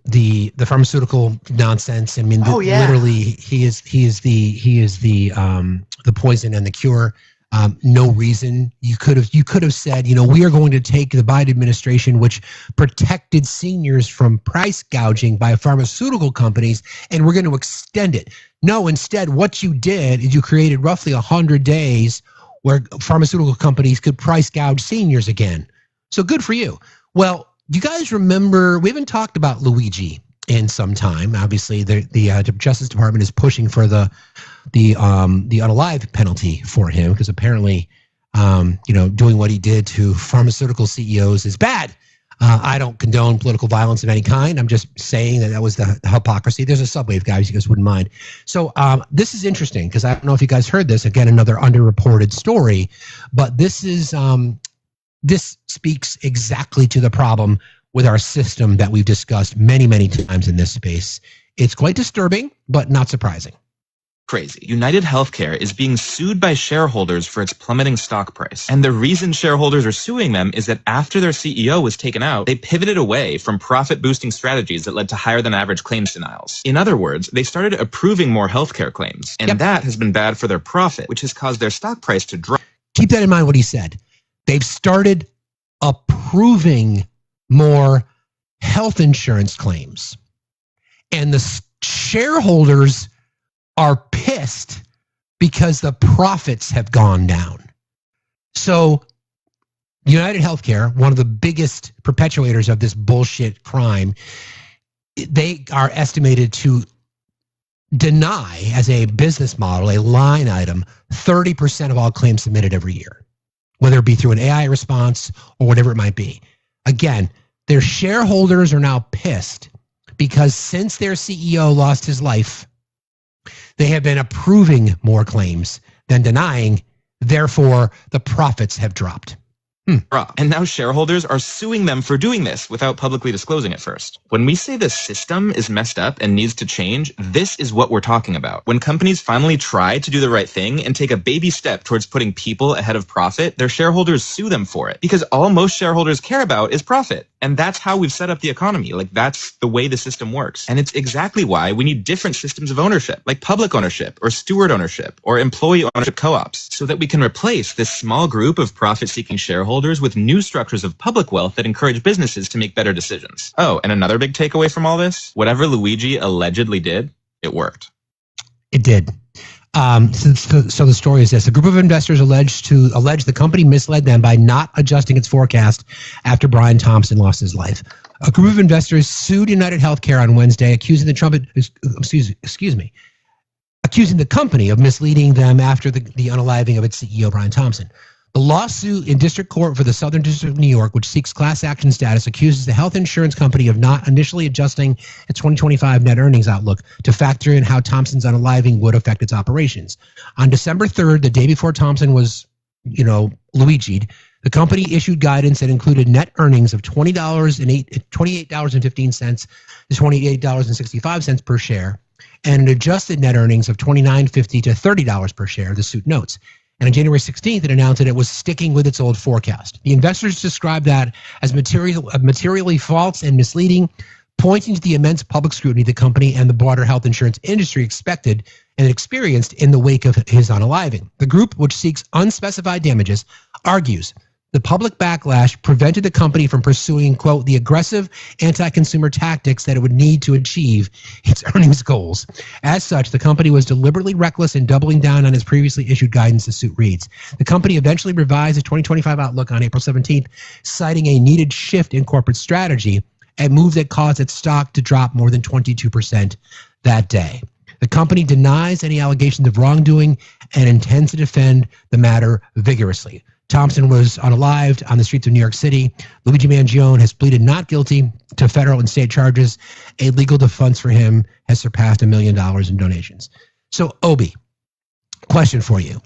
the pharmaceutical nonsense. I mean, literally, he is the poison and the cure. No reason you could have said, we are going to take the Biden administration, which protected seniors from price gouging by pharmaceutical companies, and we're going to extend it. No, instead, what you did is you created roughly 100 days where pharmaceutical companies could price gouge seniors again. So good for you. Well, you guys remember, we haven't talked about Luigi in some time. Obviously, the Justice Department is pushing for the unalive penalty for him because apparently, doing what he did to pharmaceutical CEOs is bad. I don't condone political violence of any kind. I'm just saying that was the hypocrisy. There's a subwave, guys. You guys wouldn't mind. So this is interesting because I don't know if you guys heard this. Again, another underreported story, but this speaks exactly to the problem with our system that we've discussed many, many times in this space. It's quite disturbing, but not surprising. Crazy. United Healthcare is being sued by shareholders for its plummeting stock price. And the reason shareholders are suing them is that after their CEO was taken out, they pivoted away from profit-boosting strategies that led to higher than average claims denials. In other words, they started approving more healthcare claims. And that has been bad for their profit, which has caused their stock price to drop. Keep that in mind what he said. They've started approving more health insurance claims. And the shareholders are pissed because the profits have gone down. So United Healthcare, one of the biggest perpetuators of this bullshit crime, they are estimated to deny as a business model, a line item, 30% of all claims submitted every year, whether it be through an AI response or whatever it might be. Again, their shareholders are now pissed because since their CEO lost his life, they have been approving more claims than denying. Therefore, the profits have dropped. And now shareholders are suing them for doing this without publicly disclosing it first. When we say the system is messed up and needs to change, this is what we're talking about. When companies finally try to do the right thing and take a baby step towards putting people ahead of profit, their shareholders sue them for it because all most shareholders care about is profit. And that's how we've set up the economy. Like, that's the way the system works. And it's exactly why we need different systems of ownership, like public ownership or steward ownership or employee ownership co-ops, so that we can replace this small group of profit-seeking shareholders with new structures of public wealth that encourage businesses to make better decisions. Oh, and another big takeaway from all this, whatever Luigi allegedly did, it worked. It did. So the story is this. A group of investors allege the company misled them by not adjusting its forecast after Brian Thompson lost his life. A group of investors sued United Healthcare on Wednesday, accusing the company of misleading them after the unaliving of its CEO, Brian Thompson. The lawsuit in district court for the Southern District of New York, which seeks class action status, accuses the health insurance company of not initially adjusting its 2025 net earnings outlook to factor in how Thompson's unaliving would affect its operations. On December 3rd, the day before Thompson was, Luigi'd, the company issued guidance that included net earnings of $28.15 to $28.65 per share, and an adjusted net earnings of $29.50 to $30 per share, the suit notes. And on January 16th, it announced that it was sticking with its old forecast. The investors described that as materially false and misleading, pointing to the immense public scrutiny the company and the broader health insurance industry expected and experienced in the wake of his unaliving. The group, which seeks unspecified damages, argues the public backlash prevented the company from pursuing, quote, the aggressive anti-consumer tactics that it would need to achieve its earnings goals. As such, the company was deliberately reckless in doubling down on its previously issued guidance, the suit reads. The company eventually revised its 2025 outlook on April 17th, citing a needed shift in corporate strategy, a move that caused its stock to drop more than 22% that day. The company denies any allegations of wrongdoing and intends to defend the matter vigorously. Thompson was unalived on the streets of New York City. Luigi Mangione has pleaded not guilty to federal and state charges. A legal defense for him has surpassed $1 million in donations. So, Obi, Question for you.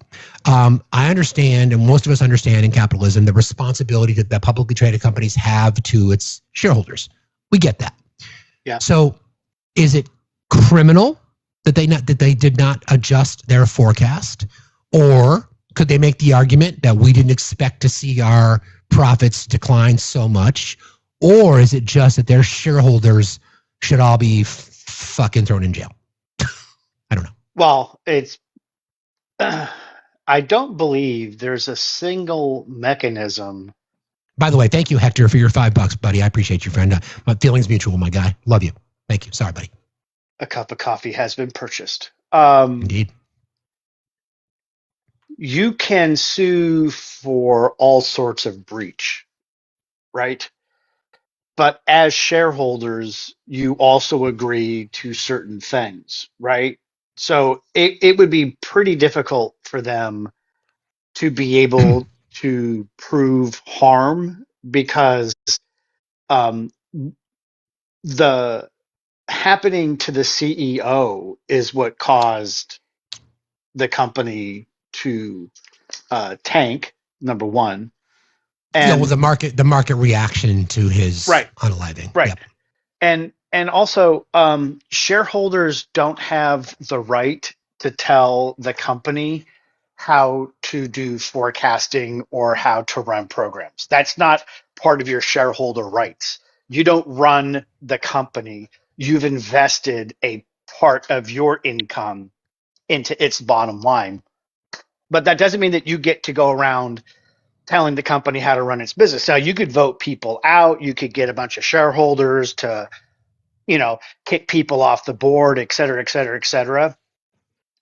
I understand, and most of us understand in capitalism, the responsibility that publicly traded companies have to its shareholders. We get that. Yeah. So is it criminal that they did not adjust their forecast? Or could they make the argument that we didn't expect to see our profits decline so much? Or is it just that their shareholders should all be fucking thrown in jail? I don't know. Well, it's I don't believe there's a single mechanism. By the way, thank you, Hector, for your $5, buddy. I appreciate you, friend. My feelings mutual, my guy. Love you. Thank you. Sorry, buddy. A cup of coffee has been purchased. Indeed. You can sue for all sorts of breach, right? But as shareholders, you also agree to certain things, right? So it would be pretty difficult for them to be able to prove harm because the happening to the CEO is what caused the company to tank, number one. And the market reaction to his right, unaliving. right, yep. and also shareholders don't have the right to tell the company how to do forecasting or how to run programs. That's not part of your shareholder rights. You don't run the company. You've invested a part of your income into its bottom line. But that doesn't mean that you get to go around telling the company how to run its business. Now, you could vote people out. You could get a bunch of shareholders to, kick people off the board, et cetera, et cetera, et cetera.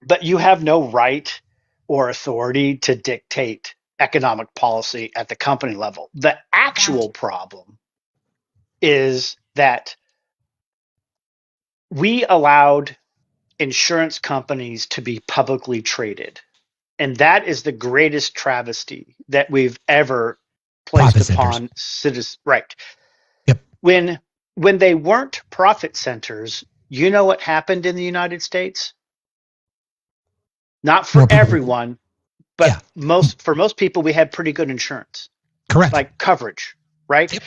But you have no right or authority to dictate economic policy at the company level. The actual problem is that we allowed insurance companies to be publicly traded. And that is the greatest travesty that we've ever placed upon citizens. Right. Yep. When they weren't profit centers, you know what happened in the United States? Not for everyone, but for most people, we had pretty good insurance. Correct. Like coverage, right? Yep.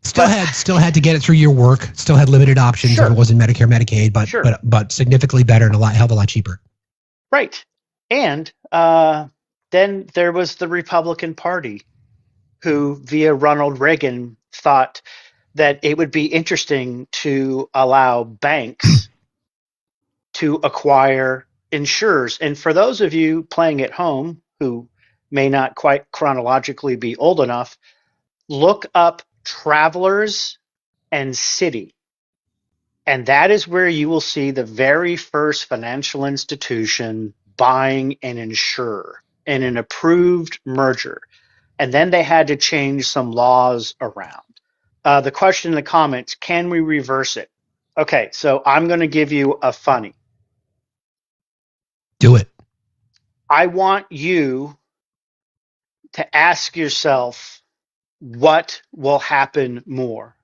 Still had to get it through your work. Still had limited options if it wasn't Medicare, Medicaid, but significantly better and hell of a lot cheaper. Right. And then there was the Republican Party, who via Ronald Reagan thought that it would be interesting to allow banks to acquire insurers. And for those of you playing at home who may not quite chronologically be old enough, look up Travelers and Citi. And that is where you will see the very first financial institution buying an insurer in an approved merger. And then they had to change some laws around. The question in the comments, can we reverse it? Okay, so I'm going to give you a funny. Do it. I want you to ask yourself, what will happen more?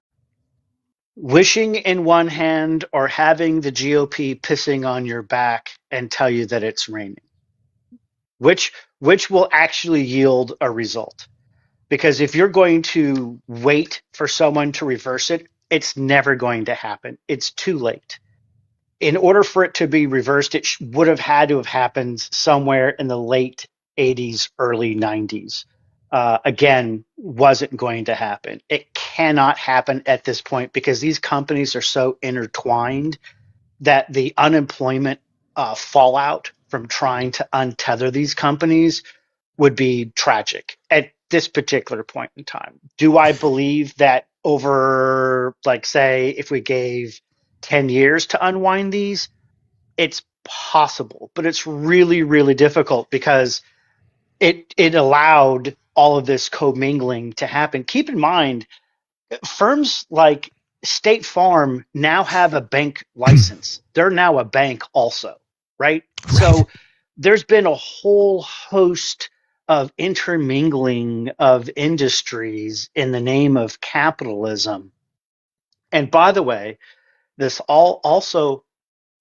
Wishing in one hand or having the GOP pissing on your back and tell you that it's raining? Which will actually yield a result? Because if you're going to wait for someone to reverse it, it's never going to happen. It's too late. In order for it to be reversed, it would have had to have happened somewhere in the late 80s, early 90s. Again, wasn't going to happen. It cannot happen at this point because these companies are so intertwined that the unemployment fallout from trying to untether these companies would be tragic at this particular point in time. Do I believe that over, like, say, if we gave 10 years to unwind these, it's possible, but it's really, really difficult because it allowed all of this commingling to happen. Keep in mind, firms like State Farm now have a bank license. They're now a bank also, right? So there's been a whole host of intermingling of industries in the name of capitalism. And by the way, this all also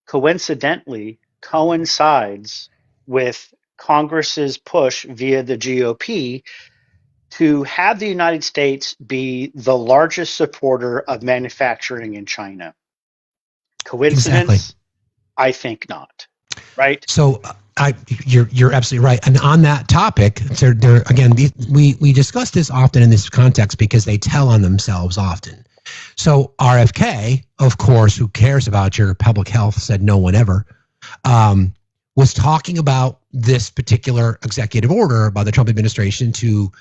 coincidentally coincides with Congress's push via the GOP to have the United States be the largest supporter of manufacturing in China. Coincidence? Exactly. I think not. Right? So you're absolutely right. And on that topic, we discuss this often in this context because they tell on themselves often. So RFK, of course, who cares about your public health, said no one ever, was talking about this particular executive order by the Trump administration to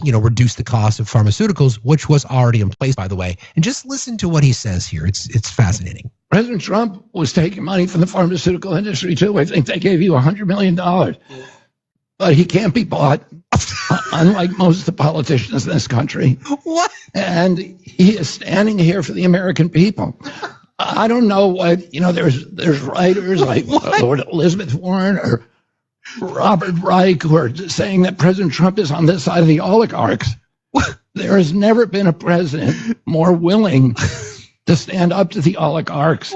reduce the cost of pharmaceuticals, which was already in place, by the way. And just listen to what he says here. It's fascinating. President Trump was taking money from the pharmaceutical industry, too. I think they gave you $100 million. But he can't be bought, unlike most of the politicians in this country. What? And he is standing here for the American people. I don't know what, there's writers like Lord Elizabeth Warren or Robert Reich who are saying that President Trump is on this side of the oligarchs. There has never been a president more willing to stand up to the oligarchs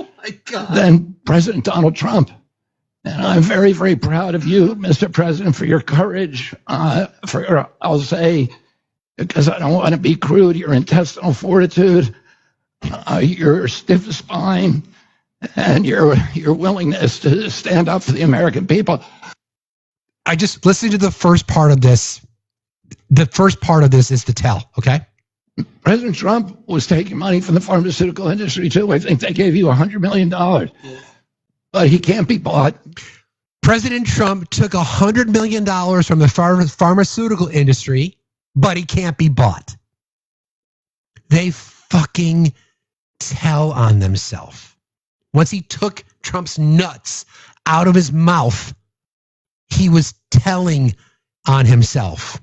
than President Donald Trump. And I'm very, very proud of you, Mr. President, for your courage, I'll say, because I don't want to be crude, your intestinal fortitude, your stiff spine, and your willingness to stand up for the American people. I just listened to the first part of this. The first part of this is to tell, okay? President Trump was taking money from the pharmaceutical industry, too. I think they gave you $100 million. But he can't be bought. President Trump took $100 million from the pharmaceutical industry, but he can't be bought. They fucking tell on themselves. Once he took Trump's nuts out of his mouth, he was telling on himself.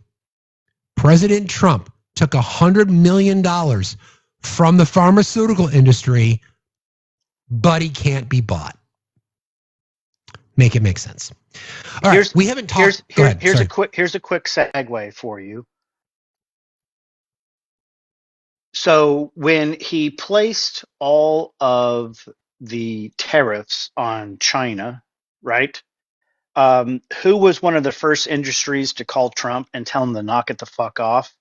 President Trump took $100 million from the pharmaceutical industry, but he can't be bought. Make it make sense. All right, we haven't talked. Here's a quick segue for you. So when he placed all of the tariffs on China, right? Who was one of the first industries to call Trump and tell him to knock it the fuck off?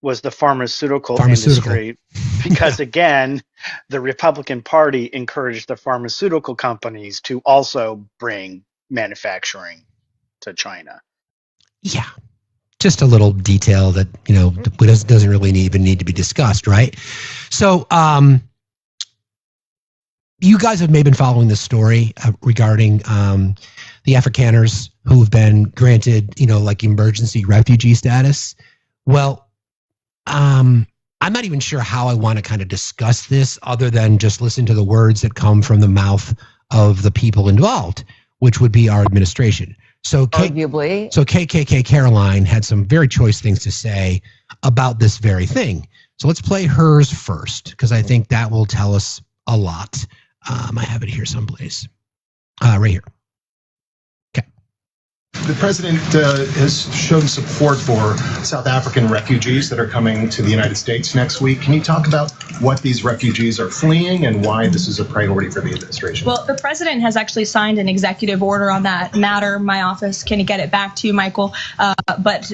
Was the pharmaceutical industry. Because again, the Republican Party encouraged the pharmaceutical companies to also bring manufacturing to China. Yeah. Just a little detail that, doesn't really even need to be discussed, right? So, you guys have maybe been following this story regarding the Afrikaners who've been granted, emergency refugee status. Well, I'm not even sure how I want to kind of discuss this other than just listen to the words that come from the mouth of the people involved, which would be our administration. So KKK Caroline had some very choice things to say about this very thing. So let's play hers first, because I think that will tell us a lot. I have it here someplace. Right here. The president has shown support for South African refugees that are coming to the United States next week. Can you talk about what these refugees are fleeing and why this is a priority for the administration? Well, the president has actually signed an executive order on that matter. My office can get it back to you, Michael. But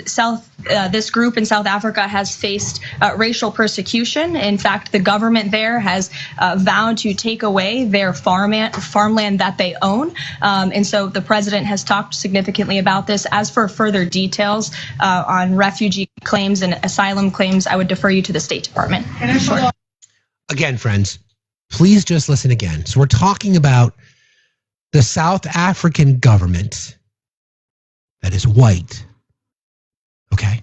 this group in South Africa has faced racial persecution. In fact, the government there has vowed to take away their farmland that they own. And so the president has talked significantly about this. As for further details on refugee claims and asylum claims, I would defer you to the State Department. Sure. Again, friends, please just listen again. So we're talking about the South African government that is white. Okay.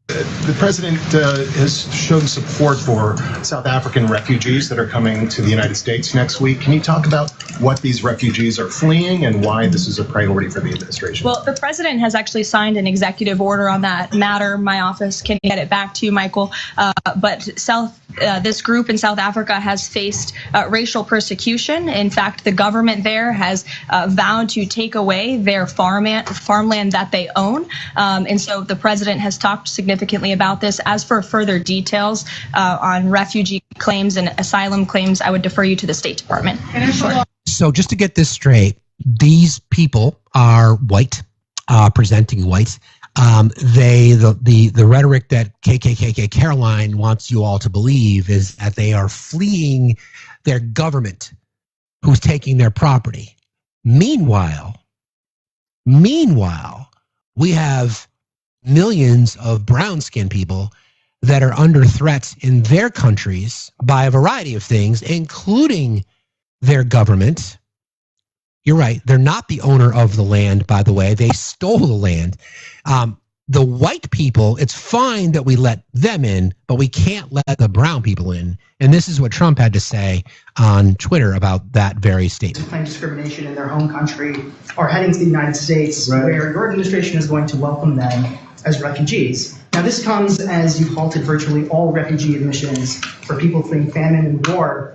The president has shown support for South African refugees that are coming to the United States next week. Can you talk about what these refugees are fleeing and why this is a priority for the administration? Well, the president has actually signed an executive order on that matter. My office can get it back to you, Michael. But this group in South Africa has faced racial persecution. In fact, the government there has vowed to take away their farmland that they own. And so the president has talked significantly about this. As for further details on refugee claims and asylum claims, I would defer you to the State Department. Sure. So just to get this straight, these people are white, presenting white. The rhetoric that KKK Caroline wants you all to believe is that they are fleeing their government who's taking their property. Meanwhile, we have millions of brown-skinned people that are under threat in their countries by a variety of things, including their government. You're right. They're not the owner of the land, by the way. They stole the land. The white people, it's fine that we let them in, but we can't let the brown people in. And this is what Trump had to say on Twitter about that very statement. Claim discrimination in their home country are heading to the United States, where your administration is going to welcome them as refugees. Now, this comes as you've halted virtually all refugee admissions for people fleeing famine and war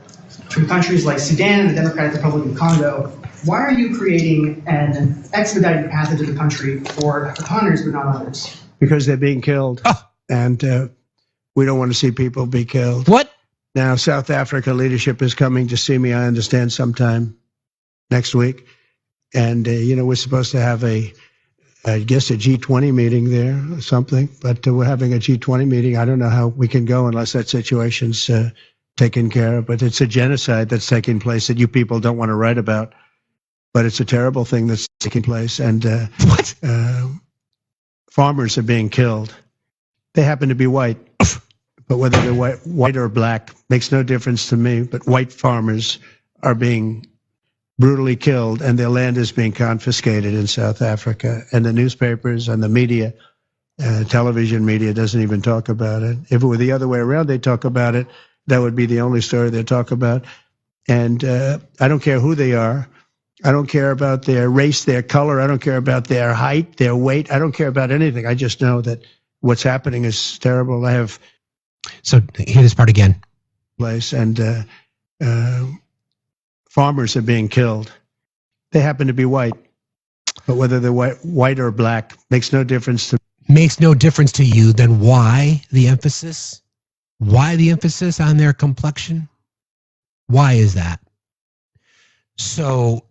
from countries like Sudan and the Democratic Republic of Congo. Why are you creating an expedited path into the country for hundreds but not others? Because they're being killed. And we don't want to see people be killed. What? Now, South Africa leadership is coming to see me, I understand, sometime next week. And, we're supposed to have a G20 meeting there or something. But we're having a G20 meeting. I don't know how we can go unless that situation's taken care of. But it's a genocide that's taking place that you people don't want to write about. But it's a terrible thing that's taking place. And farmers are being killed. They happen to be white. But whether they're white or black makes no difference to me. But white farmers are being brutally killed, and their land is being confiscated in South Africa. And the newspapers and the media, television media, doesn't even talk about it. If it were the other way around, they'd talk about it. That would be the only story they'd talk about. And I don't care who they are. I don't care about their race, their color. I don't care about their height, their weight. I don't care about anything. I just know that what's happening is terrible. So hear this part again. And farmers are being killed. They happen to be white. But whether they're white or black makes no difference to me. Makes no difference to you. Then why the emphasis? Why the emphasis on their complexion? Why is that? So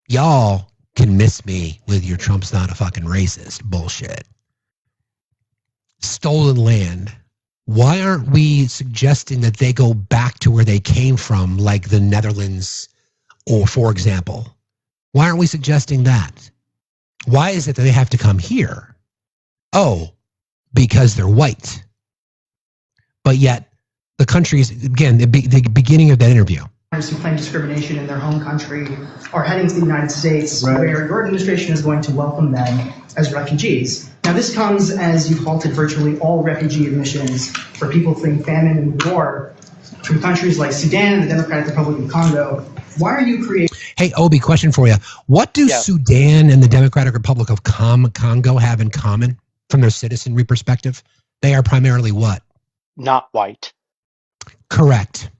y'all can miss me with your Trump's not a fucking racist bullshit. Stolen land. Why aren't we suggesting that they go back to where they came from, like the Netherlands, or for example? Why aren't we suggesting that? Why is it that they have to come here? Oh, because they're white. But yet, the countries, again, the beginning of that interview. Who claim discrimination in their home country are heading to the United States, where your administration is going to welcome them as refugees. Now, this comes as you've halted virtually all refugee admissions for people fleeing famine and war from countries like Sudan and the Democratic Republic of Congo. Why are you creating... Hey, Obi, question for you. What do Sudan and the Democratic Republic of Congo have in common from their citizenry perspective? They are primarily what? Not white. Correct.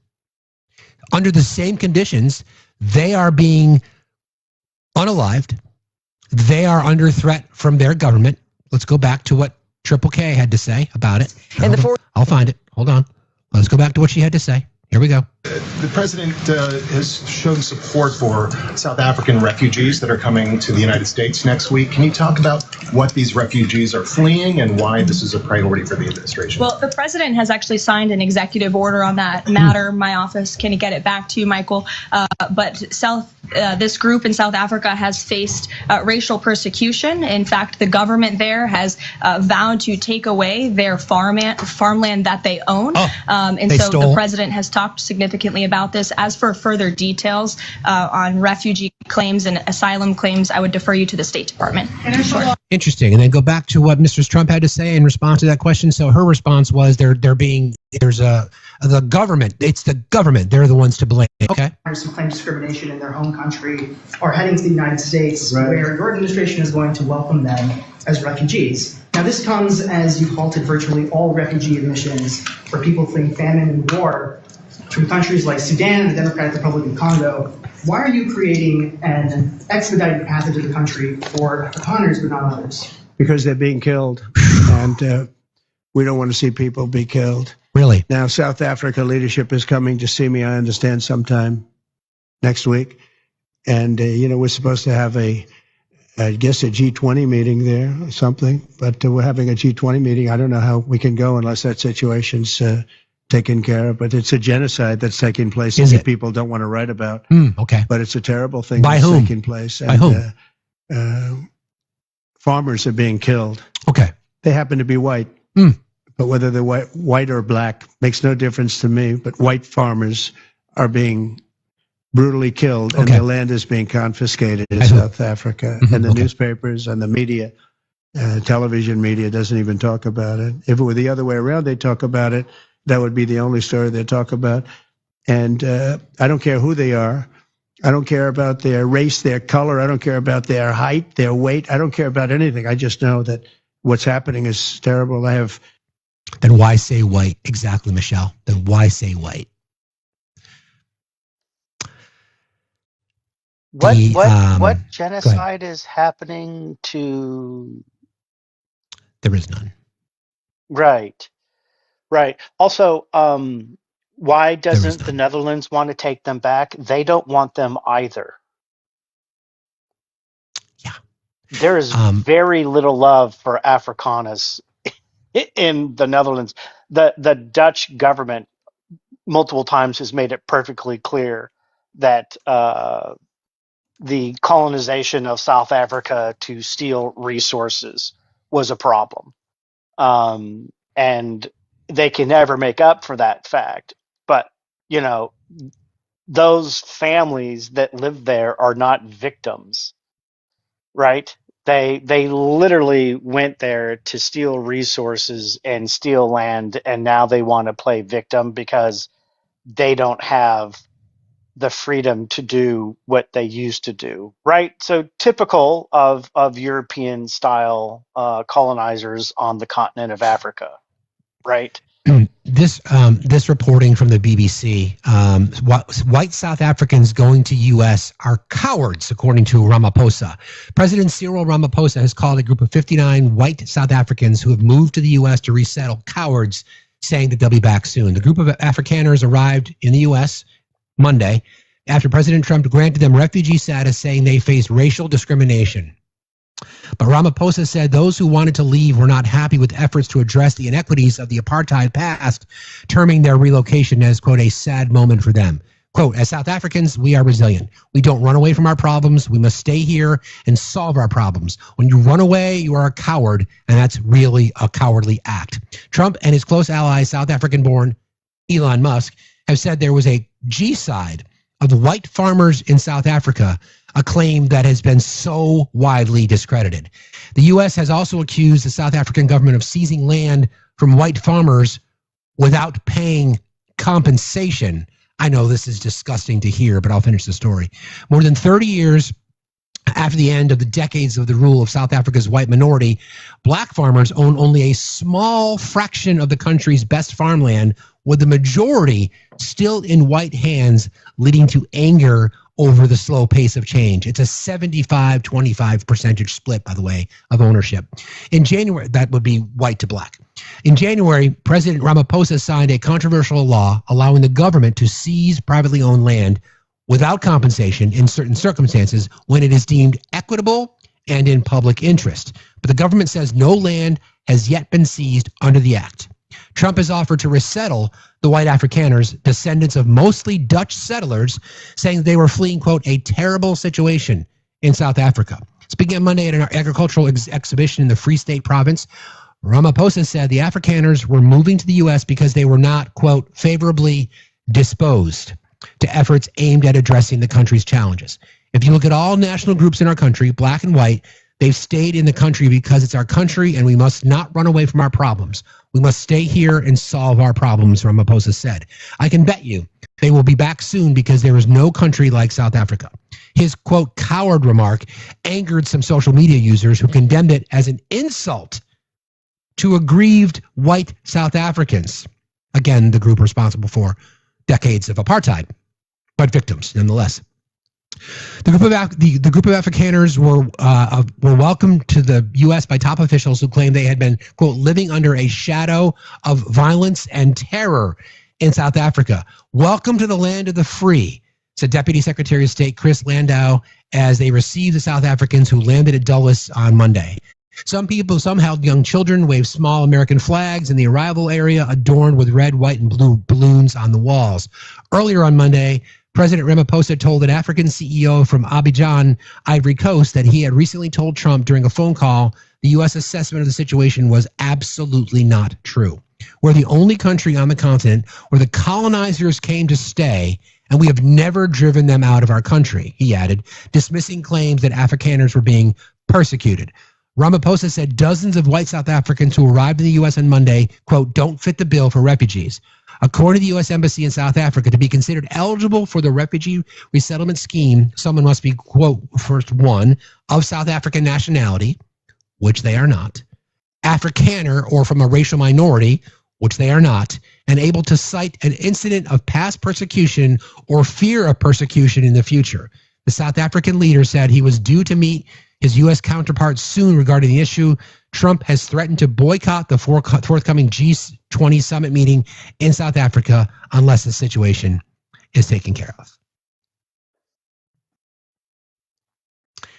Under the same conditions, they are being unalived. They are under threat from their government. Let's go back to what Triple K had to say about it. I'll find it. Hold on. Let's go back to what she had to say. Here we go. The president has shown support for South African refugees that are coming to the United States next week. Can you talk about what these refugees are fleeing and why this is a priority for the administration? Well, the president has actually signed an executive order on that matter. My office can get it back to you, Michael. But this group in South Africa has faced racial persecution. In fact, the government there has vowed to take away their farmland that they own. The president has talked significantly about this. As for further details on refugee claims and asylum claims, I would defer you to the State Department. Interesting. And then go back to what Mr. Trump had to say in response to that question. So her response was the government. It's the government. They're the ones to blame. Okay. Who claim discrimination in their home country are heading to the United States, where your administration is going to welcome them as refugees. Now, this comes as you've halted virtually all refugee admissions for people fleeing famine and war from countries like Sudan and the Democratic Republic of Congo. Why are you creating an expedited path into the country for hundreds but not others? Because they're being killed, and we don't want to see people be killed. Really? Now, South Africa leadership is coming to see me, I understand, sometime next week. And, we're supposed to have I guess a G20 meeting there or something, but we're having a G20 meeting. I don't know how we can go unless that situation's taken care of, but it's a genocide that's taking place that people don't want to write about. Okay. But it's a terrible thing By that's whom? taking place. By whom? Farmers are being killed. Okay. They happen to be white. But whether they're white or black makes no difference to me. But white farmers are being brutally killed, and their land is being confiscated in South Africa. And the newspapers and the media, television media, doesn't even talk about it. If it were the other way around, they'd talk about it. That would be the only story they'd talk about. And I don't care who they are. I don't care about their race, their color. I don't care about their height, their weight. I don't care about anything. I just know that what's happening is terrible. Then why say white? Exactly, Michelle. Then why say white? What genocide is happening to? There is none. Right. Also, why doesn't the Netherlands want to take them back? They don't want them either. Yeah. There is very little love for Afrikaners in the Netherlands. The Dutch government multiple times has made it perfectly clear that the colonization of South Africa to steal resources was a problem. And they can never make up for that fact. But, those families that live there are not victims, right? They literally went there to steal resources and steal land, and now they want to play victim because they don't have the freedom to do what they used to do, right? So typical of European style colonizers on the continent of Africa, right? This reporting from the BBC, white South Africans going to U.S. are cowards, according to Ramaphosa. President Cyril Ramaphosa has called a group of 59 white South Africans who have moved to the U.S. to resettle cowards, saying that they'll be back soon. The group of Afrikaners arrived in the U.S. Monday after President Trump granted them refugee status, saying they faced racial discrimination. But Ramaphosa said those who wanted to leave were not happy with efforts to address the inequities of the apartheid past, terming their relocation as, quote, a sad moment for them. Quote, as South Africans, we are resilient. We don't run away from our problems. We must stay here and solve our problems. When you run away, you are a coward, and that's really a cowardly act. Trump and his close ally, South African-born Elon Musk, have said there was a G-side of white farmers in South Africa, a claim that has been so widely discredited. The U.S. has also accused the South African government of seizing land from white farmers without paying compensation. I know this is disgusting to hear, but I'll finish the story. More than 30 years after the end of the decades of the rule of South Africa's white minority, black farmers own only a small fraction of the country's best farmland, with the majority still in white hands, leading to anger over the slow pace of change. It's a 75-25% split, by the way, of ownership. In January, that would be white to black. In January, President Ramaphosa signed a controversial law allowing the government to seize privately owned land without compensation in certain circumstances when it is deemed equitable and in public interest. But the government says no land has yet been seized under the act. Trump has offered to resettle the white Afrikaners, descendants of mostly Dutch settlers, saying they were fleeing, quote, a terrible situation in South Africa. Speaking on Monday at an agricultural exhibition in the Free State province, Ramaphosa said the Afrikaners were moving to the U.S. because they were not, quote, favorably disposed to efforts aimed at addressing the country's challenges. If you look at all national groups in our country, black and white, they've stayed in the country because it's our country and we must not run away from our problems. We must stay here and solve our problems, Ramaphosa said. I can bet you they will be back soon because there is no country like South Africa. His, quote, coward remark angered some social media users who condemned it as an insult to aggrieved white South Africans. Again, the group responsible for decades of apartheid, but victims nonetheless. The group of Afrikaners were welcomed to the U.S. by top officials who claimed they had been, quote, living under a shadow of violence and terror in South Africa. Welcome to the land of the free. said Deputy Secretary of State Chris Landau, as they received the South Africans who landed at Dulles on Monday. Some held young children, waved small American flags in the arrival area adorned with red, white, and blue balloons on the walls. Earlier on Monday, President Ramaphosa told an African CEO from Abidjan, Ivory Coast, that he had recently told Trump during a phone call the U.S. assessment of the situation was absolutely not true. We're the only country on the continent where the colonizers came to stay, and we have never driven them out of our country, he added, dismissing claims that Afrikaners were being persecuted. Ramaphosa said dozens of white South Africans who arrived in the U.S. on Monday, quote, don't fit the bill for refugees. According to the U.S. Embassy in South Africa, to be considered eligible for the refugee resettlement scheme, someone must be, quote, first one, of South African nationality, which they are not, Afrikaner or from a racial minority, which they are not, and able to cite an incident of past persecution or fear of persecution in the future. The South African leader said he was due to meet his U.S. counterpart soon regarding the issue. Trump has threatened to boycott the forthcoming G20 summit meeting in South Africa unless the situation is taken care of.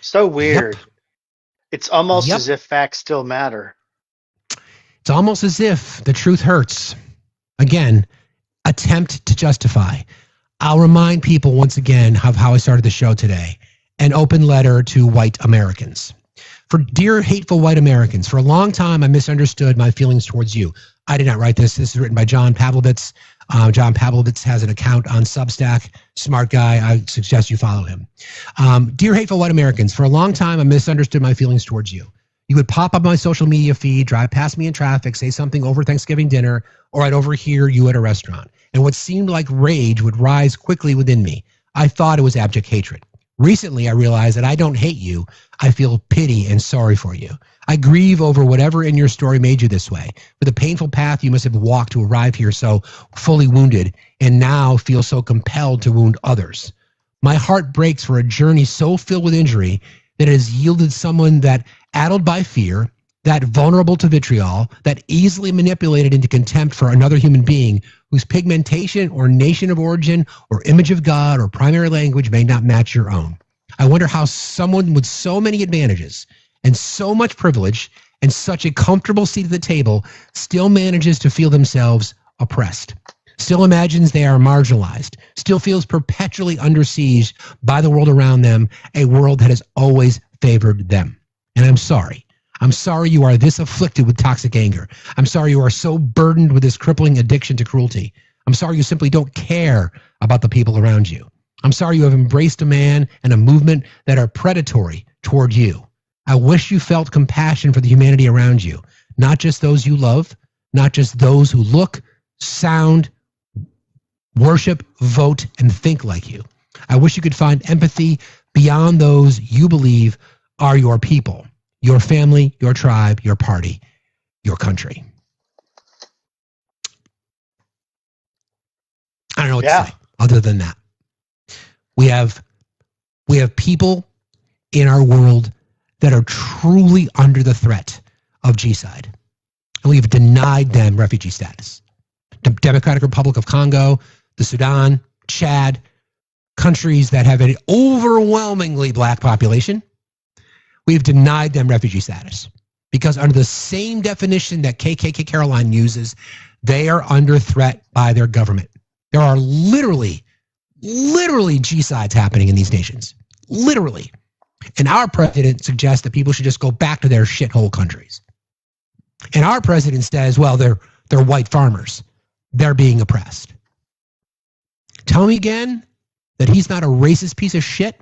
So weird. Yep. It's almost as if facts still matter. It's almost as if the truth hurts. Again, attempt to justify. I'll remind people once again of how I started the show today. An open letter to white Americans. For dear hateful white Americans, for a long time I misunderstood my feelings towards you. I did not write this. This is written by John Pavlovitz. John Pavlovitz has an account on Substack. Smart guy. I suggest you follow him. Dear hateful white Americans, for a long time I misunderstood my feelings towards you. You would pop up my social media feed, drive past me in traffic, say something over Thanksgiving dinner, or I'd overhear you at a restaurant. And what seemed like rage would rise quickly within me. I thought it was abject hatred. Recently, I realized that I don't hate you. I feel pity and sorry for you. I grieve over whatever in your story made you this way, for the painful path you must have walked to arrive here so fully wounded and now feel so compelled to wound others. My heart breaks for a journey so filled with injury that it has yielded someone that, addled by fear, that vulnerable to vitriol, that easily manipulated into contempt for another human being whose pigmentation or nation of origin or image of God or primary language may not match your own. I wonder how someone with so many advantages and so much privilege and such a comfortable seat at the table still manages to feel themselves oppressed, still imagines they are marginalized, still feels perpetually under siege by the world around them, a world that has always favored them. And I'm sorry. I'm sorry you are this afflicted with toxic anger. I'm sorry you are so burdened with this crippling addiction to cruelty. I'm sorry you simply don't care about the people around you. I'm sorry you have embraced a man and a movement that are predatory toward you. I wish you felt compassion for the humanity around you, not just those you love, not just those who look, sound, worship, vote, and think like you. I wish you could find empathy beyond those you believe are your people, your family, your tribe, your party, your country. I don't know what to say other than that. We have people in our world that are truly under the threat of G-side. And we've denied them refugee status. The Democratic Republic of Congo, the Sudan, Chad, countries that have an overwhelmingly black population, we've denied them refugee status because under the same definition that KKK Caroline uses, they are under threat by their government. There are literally G-sides happening in these nations. Literally. And our president suggests that people should just go back to their shithole countries. And our president says, well, they're white farmers. They're being oppressed. Tell me again that he's not a racist piece of shit.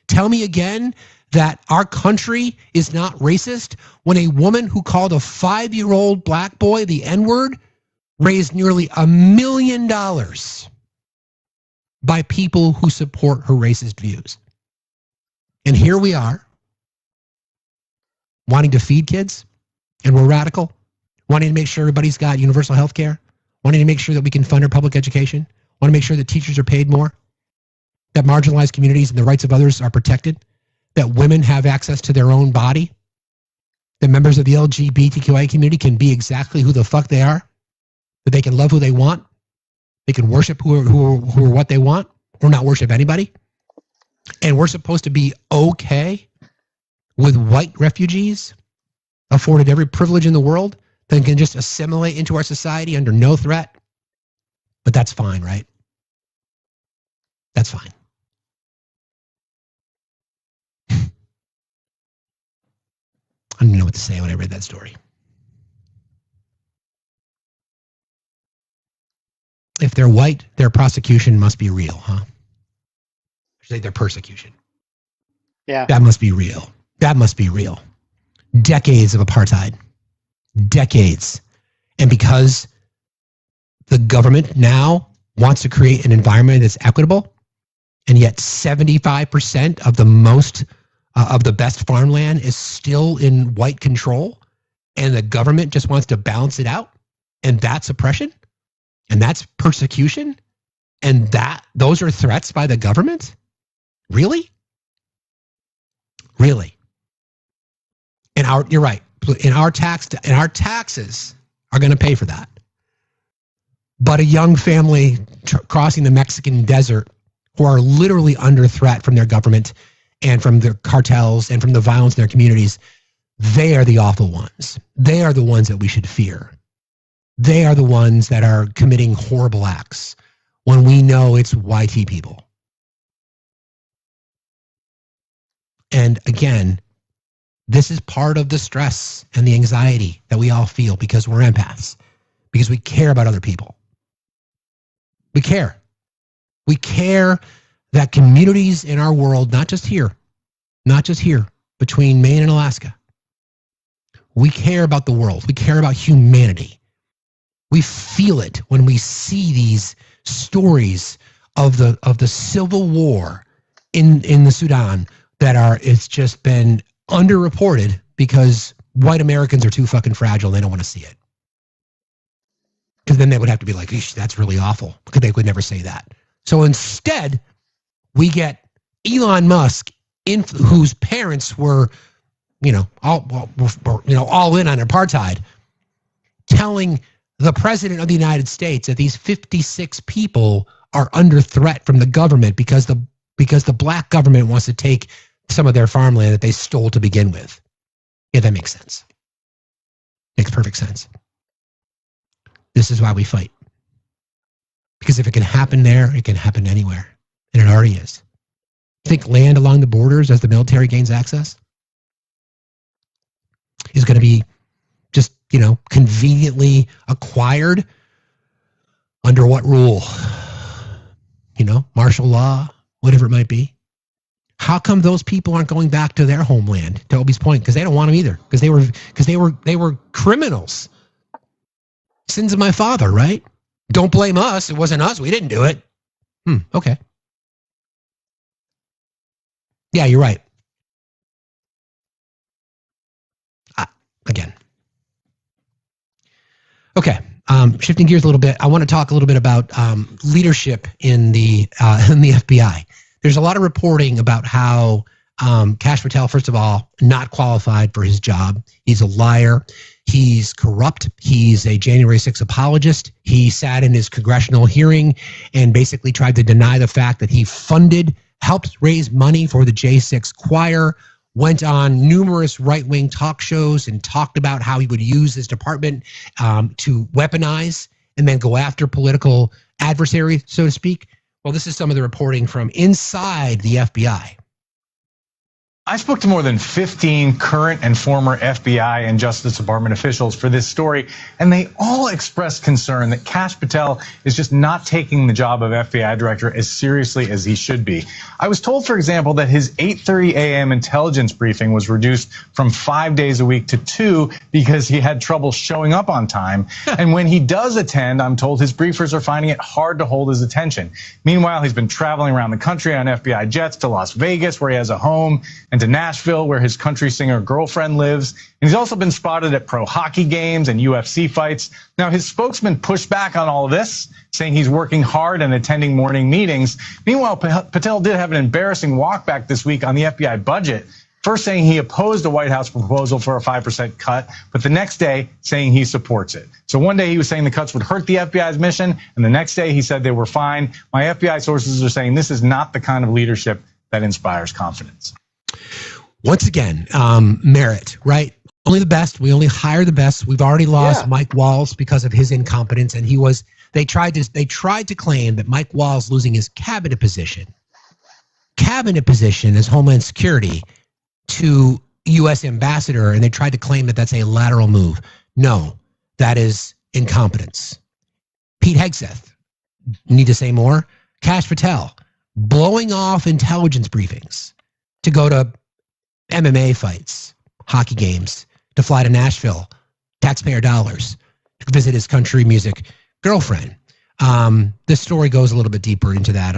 Tell me again that our country is not racist when a woman who called a 5-year-old black boy the N-word raised nearly $1 million by people who support her racist views. And here we are, wanting to feed kids, and we're radical, wanting to make sure everybody's got universal health care, wanting to make sure that we can fund our public education, want to make sure that teachers are paid more, that marginalized communities and the rights of others are protected, that women have access to their own body, that members of the LGBTQIA community can be exactly who the fuck they are, that they can love who they want, they can worship who or what they want. or not worship anybody, and we're supposed to be okay with white refugees afforded every privilege in the world that can just assimilate into our society under no threat. But that's fine, right? That's fine. I didn't know what to say when I read that story. If they're white, their prosecution must be real, huh? I should say their persecution. Yeah. That must be real. That must be real. Decades of apartheid. Decades. And because the government now wants to create an environment that's equitable, and yet 75% of the most of the best farmland is still in white control, and the government just wants to balance it out, and that's oppression, and that's persecution, and those are threats by the government? Really? Really? And you're right. And our taxes are going to pay for that. But a young family crossing the Mexican desert who are literally under threat from their government and from their cartels and from the violence in their communities, they are the awful ones. They are the ones that we should fear. They are the ones that are committing horrible acts when we know it's YT people. And again, this is part of the stress and the anxiety that we all feel because we're empaths, because we care about other people. We care. We care that communities in our world, not just here, between Maine and Alaska, we care about the world. We care about humanity. We feel it when we see these stories of the civil war in the Sudan it's just been underreported because white Americans are too fucking fragile and they don't want to see it. Because then they would have to be like, that's really awful. Because they would never say that. So instead, we get Elon Musk, whose parents were, all in on apartheid, telling the president of the United States that these 56 people are under threat from the government because the black government wants to take some of their farmland that they stole to begin with. Yeah, that makes sense. Makes perfect sense. This is why we fight. Because if it can happen there, it can happen anywhere. And it already is. Think land along the borders as the military gains access is going to be just, conveniently acquired under what rule? Martial law, whatever it might be. How come those people aren't going back to their homeland, to Obie's point? Because they don't want them either. Because they were criminals. Sins of my father, right? Don't blame us. It wasn't us. We didn't do it. Okay. Yeah, you're right. Again. Okay. Shifting gears a little bit, I want to talk a little bit about leadership in the FBI. There's a lot of reporting about how Kash Patel, first of all, not qualified for his job. He's a liar. He's corrupt. He's a January 6th apologist. He sat in his congressional hearing and basically tried to deny the fact that he helped raise money for the J6 choir, went on numerous right-wing talk shows and talked about how he would use his department to weaponize and then go after political adversaries, so to speak. Well, this is some of the reporting from inside the FBI. I spoke to more than 15 current and former FBI and Justice Department officials for this story, and they all expressed concern that Kash Patel is just not taking the job of FBI director as seriously as he should be. I was told, for example, that his 8:30 a.m. intelligence briefing was reduced from 5 days a week to 2 because he had trouble showing up on time. And when he does attend, I'm told his briefers are finding it hard to hold his attention. Meanwhile, he's been traveling around the country on FBI jets to Las Vegas, where he has a home, and to Nashville, where his country singer girlfriend lives. And he's also been spotted at pro hockey games and UFC fights. Now, his spokesman pushed back on all of this, saying he's working hard and attending morning meetings. Meanwhile, Patel did have an embarrassing walk back this week on the FBI budget. first saying he opposed the White House proposal for a 5% cut, but the next day saying he supports it. So one day he was saying the cuts would hurt the FBI's mission, and the next day he said they were fine. My FBI sources are saying this is not the kind of leadership that inspires confidence. Once again, merit, right? Only the best. We only hire the best. We've already lost Mike Walls because of his incompetence, and they tried to claim that Mike Walls losing his cabinet position as Homeland Security to U.S. ambassador, and they tried to claim that that's a lateral move. No, that is incompetence. Pete Hegseth, need to say more? Kash Patel, blowing off intelligence briefings to go to MMA fights, hockey games, to fly to Nashville, taxpayer dollars, to visit his country music girlfriend. This story goes a little bit deeper into that.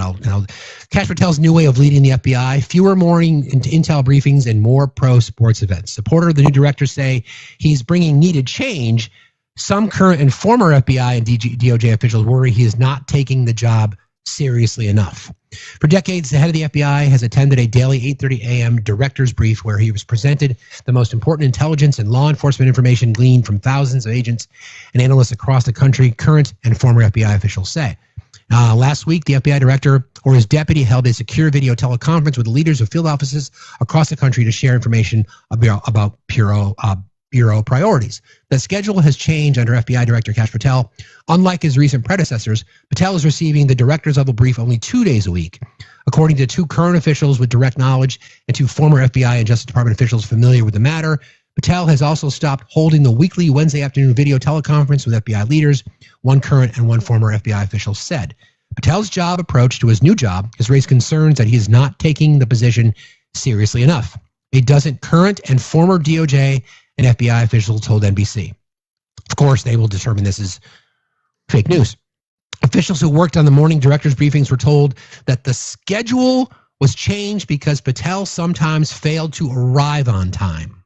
Kash Patel's new way of leading the FBI, fewer morning intel briefings and more pro sports events. Supporters of the new director say he's bringing needed change. Some current and former FBI and DOJ officials worry he is not taking the job seriously enough. For decades, the head of the FBI has attended a daily 8:30 a.m. director's brief where he was presented the most important intelligence and law enforcement information gleaned from thousands of agents and analysts across the country, current and former FBI officials say. Last week, the FBI director or his deputy held a secure video teleconference with leaders of field offices across the country to share information about Bureau priorities. The schedule has changed under FBI Director Kash Patel. Unlike his recent predecessors, Patel is receiving the director's level brief only 2 days a week. According to two current officials with direct knowledge and two former FBI and Justice Department officials familiar with the matter, Patel has also stopped holding the weekly Wednesday afternoon video teleconference with FBI leaders, one current and one former FBI official said. Patel's job approach to his new job has raised concerns that he is not taking the position seriously enough. A dozen current and former DOJ and FBI officials told NBC. Of course, they will determine this is fake news. Officials who worked on the morning director's briefings were told that the schedule was changed because Patel sometimes failed to arrive on time.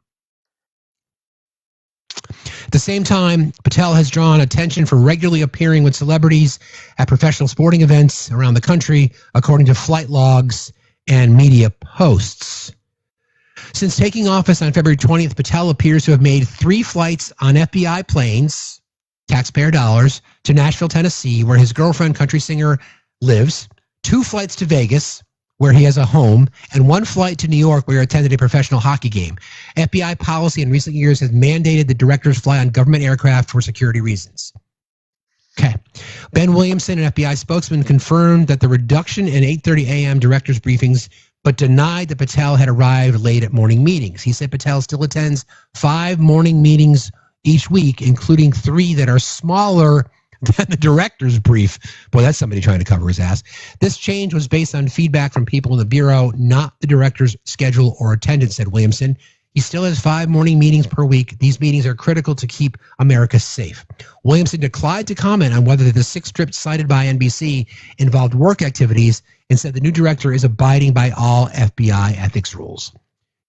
At the same time, Patel has drawn attention for regularly appearing with celebrities at professional sporting events around the country, according to flight logs and media posts. Since taking office on February 20th, Patel appears to have made 3 flights on FBI planes, taxpayer dollars, to Nashville, Tennessee, where his girlfriend, country singer, lives, 2 flights to Vegas, where he has a home, and 1 flight to New York, where he attended a professional hockey game. FBI policy in recent years has mandated the directors fly on government aircraft for security reasons. Okay. Ben Williamson, an FBI spokesman, confirmed that the reduction in 8:30 a.m. directors briefings, but denied that Patel had arrived late at morning meetings. He said Patel still attends 5 morning meetings each week, including 3 that are smaller than the director's brief. Boy, that's somebody trying to cover his ass. This change was based on feedback from people in the Bureau, not the director's schedule or attendance, said Williamson. He still has 5 morning meetings per week. These meetings are critical to keep America safe. Williamson declined to comment on whether the 6 trips cited by NBC involved work activities and said the new director is abiding by all FBI ethics rules.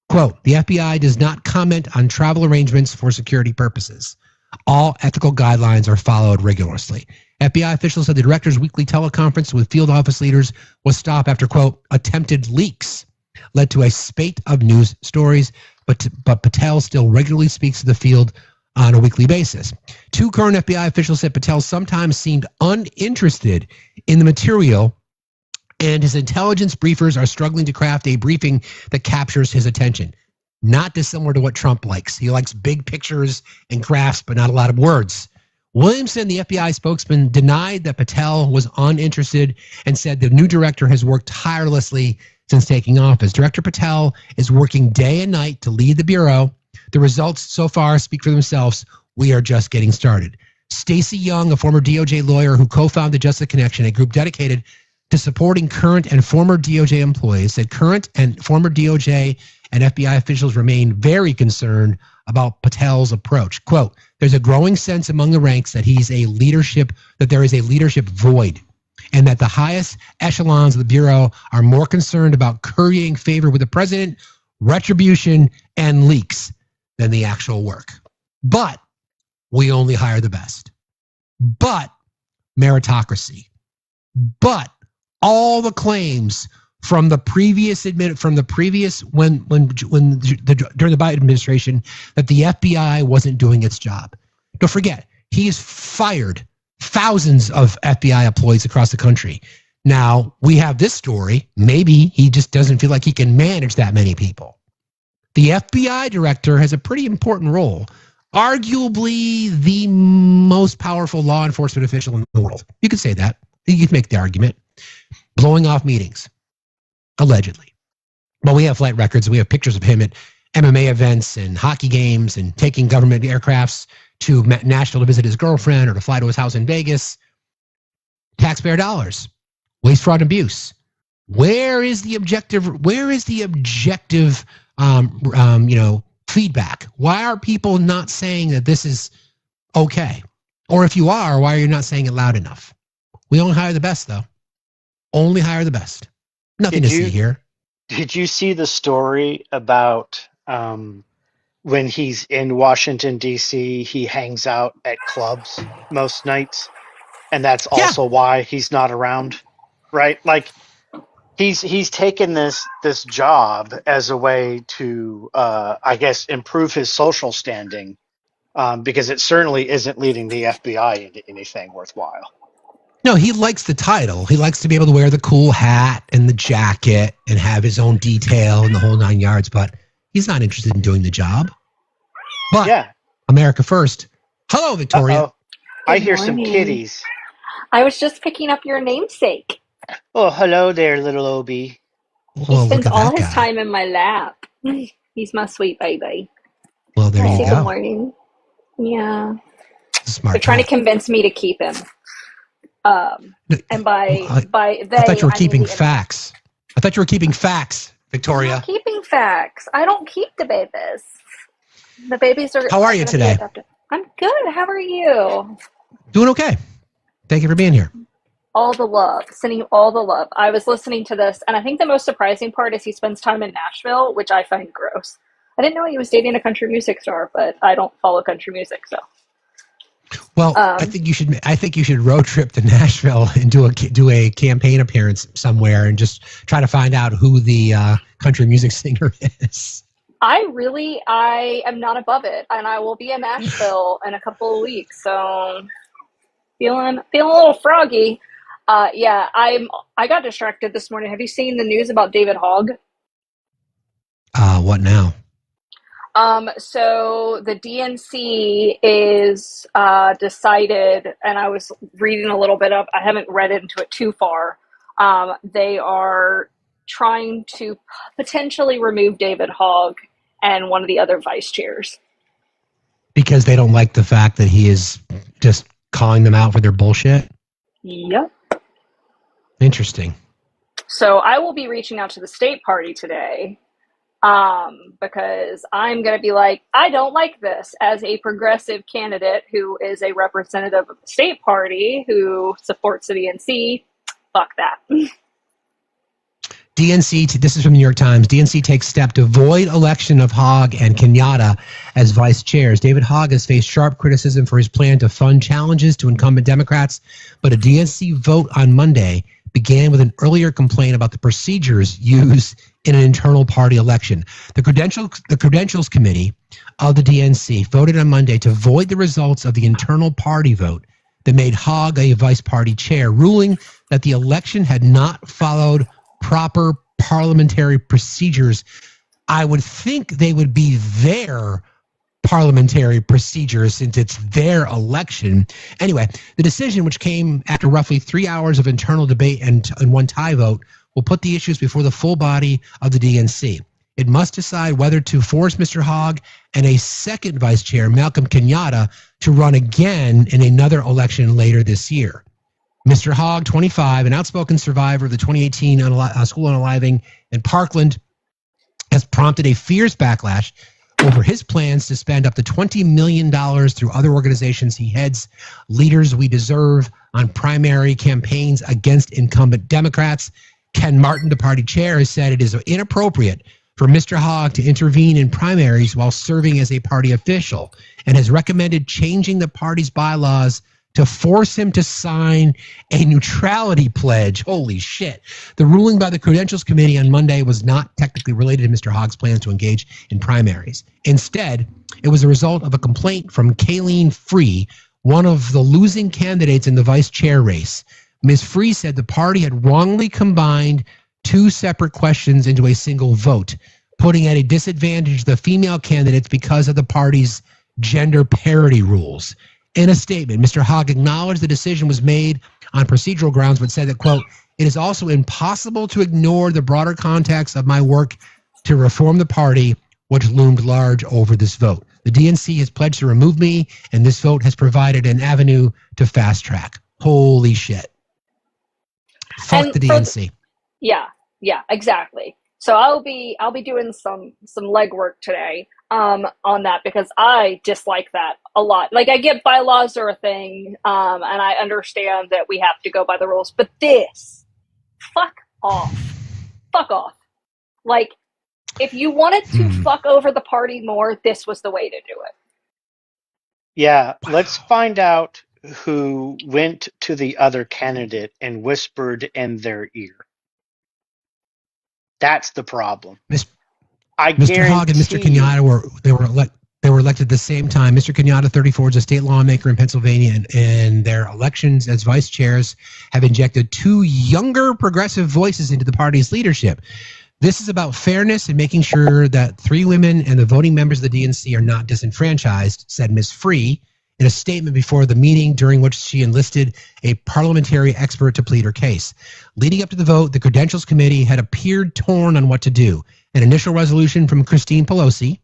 Quote, the FBI does not comment on travel arrangements for security purposes. All ethical guidelines are followed rigorously. FBI officials said the director's weekly teleconference with field office leaders was stopped after, quote, attempted leaks led to a spate of news stories, but Patel still regularly speaks to the field on a weekly basis. 2 current FBI officials said Patel sometimes seemed uninterested in the material, and his intelligence briefers are struggling to craft a briefing that captures his attention. Not dissimilar to what Trump likes. He likes big pictures and graphs, but not a lot of words. Williamson, the FBI spokesman, denied that Patel was uninterested and said the new director has worked tirelessly since taking office. Director Patel is working day and night to lead the Bureau. The results so far speak for themselves. We are just getting started. Stacey Young, a former DOJ lawyer who co-founded Justice Connection, a group dedicated to supporting current and former DOJ employees, said current and former DOJ and FBI officials remain very concerned about Patel's approach. Quote, there's a growing sense among the ranks that there is a leadership void, and that the highest echelons of the Bureau are more concerned about currying favor with the president, retribution, and leaks than the actual work. But we only hire the best. But meritocracy. But all the claims from the previous during the Biden administration that the FBI wasn't doing its job. Don't forget, he's fired thousands of FBI employees across the country. Now, we have this story. Maybe he just doesn't feel like he can manage that many people. The FBI director has a pretty important role, arguably the most powerful law enforcement official in the world. You could say that. You could make the argument. Blowing off meetings, allegedly. But we have flight records. We have pictures of him at MMA events and hockey games and taking government aircrafts to Nashville to visit his girlfriend or to fly to his house in Vegas. Taxpayer dollars. Waste, fraud, and abuse. Where is the objective? Feedback? Why are people not saying that this is okay? Or if you are, why are you not saying it loud enough? We only hire the best, though. Only hire the best. Nothing to see here. Did you see the story about when he's in Washington, D.C., he hangs out at clubs most nights? And that's also why he's not around, right? Like, he's taken this job as a way to, I guess, improve his social standing, because it certainly isn't leading the FBI into anything worthwhile. No, he likes the title. He likes to be able to wear the cool hat and the jacket and have his own detail and the whole 9 yards, but he's not interested in doing the job. But America first. Hello, Victoria. Uh-oh. I hear some kitties. I was just picking up your namesake. Oh, hello there, little Obi. He spends all his time in my lap. He's my sweet baby. Well, there you go. Good morning. Yeah. Smart. They're trying to convince me to keep him. And by they, I thought you were keeping facts. I thought you were keeping facts, Victoria. I'm not keeping facts. I don't keep the babies. The babies are. How are you today? I'm good. How are you? Doing okay. Thank you for being here. All the love. Sending you all the love. I was listening to this, and I think the most surprising part is he spends time in Nashville, which I find gross. I didn't know he was dating a country music star, but I don't follow country music, so. Well, I think you should road trip to Nashville and do a campaign appearance somewhere and just try to find out who the country music singer is. I am not above it, and I will be in Nashville in a couple of weeks, so feeling a little froggy. I got distracted this morning. Have you seen the news about David Hogg? What now? So the DNC is decided, and I was reading a little bit up. I haven't read into it too far. They are trying to potentially remove David Hogg and one of the other vice chairs. Because they don't like the fact that he is just calling them out for their bullshit? Yep. Interesting. So I will be reaching out to the state party today. Because I'm going to be like, I don't like this as a progressive candidate who is a representative of the state party who supports the DNC. Fuck that. DNC, this is from the New York Times, DNC takes step to void election of Hogg and Kenyatta as vice chairs. David Hogg has faced sharp criticism for his plan to fund challenges to incumbent Democrats, but a DNC vote on Monday began with an earlier complaint about the procedures used in an internal party election. The Credentials Committee of the DNC voted on Monday to void the results of the internal party vote that made Hogg a vice party chair, ruling that the election had not followed proper parliamentary procedures. I would think they would be their parliamentary procedures since it's their election. Anyway, the decision, which came after roughly 3 hours of internal debate and one tie vote, will put the issues before the full body of the DNC. It must decide whether to force Mr. Hogg and a second vice chair, Malcolm Kenyatta, to run again in another election later this year. Mr. Hogg, 25, an outspoken survivor of the 2018 school unaliving in Parkland, has prompted a fierce backlash over his plans to spend up to $20 million through other organizations he heads, Leaders We Deserve, on primary campaigns against incumbent Democrats. Ken Martin, the party chair, has said it is inappropriate for Mr. Hogg to intervene in primaries while serving as a party official and has recommended changing the party's bylaws to force him to sign a neutrality pledge. Holy shit. The ruling by the Credentials Committee on Monday was not technically related to Mr. Hogg's plans to engage in primaries. Instead, it was a result of a complaint from Kayleen Free, one of the losing candidates in the vice chair race. Ms. Free said the party had wrongly combined two separate questions into a single vote, putting at a disadvantage the female candidates because of the party's gender parity rules. In a statement, Mr. Hogg acknowledged the decision was made on procedural grounds, but said that, quote, "It is also impossible to ignore the broader context of my work to reform the party, which loomed large over this vote. The DNC has pledged to remove me, and this vote has provided an avenue to fast track." Holy shit. Fuck And the DNC. Yeah, exactly. So I'll be doing some legwork today on that, because I dislike that a lot. Like, I get bylaws are a thing, and I understand that we have to go by the rules, but this, fuck off. Like, if you wanted to fuck over the party more, this was the way to do it. Yeah, let's find out who went to the other candidate and whispered in their ear. That's the problem. Mr. Hogg and Mr. Kenyatta were elected at the same time. Mr. Kenyatta, 34, is a state lawmaker in Pennsylvania, and their elections as vice chairs have injected two younger progressive voices into the party's leadership. This is about fairness and making sure that three women and the voting members of the DNC are not disenfranchised, said Ms. Free in a statement before the meeting, during which she enlisted a parliamentary expert to plead her case. Leading up to the vote, the Credentials Committee had appeared torn on what to do. An initial resolution from Christine Pelosi,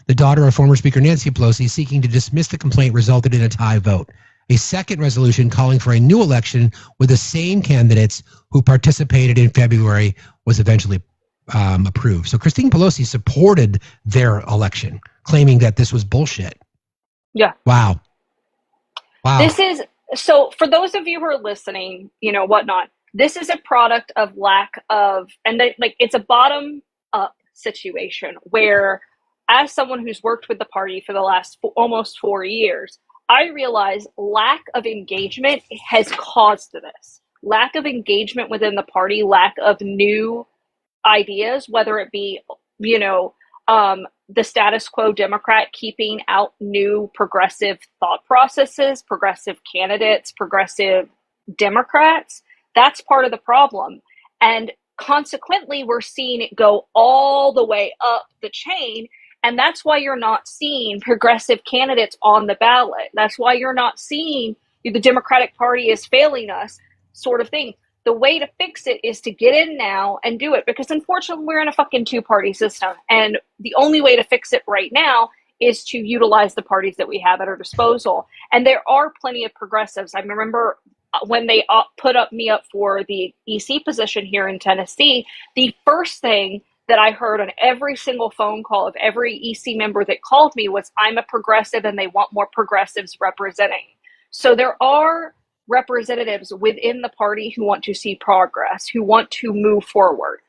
the daughter of former Speaker Nancy Pelosi, seeking to dismiss the complaint, resulted in a tie vote. A second resolution calling for a new election with the same candidates who participated in February was eventually approved. So Christine Pelosi supported their election, claiming that this was bullshit. Yeah. Wow. This is, so for those of you who are listening, whatnot, this is a product of lack of, and it's a bottom up situation where, as someone who's worked with the party for the last almost 4 years, I realize lack of engagement has caused this. Lack of engagement within the party, lack of new ideas, whether it be, the status quo Democrat keeping out new progressive thought processes, progressive candidates, progressive Democrats. That's part of the problem. And consequently, we're seeing it go all the way up the chain. And that's why you're not seeing progressive candidates on the ballot. That's why you're not seeing the Democratic Party is failing us, sort of thing. The way to fix it is to get in now and do it, because unfortunately we're in a fucking two-party system. And the only way to fix it right now is to utilize the parties that we have at our disposal. And there are plenty of progressives. I remember when they put me up for the EC position here in Tennessee, the first thing that I heard on every single phone call of every EC member that called me was, I'm a progressive and they want more progressives representing. So there are representatives within the party who want to see progress, who want to move forward.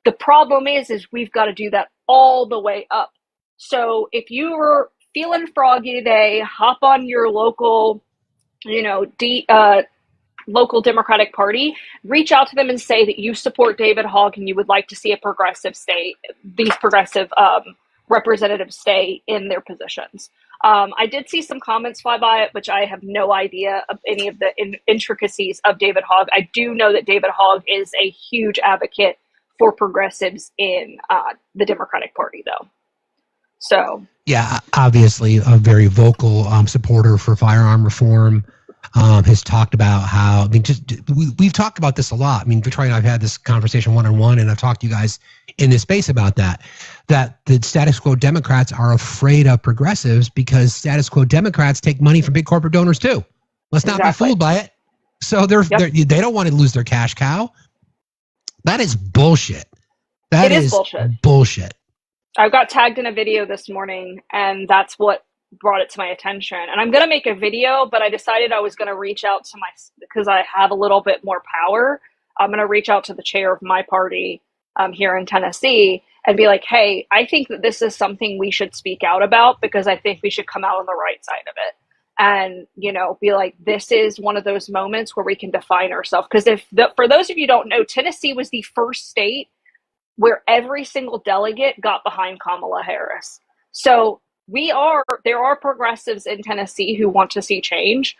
The problem is we've got to do that all the way up. So if you were feeling froggy today, hop on your local, local Democratic Party, reach out to them and say that you support David Hogg and you would like to see a progressive these progressive representatives stay in their positions. I did see some comments fly by it, which I have no idea of any of the intricacies of David Hogg. I do know that David Hogg is a huge advocate for progressives in the Democratic Party, though. So yeah, obviously a very vocal supporter for firearm reform. Has talked about how, we've talked about this a lot. Victoria and I've had this conversation one-on-one, and I've talked to you guys in this space about that the status quo Democrats are afraid of progressives because status quo Democrats take money from big corporate donors too. Let's not be fooled by it. So they don't want to lose their cash cow. That is bullshit. That is bullshit. I got tagged in a video this morning, and that's what brought it to my attention. And I'm going to make a video, but I decided I was going to reach out to because I have a little bit more power, I'm going to reach out to the chair of my party here in Tennessee and be like, hey, I think that this is something we should speak out about, because I think we should come out on the right side of it. and, you know, be like, this is one of those moments where we can define ourselves. Because for those of you who don't know, Tennessee was the first state where every single delegate got behind Kamala Harris. So there are progressives in Tennessee who want to see change,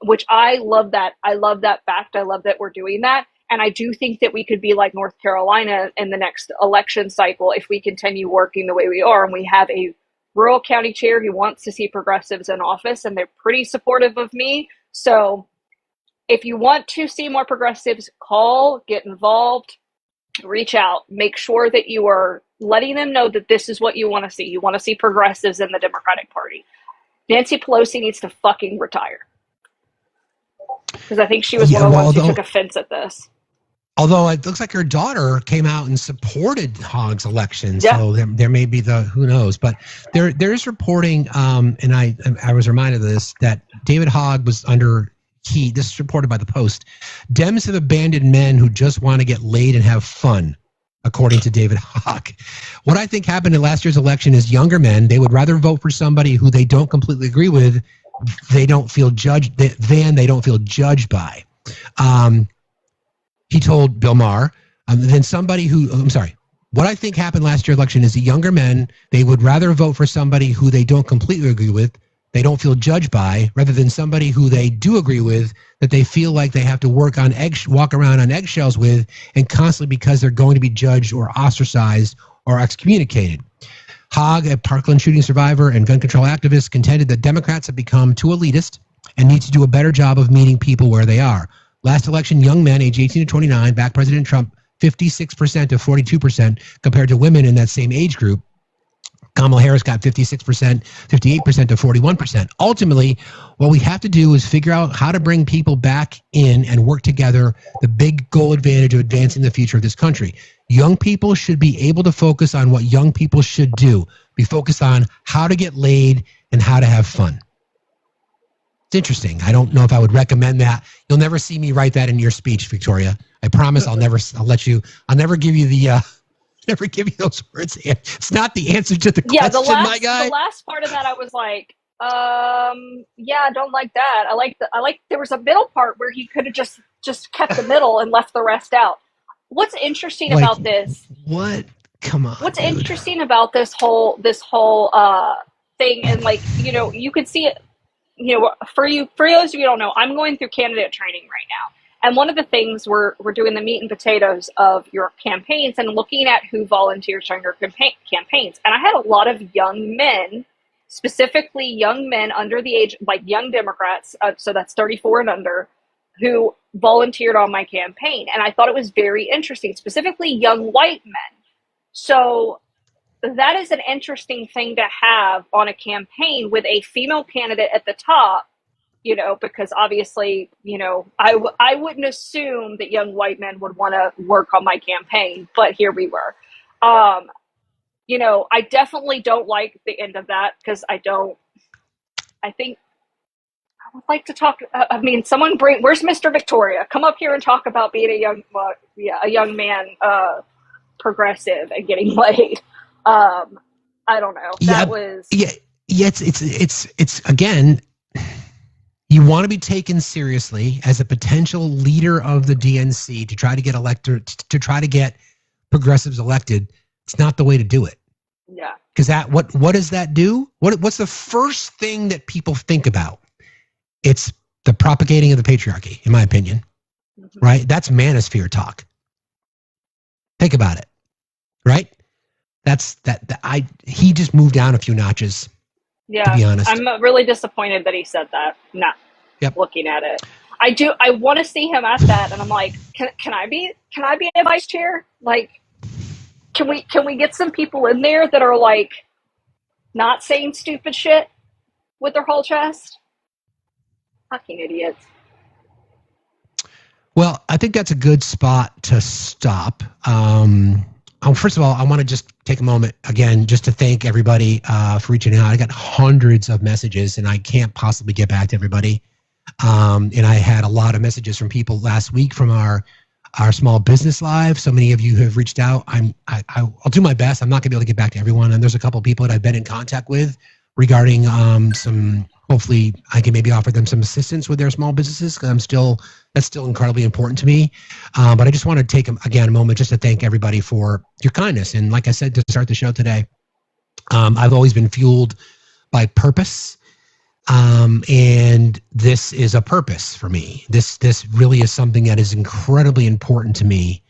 which I love that. I love that fact. I love that we're doing that. And I do think that we could be like North Carolina in the next election cycle if we continue working the way we are. And we have a rural county chair who wants to see progressives in office, and they're pretty supportive of me. So if you want to see more progressives, call, get involved, reach out, make sure that you are letting them know that this is what you want to see. You want to see progressives in the Democratic Party. Nancy Pelosi needs to fucking retire. Because I think she was one of the ones who took offense at this. Although it looks like her daughter came out and supported Hogg's election, Yeah. so there may be who knows. But there's reporting, and I was reminded of this, that David Hogg was under heat. This is reported by the Post. Dems have abandoned men who just want to get laid and have fun, according to David Hogg. What I think happened in last year's election is younger men, they would rather vote for somebody who they don't completely agree with, they don't feel judged by. He told Bill Maher, then somebody who, I'm sorry, what I think happened last year's election is the younger men, they would rather vote for somebody who they don't completely agree with, they don't feel judged by, rather than somebody who they do agree with, that they feel like they have to walk around on eggshells with, and constantly because they're going to be judged or ostracized or excommunicated. Hogg, a Parkland shooting survivor and gun control activist, contended that Democrats have become too elitist and need to do a better job of meeting people where they are. Last election, young men aged 18 to 29 backed President Trump 56% to 42% compared to women in that same age group. Kamala Harris got 56%, 58% to 41%. Ultimately, what we have to do is figure out how to bring people back in and work together, the big goal advantage of advancing the future of this country. Young people should be able to focus on what young people should do. Be focused on how to get laid and how to have fun. It's interesting. I don't know if I would recommend that. You'll never see me write that in your speech, Victoria. I promise I'll never give you those words. It's not the answer to the question, my guy. The last part of that, I was like, yeah, I don't like that. I like there was a middle part where he could have just kept the middle and left the rest out. What's interesting about this? What? Come on. What's interesting about this whole thing, and like, you know, you could see it, you know, for those of you who don't know, I'm going through candidate training right now. And one of the things we're doing the meat and potatoes of your campaigns and looking at who volunteers on your campaigns. And I had a lot of young men, specifically young men under the age, like young Democrats, so that's 34 and under, who volunteered on my campaign. And I thought it was very interesting, specifically young white men. So that is an interesting thing to have on a campaign with a female candidate at the top, you know, because obviously, you know, I wouldn't assume that young white men would want to work on my campaign, but here we were. You know, I definitely don't like the end of that, because I think I would like to talk. I mean, where's Mr. Victoria? Come up here and talk about being a young man, progressive and getting laid. I don't know. It's again, you want to be taken seriously as a potential leader of the DNC to try to get progressives elected. It's not the way to do it. Yeah. Because what does that do? What's the first thing that people think about? It's the propagating of the patriarchy, in my opinion. Mm-hmm. Right? That's manosphere talk. Think about it. Right? He just moved down a few notches. Yeah, to be honest. I'm really disappointed that he said that. Not looking at it. I want to see him at that, and I'm like, can I be a vice chair? Like, can we get some people in there that are like not saying stupid shit with their whole chest? Fucking idiots. Well, I think that's a good spot to stop. First of all, I want to just take a moment again just to thank everybody for reaching out. I got hundreds of messages, and I can't possibly get back to everybody. And I had a lot of messages from people last week from our small business live. So many of you have reached out. I'll do my best. I'm not going to be able to get back to everyone. And there's a couple of people that I've been in contact with regarding hopefully I can maybe offer them some assistance with their small businesses, because that's still incredibly important to me. But I just want to take, again, a moment just to thank everybody for your kindness. And like I said to start the show today, I've always been fueled by purpose. And this is a purpose for me. This really is something that is incredibly important to me.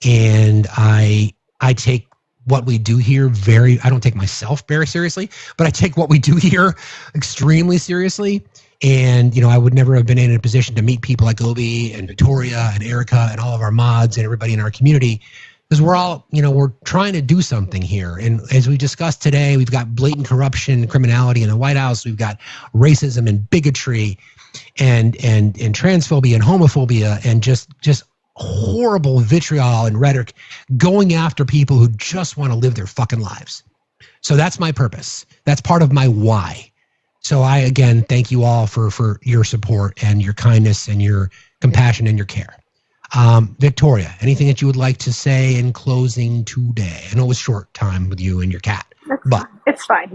And I take what we do here I don't take myself very seriously, but I take what we do here extremely seriously. And, I would never have been in a position to meet people like Obi and Victoria and Erica and all of our mods and everybody in our community, because we're all, we're trying to do something here. And as we discussed today, we've got blatant corruption and criminality in the White House. We've got racism and bigotry and transphobia and homophobia and just horrible vitriol and rhetoric going after people who just want to live their fucking lives. So that's my purpose. That's part of my why. So I, again, thank you all for your support and your kindness and your compassion and your care. Victoria, anything that you would like to say in closing today? I know it was short time with you and your cat, but it's fine.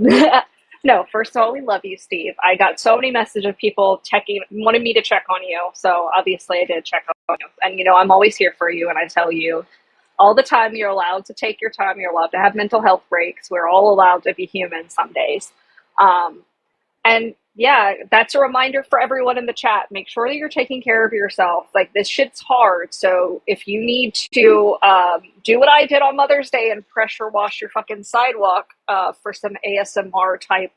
No, first of all, we love you, Steve. I got so many messages of people wanting me to check on you. So obviously I did check on you. And, I'm always here for you. And I tell you all the time, you're allowed to take your time. You're allowed to have mental health breaks. We're all allowed to be human some days. And yeah, that's a reminder for everyone in the chat. Make sure that you're taking care of yourself. Like, this shit's hard. So if you need to do what I did on Mother's Day and pressure wash your fucking sidewalk for some ASMR type,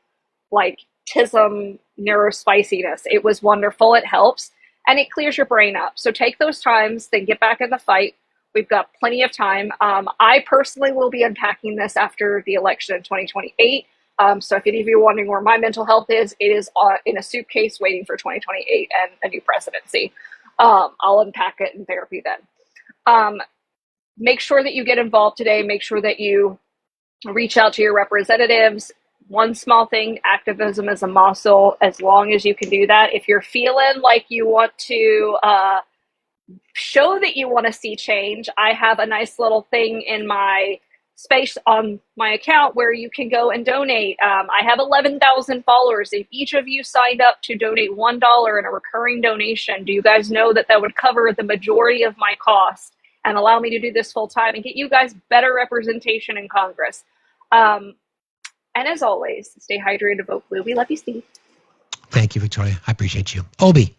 like, tism neurospiciness, it was wonderful. It helps. And it clears your brain up. So take those times, then get back in the fight. We've got plenty of time. I personally will be unpacking this after the election in 2028. So if any of you are wondering where my mental health is, it is in a suitcase waiting for 2028 and a new presidency. I'll unpack it in therapy then. Make sure that you get involved today. Make sure that you reach out to your representatives. One small thing, activism is a muscle. As long as you can do that. If you're feeling like you want to show that you want to see change, I have a nice little thing in my space on my account where you can go and donate. I have 11,000 followers. If each of you signed up to donate $1 in a recurring donation, do you guys know that would cover the majority of my cost and allow me to do this full time and get you guys better representation in Congress? And as always, stay hydrated, vote blue. We love you, Steve. Thank you, Victoria. I appreciate you. Obi.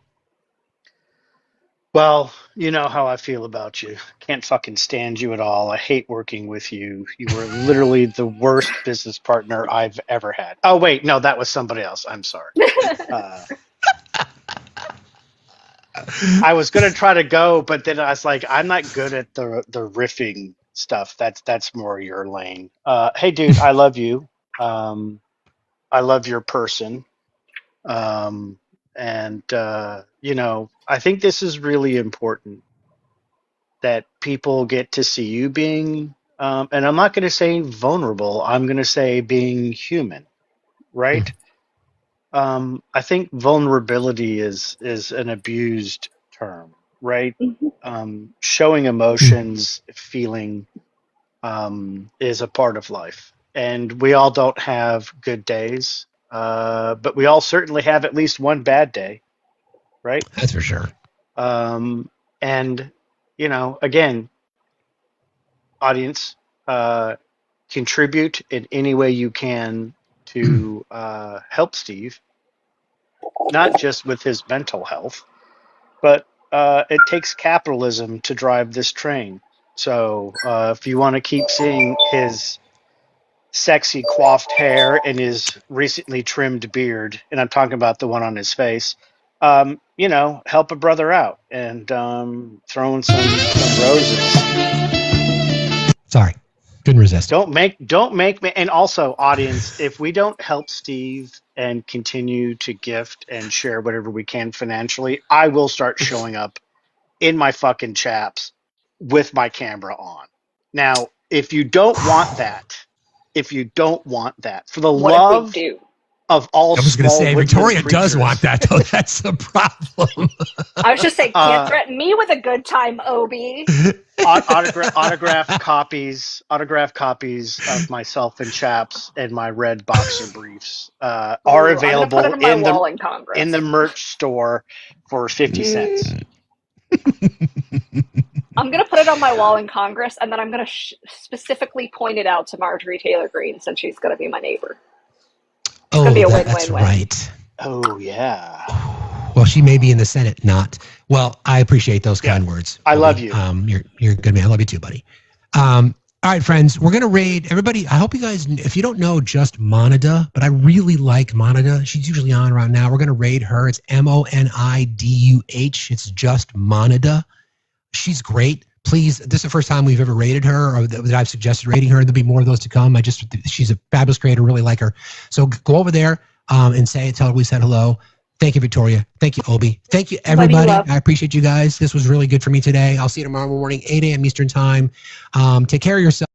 Well, you know how I feel about you. Can't fucking stand you at all. I hate working with you. You were literally the worst business partner I've ever had. Oh, wait, no, that was somebody else. I'm sorry. I was going to try to go, but then I was like, I'm not good at the riffing stuff. That's more your lane. Hey, dude, I love you. I love your person. I think this is really important that people get to see you being, and I'm not going to say vulnerable, I'm going to say being human, right? I think vulnerability is an abused term, right? Showing emotions, feeling is a part of life. And we all don't have good days, but we all certainly have at least one bad day, right? That's for sure. And, again, audience, contribute in any way you can to help Steve, not just with his mental health, but it takes capitalism to drive this train. So if you want to keep seeing his sexy coiffed hair and his recently trimmed beard, and I'm talking about the one on his face, help a brother out and throw in some roses. Sorry, couldn't resist. Don't make me. And also, audience, if we don't help Steve and continue to gift and share whatever we can financially, I will start showing up in my fucking chaps with my camera on. Now, if you don't want that, for the What love, if we do? of all I was going to small say, woodland Victoria does creatures. want that, though. That's the problem. I was just saying, can't threaten me with a good time, Obi. Autographed copies of myself and Chaps and my red boxer briefs are Ooh, I'm gonna available put it on my in wall in Congress. the merch store for 50 cents. I'm going to put it on my wall in Congress, and then I'm going to specifically point it out to Marjorie Taylor Greene since she's going to be my neighbor. It's going to be a win-win-win. That's right. Oh, yeah. Well, she may be in the Senate, not. Well, I appreciate those kind words. I love you. You're a good man. I love you too, buddy. All right, friends, we're going to raid everybody. I hope you guys, if you don't know just Monida, but I really like Monida. She's usually on around now. We're going to raid her. It's MONIDUH. It's just Monida. She's great. Please, this is the first time we've ever rated her or that I've suggested rating her. There'll be more of those to come. She's a fabulous creator. Really like her. So go over there and tell her we said hello. Thank you, Victoria. Thank you, Obi. Thank you, everybody. I appreciate you guys. This was really good for me today. I'll see you tomorrow morning, 8 a.m. Eastern time. Take care of yourself.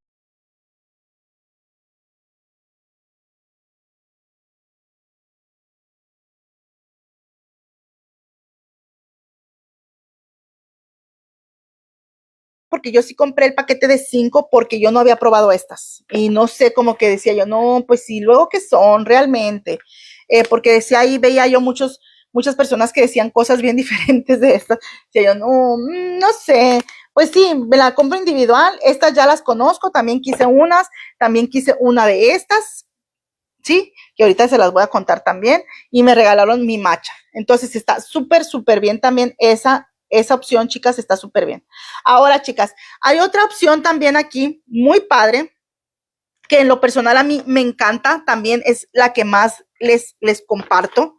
Porque yo sí compré el paquete de 5 porque yo no había probado estas. Y no sé, como que decía yo, no, pues sí, luego ¿qué son realmente? Porque decía ahí, veía yo muchas personas que decían cosas bien diferentes de estas. Decía yo, no sé. Pues sí, me la compro individual. Estas ya las conozco. También quise una de estas. Sí, y ahorita se las voy a contar también. Y me regalaron mi matcha. Entonces está súper, súper bien también esa opción, chicas, está súper bien. Ahora, chicas, hay otra opción también aquí, muy padre, que en lo personal a mí me encanta, también es la que más les comparto,